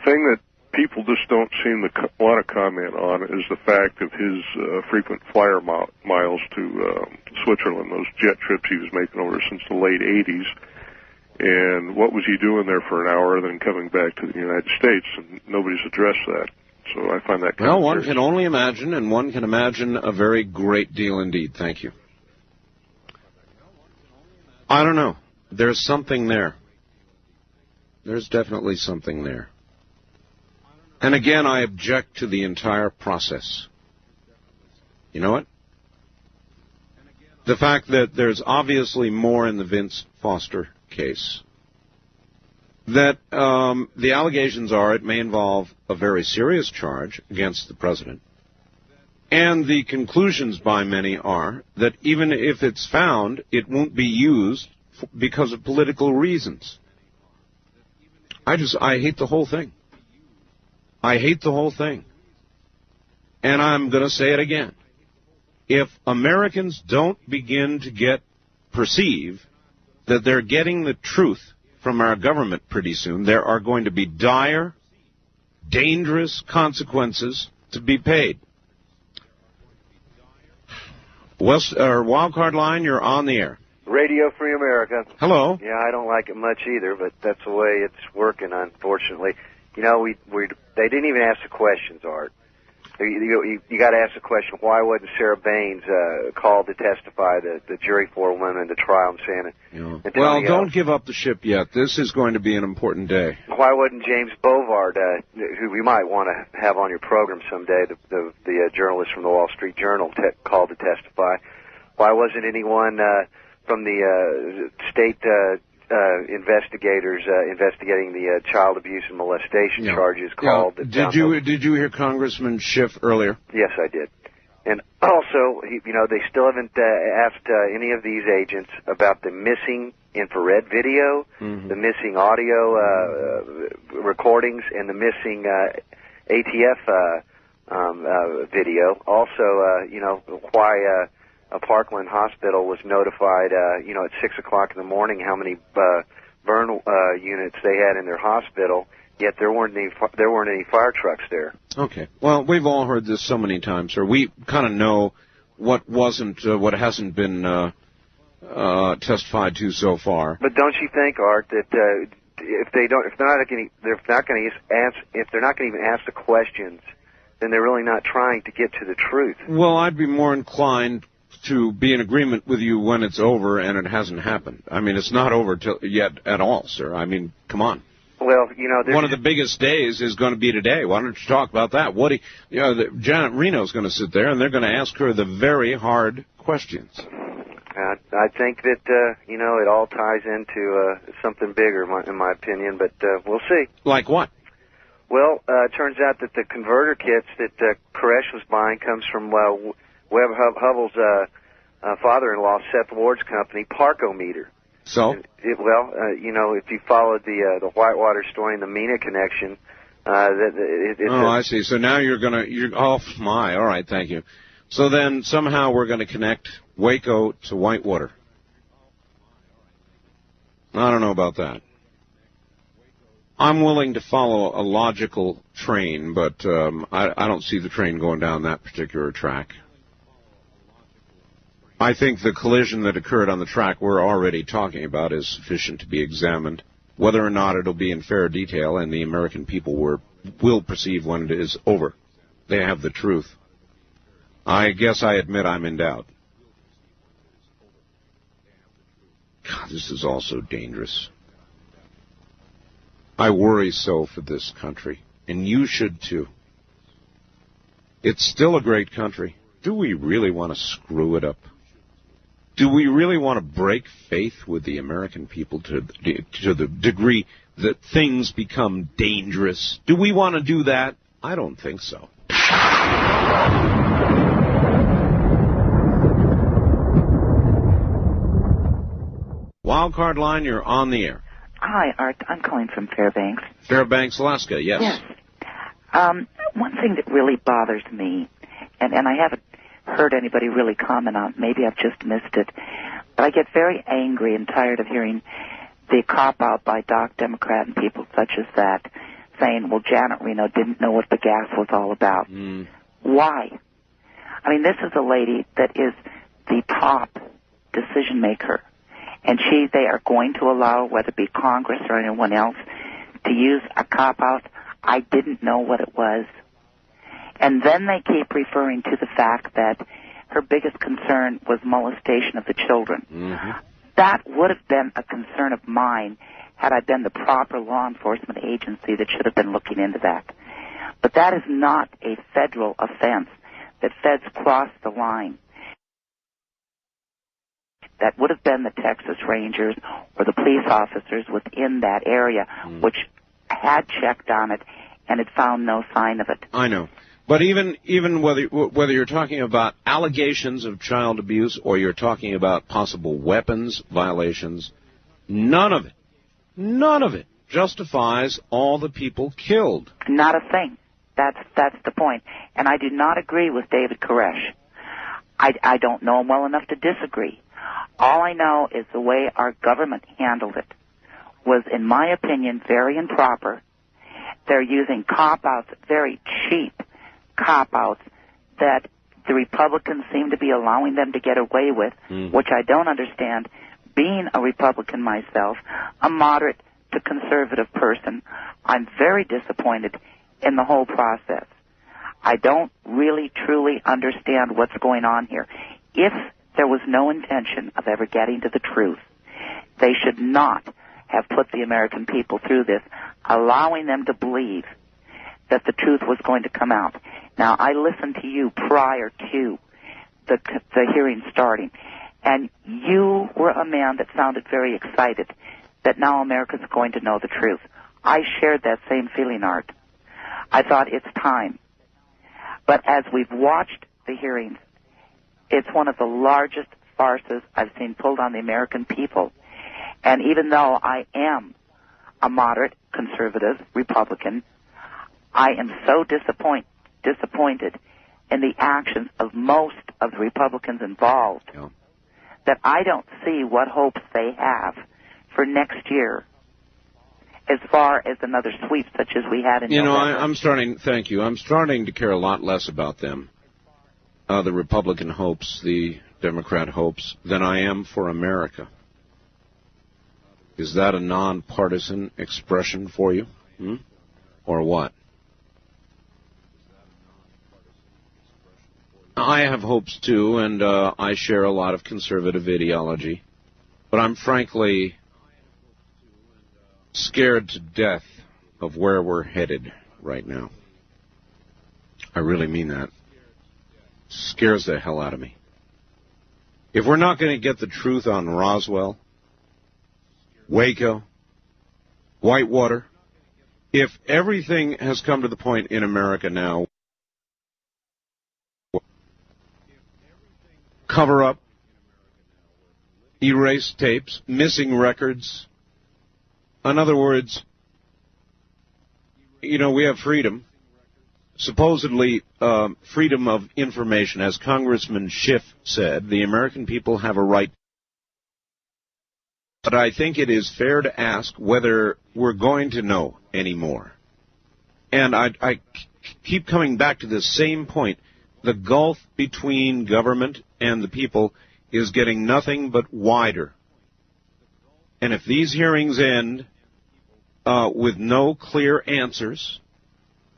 Thing that people just don't seem to want to comment on is the fact of his frequent flyer miles to Switzerland, those jet trips he was making over since the late 80s. And what was he doing there for an hour, then coming back to the United States? And nobody's addressed that. So I find that kind of one can only imagine, and one can imagine a very great deal indeed. Thank you. I don't know. There's something there. There's definitely something there. And again, I object to the entire process. You know what? The fact that there's obviously more in the Vince Foster case. That the allegations are it may involve a very serious charge against the president. And the conclusions by many are that even if it's found, it won't be used because of political reasons. I hate the whole thing. I hate the whole thing. And I'm going to say it again. If Americans don't begin to perceive that they're getting the truth from our government pretty soon, there are going to be dire, dangerous consequences to be paid. Wildcard line, you're on the air. Radio Free America. Hello. Yeah, I don't like it much either, but that's the way it's working, unfortunately. They didn't even ask the questions, Art. You got to ask the question, why wasn't Sarah Baines called to testify, the jury forewoman in the trial in San Antonio? Well, don't give up the ship yet. This is going to be an important day. Why wasn't James Bovard, who we might want to have on your program someday, the journalist from the Wall Street Journal, called to testify? Why wasn't anyone from the state investigators investigating the child abuse and molestation charges called? Did you hear Congressman Schiff earlier? Yes, I did. And also, they still haven't asked any of these agents about the missing infrared video, the missing audio recordings, and the missing ATF video. Also, why a Parkland hospital was notified, at 6 o'clock in the morning how many burn units they had in their hospital, yet there weren't any fire trucks there. Okay. Well, we've all heard this so many times, sir. We kind of know what hasn't been testified to so far. But don't you think, Art, that if they're not going to even ask the questions, then they're really not trying to get to the truth? Well, I'd be more inclined to be in agreement with you when it's over and it hasn't happened. I mean, it's not over yet at all, sir. I mean, come on. Well, one of the biggest days is going to be today. Why don't you talk about that? Janet Reno's going to sit there, and they're going to ask her the very hard questions. I think that, it all ties into something bigger, in my opinion, but we'll see. Like what? Well, it turns out that the converter kits that Koresh was buying comes from Webb Hubbell's father-in-law, Seth Ward's company, Parkometer. So? If you followed the Whitewater story and the Mina connection, I see. So now all right, thank you. So then somehow we're going to connect Waco to Whitewater. I don't know about that. I'm willing to follow a logical train, but I don't see the train going down that particular track. I think the collision that occurred on the track we're already talking about is sufficient to be examined. Whether or not it'll be in fair detail and the American people will perceive when it is over. They have the truth. I guess I admit I'm in doubt. God, this is all so dangerous. I worry so for this country, and you should too. It's still a great country. Do we really want to screw it up? Do we really want to break faith with the American people to the degree that things become dangerous? Do we want to do that? I don't think so. Wildcard line, you're on the air. Hi, Art. I'm calling from Fairbanks. Fairbanks, Alaska, yes. Yes. One thing that really bothers me, and I haven't heard anybody really comment on, maybe I've just missed it, but I get very angry and tired of hearing the cop-out by Doc Democrat and people such as that saying, well, Janet Reno didn't know what the gas was all about. Why? I mean, this is a lady that is the top decision maker, and they are going to allow, whether it be Congress or anyone else, to use a cop-out. I didn't know what it was. And then they keep referring to the fact that her biggest concern was molestation of the children. That would have been a concern of mine had I been the proper law enforcement agency that should have been looking into that. But that is not a federal offense. That feds crossed the line. That would have been the Texas Rangers or the police officers within that area, which had checked on it and had found no sign of it. I know. But even whether you're talking about allegations of child abuse or you're talking about possible weapons violations, none of it justifies all the people killed. Not a thing. That's the point. And I do not agree with David Koresh. I don't know him well enough to disagree. All I know is the way our government handled it was, in my opinion, very improper. They're using cop-outs, very cheap cop-outs, that the Republicans seem to be allowing them to get away with, which I don't understand. Being a Republican myself, a moderate to conservative person, I'm very disappointed in the whole process. I don't really, truly understand what's going on here. If there was no intention of ever getting to the truth, they should not have put the American people through this, allowing them to believe that the truth was going to come out. Now, I listened to you prior to the hearing starting, and you were a man that sounded very excited that now America's going to know the truth. I shared that same feeling, Art. I thought it's time. But as we've watched the hearings, it's one of the largest farces I've seen pulled on the American people. And even though I am a moderate, conservative Republican, I am so disappointed in the actions of most of the Republicans involved that I don't see what hopes they have for next year as far as another sweep such as we had in November. I'm starting to care a lot less about them, the Republican hopes, the Democrat hopes, than I am for America. Is that a nonpartisan expression for you? Or what? I have hopes, too, and I share a lot of conservative ideology. But I'm frankly scared to death of where we're headed right now. I really mean that. Scares the hell out of me. If we're not going to get the truth on Roswell, Waco, Whitewater, if everything has come to the point in America now, cover up, erase tapes, missing records. In other words, we have freedom, supposedly freedom of information. As Congressman Schiff said, the American people have a right. But I think it is fair to ask whether we're going to know anymore. And I keep coming back to this same point. The gulf between government and the people is getting nothing but wider. And if these hearings end with no clear answers,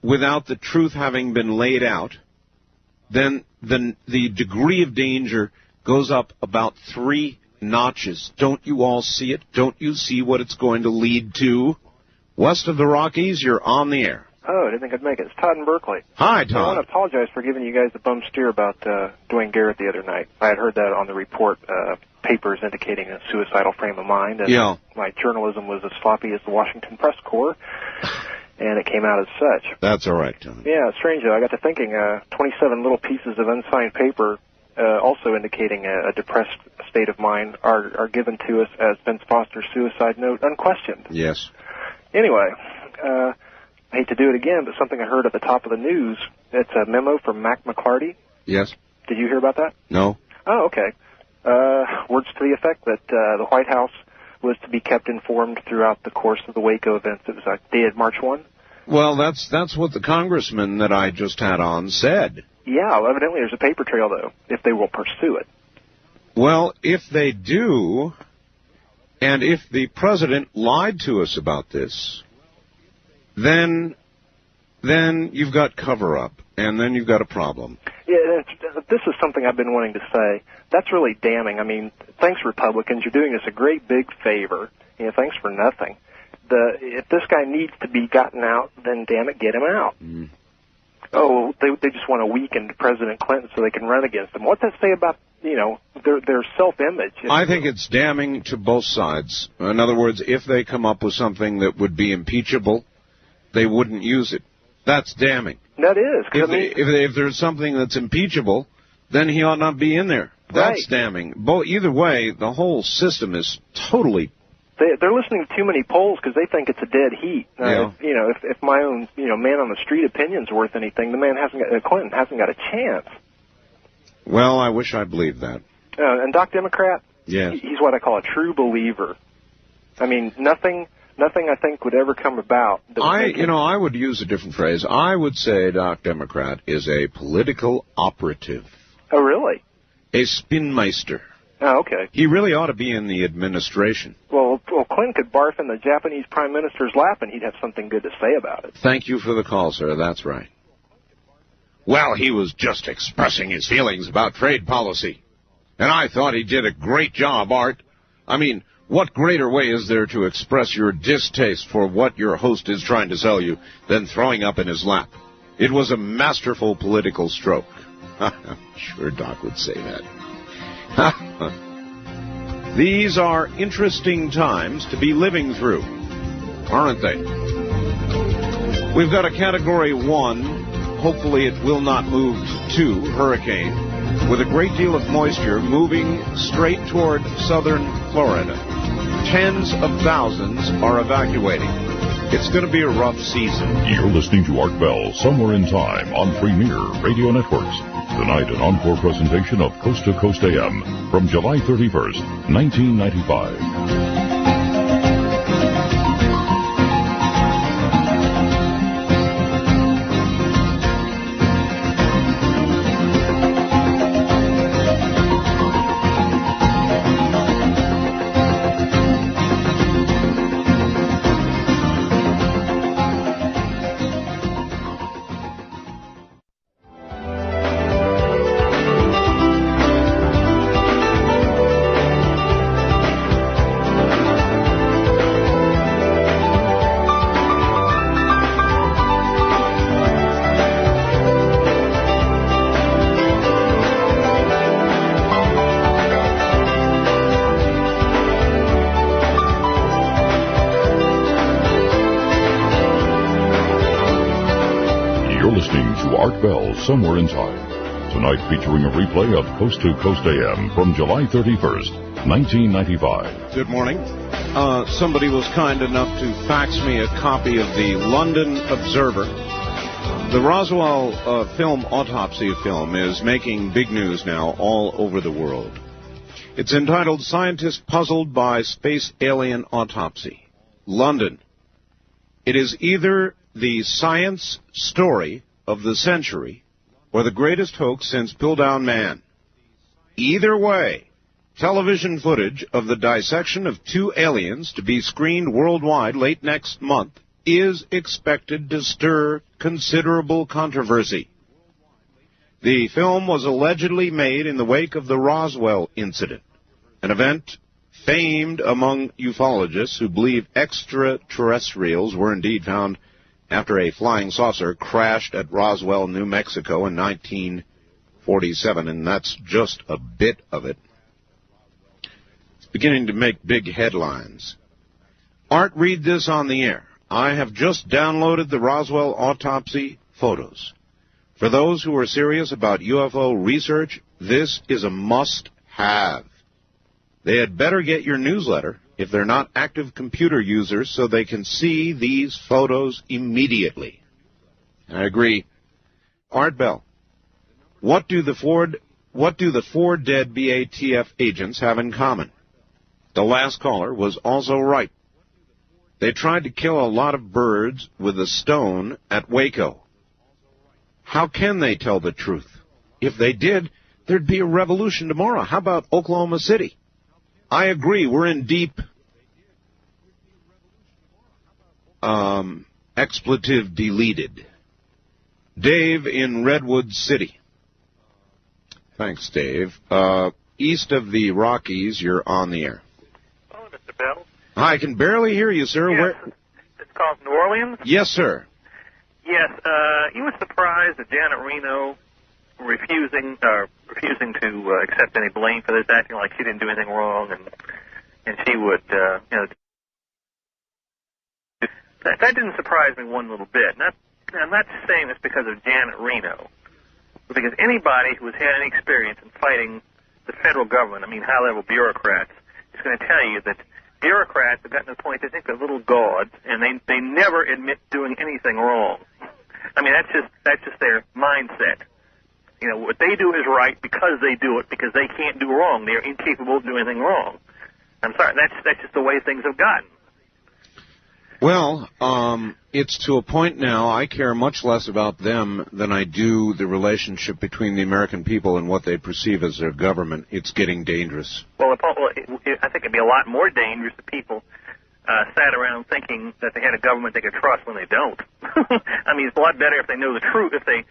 without the truth having been laid out, then the degree of danger goes up about 3 notches. Don't you all see it? Don't you see what it's going to lead to? West of the Rockies, you're on the air. Oh, I didn't think I'd make it. It's Todd in Berkeley. Hi, Todd. I want to apologize for giving you guys the bum steer about Dwayne Garrett the other night. I had heard that on the report, papers indicating a suicidal frame of mind, and my journalism was as sloppy as the Washington Press Corps, and it came out as such. That's all right, Todd. Yeah, it's strange, though. I got to thinking, 27 little pieces of unsigned paper also indicating a depressed state of mind are given to us as Vince Foster's suicide note, unquestioned. Yes. Anyway, I hate to do it again, but something I heard at the top of the news, it's a memo from Mac McClarty. Yes. Did you hear about that? No. Oh, okay. Words to the effect that the White House was to be kept informed throughout the course of the Waco events. It was dated March 1. Well, that's what the congressman that I just had on said. Yeah, well, evidently there's a paper trail, though, if they will pursue it. Well, if they do, and if the president lied to us about this, then you've got cover-up, and then you've got a problem. Yeah, this is something I've been wanting to say. That's really damning. I mean, thanks, Republicans. You're doing us a great big favor. Thanks for nothing. If this guy needs to be gotten out, then damn it, get him out. Oh, they just want to weaken President Clinton so they can run against him. What's that say about, their self-image? I think it's damning to both sides. In other words, if they come up with something that would be impeachable, they wouldn't use it. That's damning. That is. If there's something that's impeachable, then he ought not be in there. That's damning. Either way, the whole system is totally... They're listening to too many polls because they think it's a dead heat. If my own, man on the street opinion's worth anything, the man Clinton hasn't got a chance. Well, I wish I believed that. And Doc Democrat, yes, he's what I call a true believer. I mean, nothing I think would ever come about. I would use a different phrase. I would say Doc Democrat is a political operative. Oh, really? A spinmeister. Oh, okay. He really ought to be in the administration. Well, Clinton could barf in the Japanese prime minister's lap, and he'd have something good to say about it. Thank you for the call, sir. That's right. Well, he was just expressing his feelings about trade policy. And I thought he did a great job, Art. I mean, what greater way is there to express your distaste for what your host is trying to sell you than throwing up in his lap? It was a masterful political stroke. Sure, Doc would say that. These are interesting times to be living through, aren't they? We've got a Category 1. Hopefully it will not move to 2 hurricane, with a great deal of moisture moving straight toward southern Florida. Tens of thousands are evacuating. It's going to be a rough season. You're listening to Art Bell, Somewhere in Time, on Premier Radio Networks. Tonight, an encore presentation of Coast to Coast AM from July 31st, 1995. Somewhere in Time. Tonight featuring a replay of Coast to Coast AM from July 31st, 1995. Good morning. Somebody was kind enough to fax me a copy of the London Observer. The Roswell autopsy film is making big news now all over the world. It's entitled Scientists Puzzled by Space Alien Autopsy. London. It is either the science story of the century or the greatest hoax since Piltdown Man. Either way, television footage of the dissection of 2 aliens to be screened worldwide late next month is expected to stir considerable controversy. The film was allegedly made in the wake of the Roswell incident, an event famed among ufologists who believe extraterrestrials were indeed found after a flying saucer crashed at Roswell, New Mexico in 1947, and that's just a bit of it. It's beginning to make big headlines. Art, read this on the air. I have just downloaded the Roswell autopsy photos. For those who are serious about UFO research, this is a must-have. They had better get your newsletter if they're not active computer users so they can see these photos immediately. I agree. Art Bell, what do the four dead BATF agents have in common? The last caller was also right. They tried to kill a lot of birds with a stone at Waco. How can they tell the truth? If they did, there'd be a revolution tomorrow. How about Oklahoma City? I agree, we're in deep expletive deleted. Dave in Redwood City. Thanks, Dave. East of the Rockies, you're on the air. Hello, Mr. Bell. I can barely hear you, sir. Yes. Where? It's called New Orleans? Yes, sir. Yes, you were surprised that Janet Reno refusing to accept any blame for this, acting like she didn't do anything wrong, and she would, that didn't surprise me one little bit. I'm not saying this because of Janet Reno, but because anybody who has had any experience in fighting the federal government, I mean high-level bureaucrats, is going to tell you that bureaucrats have gotten to the point they think they're little gods, and they never admit doing anything wrong. I mean, that's just their mindset. You know, what they do is right because they do it, because they can't do wrong. They're incapable of doing anything wrong. I'm sorry, that's just the way things have gotten. Well, it's to a point now I care much less about them than I do the relationship between the American people and what they perceive as their government. It's getting dangerous. Well, I think it'd be a lot more dangerous if people sat around thinking that they had a government they could trust when they don't. I mean, it's a lot better if they know the truth, if they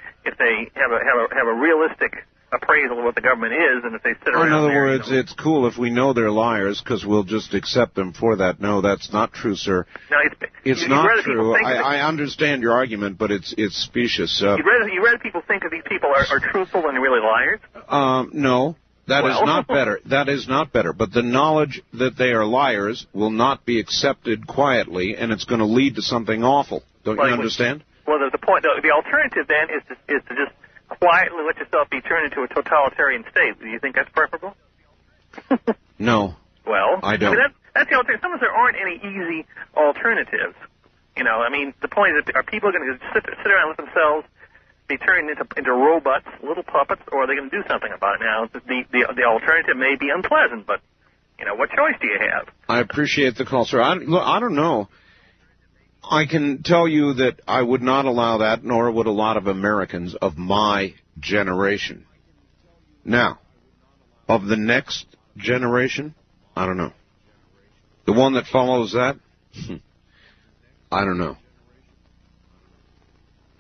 have a realistic appraisal of what the government is, and if they sit around in other there, words, it's cool if we know they're liars because we'll just accept them for that. No, that's not true, sir. No, It's not true. I understand your argument, but it's specious. You'd rather people think that these people are truthful than really liars? No. That is not better. That is not better. But the knowledge that they are liars will not be accepted quietly, and it's going to lead to something awful. Don't you understand? Well, the point, the alternative then is to just quietly let yourself be turned into a totalitarian state. Do you think that's preferable? No. Well, I don't. I mean, that's the alternative. Sometimes there aren't any easy alternatives. You know, I mean, the point is, are people going to sit around with themselves, be turned into robots, little puppets, or are they going to do something about it? Now, the alternative may be unpleasant, but, you know, what choice do you have? I appreciate the call, sir. I don't know. I can tell you that I would not allow that, nor would a lot of Americans of my generation. Now, of the next generation, I don't know. The one that follows that, I don't know.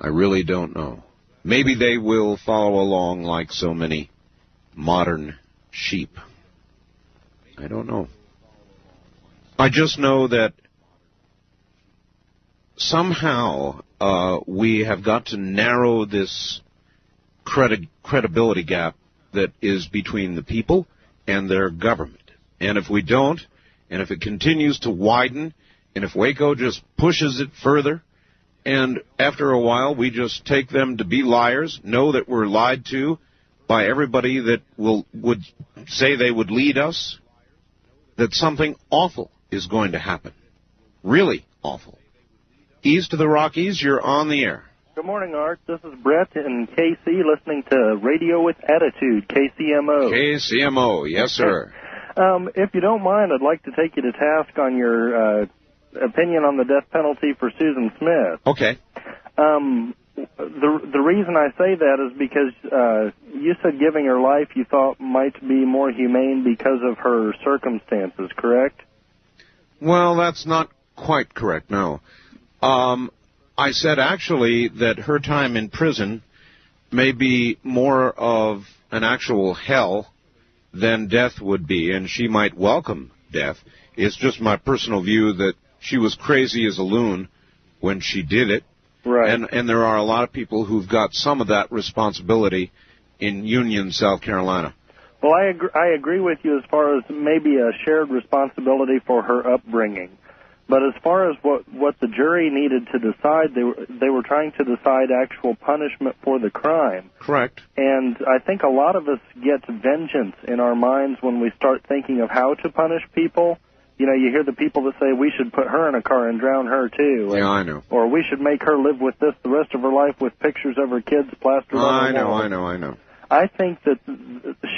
I really don't know. Maybe they will follow along like so many modern sheep. I don't know. I just know that somehow we have got to narrow this credibility gap that is between the people and their government. And if we don't, and if it continues to widen, and if Waco just pushes it further, and after a while we just take them to be liars, know that we're lied to by everybody that would say they would lead us, that something awful is going to happen. Really awful. East of the Rockies, you're on the air. Good morning, Art. This is Brett in KC, listening to Radio with Attitude, KCMO. KCMO, yes, sir. If you don't mind, I'd like to take you to task on your opinion on the death penalty for Susan Smith. Okay. The reason I say that is because you said giving her life you thought might be more humane because of her circumstances, correct? Well, that's not quite correct, no. I said actually that her time in prison may be more of an actual hell than death would be, and she might welcome death. It's just my personal view that she was crazy as a loon when she did it. Right. And there are a lot of people who've got some of that responsibility in Union, South Carolina. Well, I agree with you as far as maybe a shared responsibility for her upbringing. But as far as what the jury needed to decide, they were trying to decide actual punishment for the crime. Correct. And I think a lot of us get vengeance in our minds when we start thinking of how to punish people. You know, you hear the people that say we should put her in a car and drown her too. Yeah, I know. Or we should make her live with this the rest of her life with pictures of her kids plastered on the wall. I know. I think that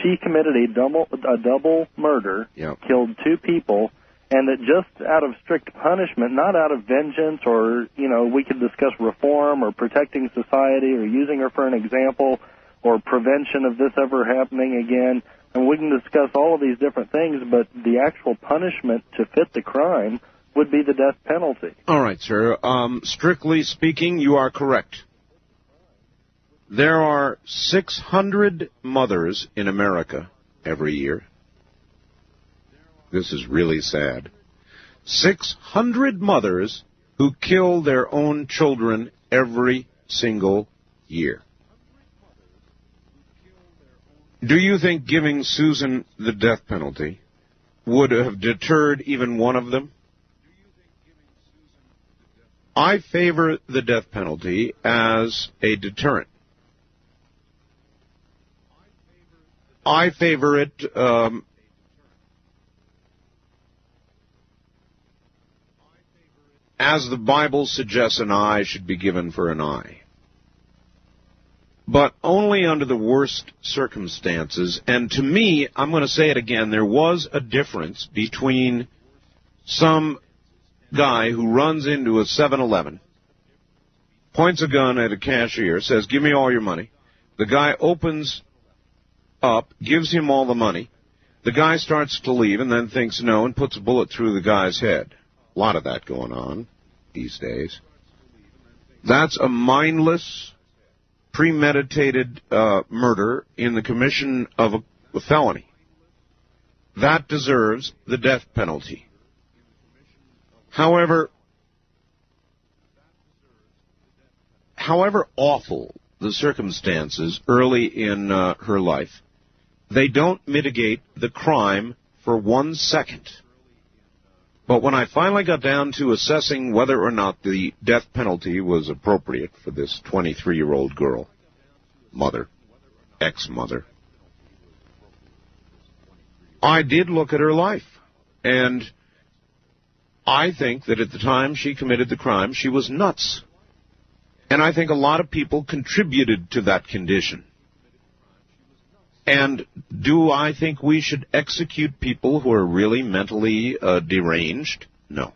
she committed a double murder, killed two people, and that just out of strict punishment, not out of vengeance or, you know, we could discuss reform or protecting society or using her for an example or prevention of this ever happening again. And we can discuss all of these different things, but the actual punishment to fit the crime would be the death penalty. All right, sir. Strictly speaking, you are correct. There are 600 mothers in America every year. This is really sad. 600 mothers who kill their own children every single year. Do you think giving Susan the death penalty would have deterred even one of them? I favor the death penalty as a deterrent. I favor it as the Bible suggests an eye should be given for an eye. But only under the worst circumstances. And to me, I'm going to say it again, there was a difference between some guy who runs into a 7-Eleven, points a gun at a cashier, says, "Give me all your money." The guy opens up, gives him all the money. The guy starts to leave and then thinks no and puts a bullet through the guy's head. A lot of that going on these days. That's a mindless, premeditated murder in the commission of a felony. That deserves the death penalty. However awful the circumstances early in her life, they don't mitigate the crime for 1 second. But when I finally got down to assessing whether or not the death penalty was appropriate for this 23-year-old girl, mother, ex-mother, I did look at her life. And I think that at the time she committed the crime, she was nuts. And I think a lot of people contributed to that condition. And do I think we should execute people who are really mentally deranged? No.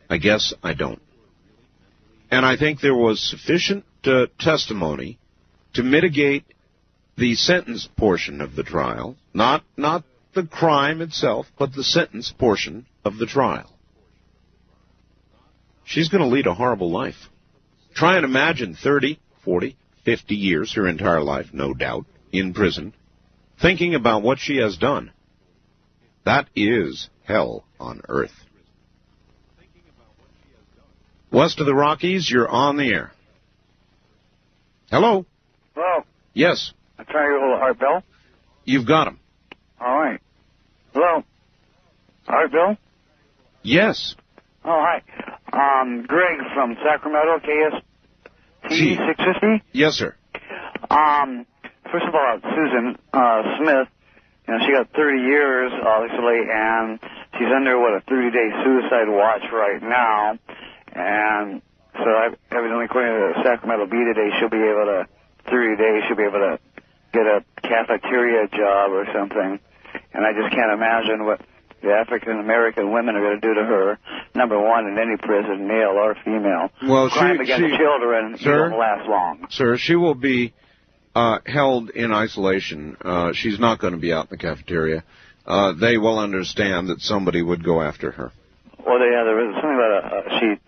I guess I don't. And I think there was sufficient testimony to mitigate the sentence portion of the trial, not the crime itself, but the sentence portion of the trial. She's going to lead a horrible life. Try and imagine 30, 40, 50 years, her entire life, no doubt, in prison, thinking about what she has done. That is hell on earth. West of the Rockies, you're on the air. Hello? Hello? Yes. I'm trying to hold Art Bell. You've got him. All right. Hello? Art Bell? Yes. Oh, hi. Greg from Sacramento, KST 650. Yes, sir. First of all, Susan Smith, she got 30 years, obviously, and she's under, a 30-day suicide watch right now. And so evidently, according to the Sacramento Bee today, she'll be able to, 30 days, she'll be able to get a cafeteria job or something. And I just can't imagine what the African-American women are going to do to her, number one, in any prison, male or female. Well, crime against children won't last long. Sir, she will be held in isolation. She's not going to be out in the cafeteria. They will understand that somebody would go after her. Well, there was something about she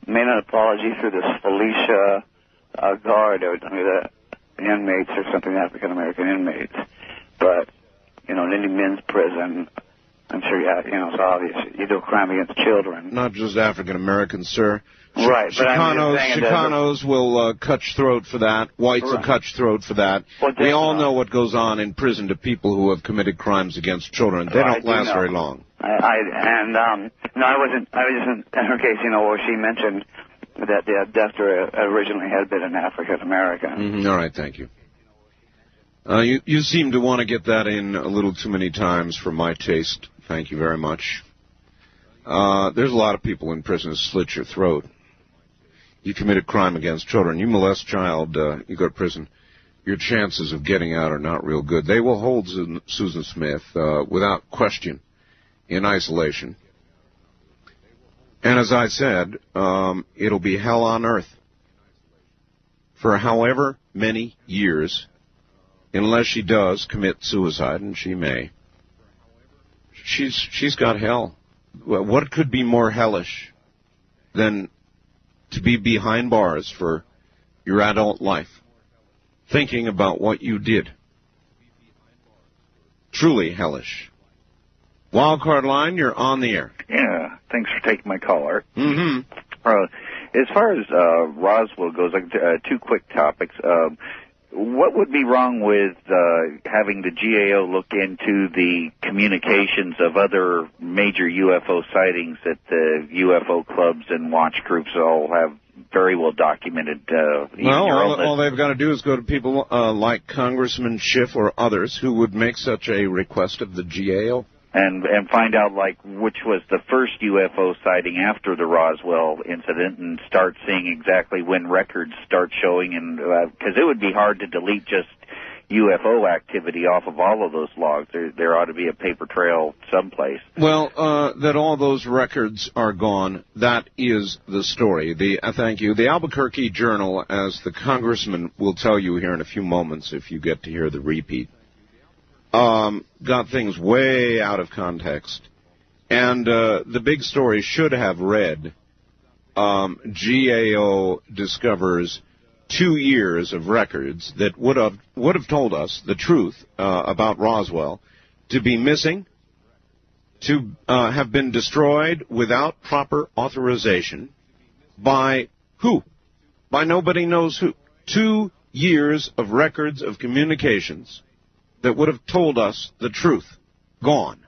made an apology through this Felicia Guard, the inmates or something, African-American inmates. But, in any men's prison, I'm sure, it's obvious. You do a crime against children. Not just African-Americans, sir. Right, but Chicanos will cut your throat for that. Whites will cut your throat for that. Well, we all know what goes on in prison to people who have committed crimes against children. They don't last very long. I wasn't. I was just in her case, where she mentioned that the abductor originally had been an African-American. Mm-hmm. All right, thank you. You seem to want to get that in a little too many times for my taste. Thank you very much. There's a lot of people in prison who slit your throat. You commit a crime against children. You molest a child, you go to prison. Your chances of getting out are not real good. They will hold Susan Smith without question in isolation. And as I said, it'll be hell on earth for however many years, unless she does commit suicide, and she may. She's got hell. What could be more hellish than to be behind bars for your adult life, thinking about what you did? Truly hellish. Wildcard line, you're on the air. Yeah, thanks for taking my call, Art. Mm-hmm. As far as Roswell goes, two quick topics. What would be wrong with having the GAO look into the communications of other major UFO sightings that the UFO clubs and watch groups all have very well documented? All they've got to do is go to people like Congressman Schiff or others who would make such a request of the GAO. And find out, which was the first UFO sighting after the Roswell incident, and start seeing exactly when records start showing, and because it would be hard to delete just UFO activity off of all of those logs. There ought to be a paper trail someplace. Well, that all those records are gone, that is the story. Thank you. The Albuquerque Journal, as the congressman will tell you here in a few moments if you get to hear the repeat, got things way out of context. And the big story should have read, GAO discovers 2 years of records that would have told us the truth about Roswell to be missing, to have been destroyed without proper authorization by who? By nobody knows who. 2 years of records of communications that would have told us the truth. Gone.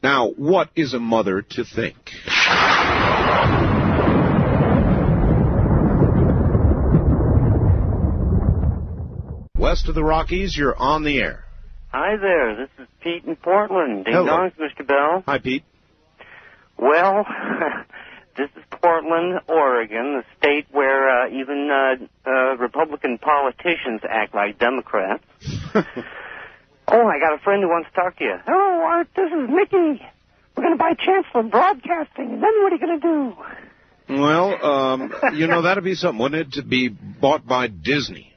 Now, what is a mother to think? West of the Rockies, you're on the air. Hi there, this is Pete in Portland. Ding dongs, Mr. Bell. Hi, Pete. Well, this is Portland, Oregon, the state where even Republican politicians act like Democrats. Oh, I got a friend who wants to talk to you. Oh, Art, this is Mickey. We're going to buy Chancellor Broadcasting, and then what are you going to do? Well, you know, that'd be something, wouldn't it, to be bought by Disney?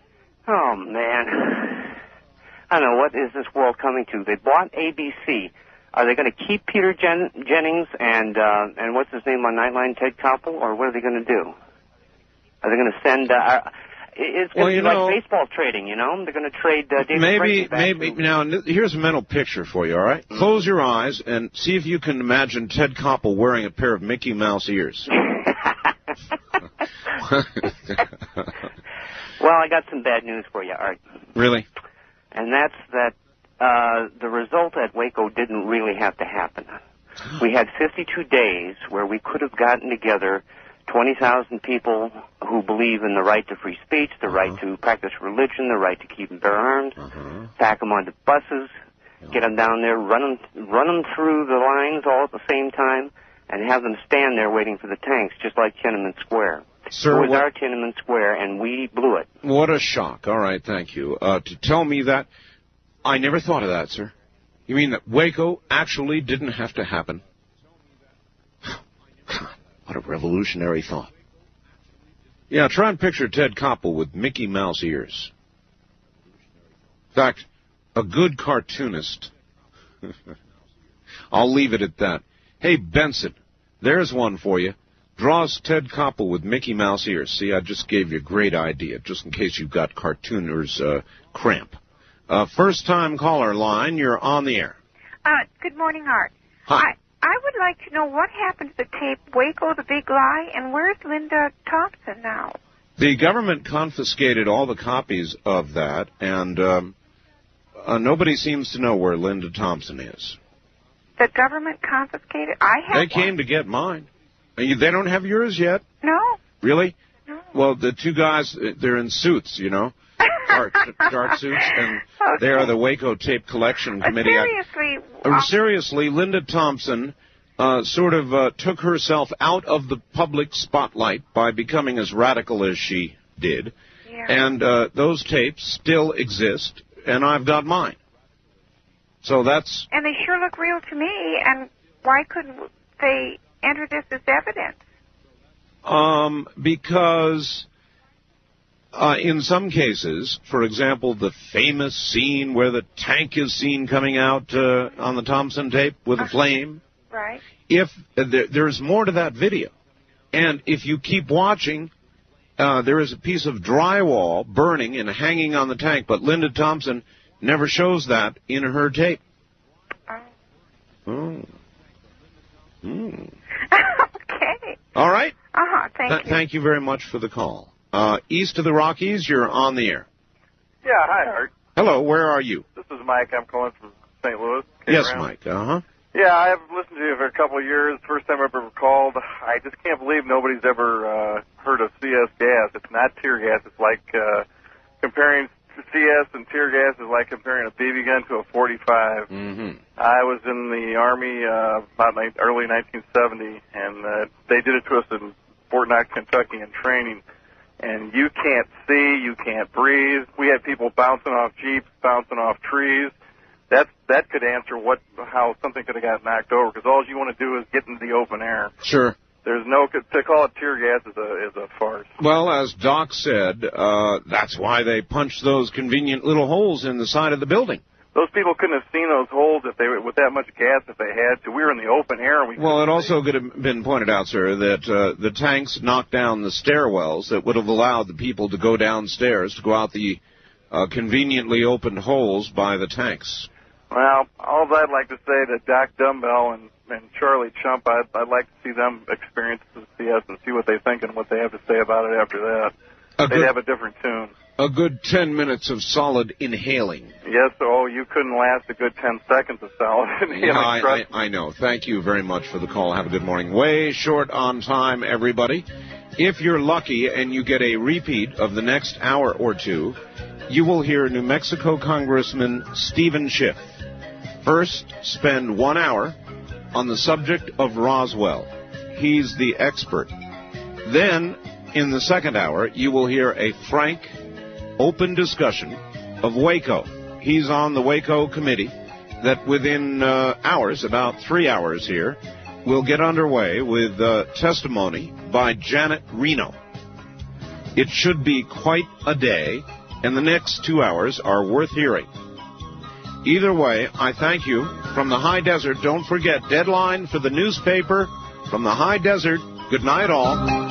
Oh, man. I don't know, what is this world coming to? They bought ABC. Are they going to keep Peter Jennings and what's his name on Nightline, Ted Koppel, or what are they going to do? Are they going to send... it's going to be like baseball trading, you know? They're going to trade David Price back maybe. Now, here's a mental picture for you, all right? Mm-hmm. Close your eyes and see if you can imagine Ted Koppel wearing a pair of Mickey Mouse ears. Well, I got some bad news for you, Art. Really? And that's that the result at Waco didn't really have to happen. We had 52 days where we could have gotten together 20,000 people who believe in the right to free speech, the right to practice religion, the right to keep and bear arms, pack them onto buses, get them down there, run them through the lines all at the same time, and have them stand there waiting for the tanks, just like Tiananmen Square. Sir, it was our Tiananmen Square, and we blew it. What a shock. All right, thank you. To tell me that, I never thought of that, sir. You mean that Waco actually didn't have to happen? God, what a revolutionary thought. Yeah, try and picture Ted Koppel with Mickey Mouse ears. In fact, a good cartoonist. I'll leave it at that. Hey, Benson, there's one for you. Draws Ted Koppel with Mickey Mouse ears. See, I just gave you a great idea, just in case you've got cartooners' cramp. First-time caller line, you're on the air. Good morning, Art. Hi. I would like to know what happened to the tape Waco, the Big Lie, and where's Linda Thompson now? The government confiscated all the copies of that, and nobody seems to know where Linda Thompson is. The government confiscated? I have They came to get mine. They don't have yours yet? No. Really? No. Well, the two guys, they're in suits, you know, dark suits, and they are the Waco Tape Collection Committee. Seriously, Linda Thompson sort of took herself out of the public spotlight by becoming as radical as she did. Yeah. And those tapes still exist, and I've got mine. So that's... And they sure look real to me, and why couldn't they enter this as evidence? Because in some cases, for example, the famous scene where the tank is seen coming out on the Thompson tape with a flame, right? If there's more to that video, and if you keep watching, there is a piece of drywall burning and hanging on the tank, but Linda Thompson never shows that in her tape. Oh. Okay. All right. Thank you. Thank you very much for the call. East of the Rockies, you're on the air. Yeah, hi, Art. Hello, where are you? This is Mike. I'm calling from St. Louis. Yes, Mike. Uh-huh. Yeah, I've listened to you for a couple of years. First time I've ever called. I just can't believe nobody's ever heard of CS gas. It's not tear gas. It's like comparing CS and tear gas is like comparing a BB gun to a 45. Mm-hmm. I was in the Army about early 1970, and they did it to us in Fort Knox, Kentucky in training. And you can't see, you can't breathe. We had people bouncing off jeeps, bouncing off trees. That could answer how something could have got knocked over, because all you want to do is get into the open air. Sure. There's to call it tear gas is a farce. Well, as Doc said, that's why they punched those convenient little holes in the side of the building. Those people couldn't have seen those holes if they were with that much gas if they had to. We were in the open air. And Well, it also could have been pointed out, sir, that the tanks knocked down the stairwells that would have allowed the people to go downstairs to go out the conveniently opened holes by the tanks. Well, all I'd like to say to Doc Dumbbell and Charlie Chump, I'd like to see them experience the CS and see what they think and what they have to say about it after that. They'd have a different tune. A good 10 minutes of solid inhaling. Yes, you couldn't last a good 10 seconds of solid inhaling. I know. Thank you very much for the call. Have a good morning. Way short on time, everybody. If you're lucky and you get a repeat of the next hour or two, you will hear New Mexico Congressman Steven Schiff first spend 1 hour on the subject of Roswell. He's the expert. Then, in the second hour, you will hear a frank, open discussion of Waco. He's on the Waco committee that within hours, about 3 hours here, will get underway with testimony by Janet Reno. It should be quite a day, and the next 2 hours are worth hearing. Either way, I thank you. From the high desert, don't forget, deadline for the newspaper from the high desert. Good night, all.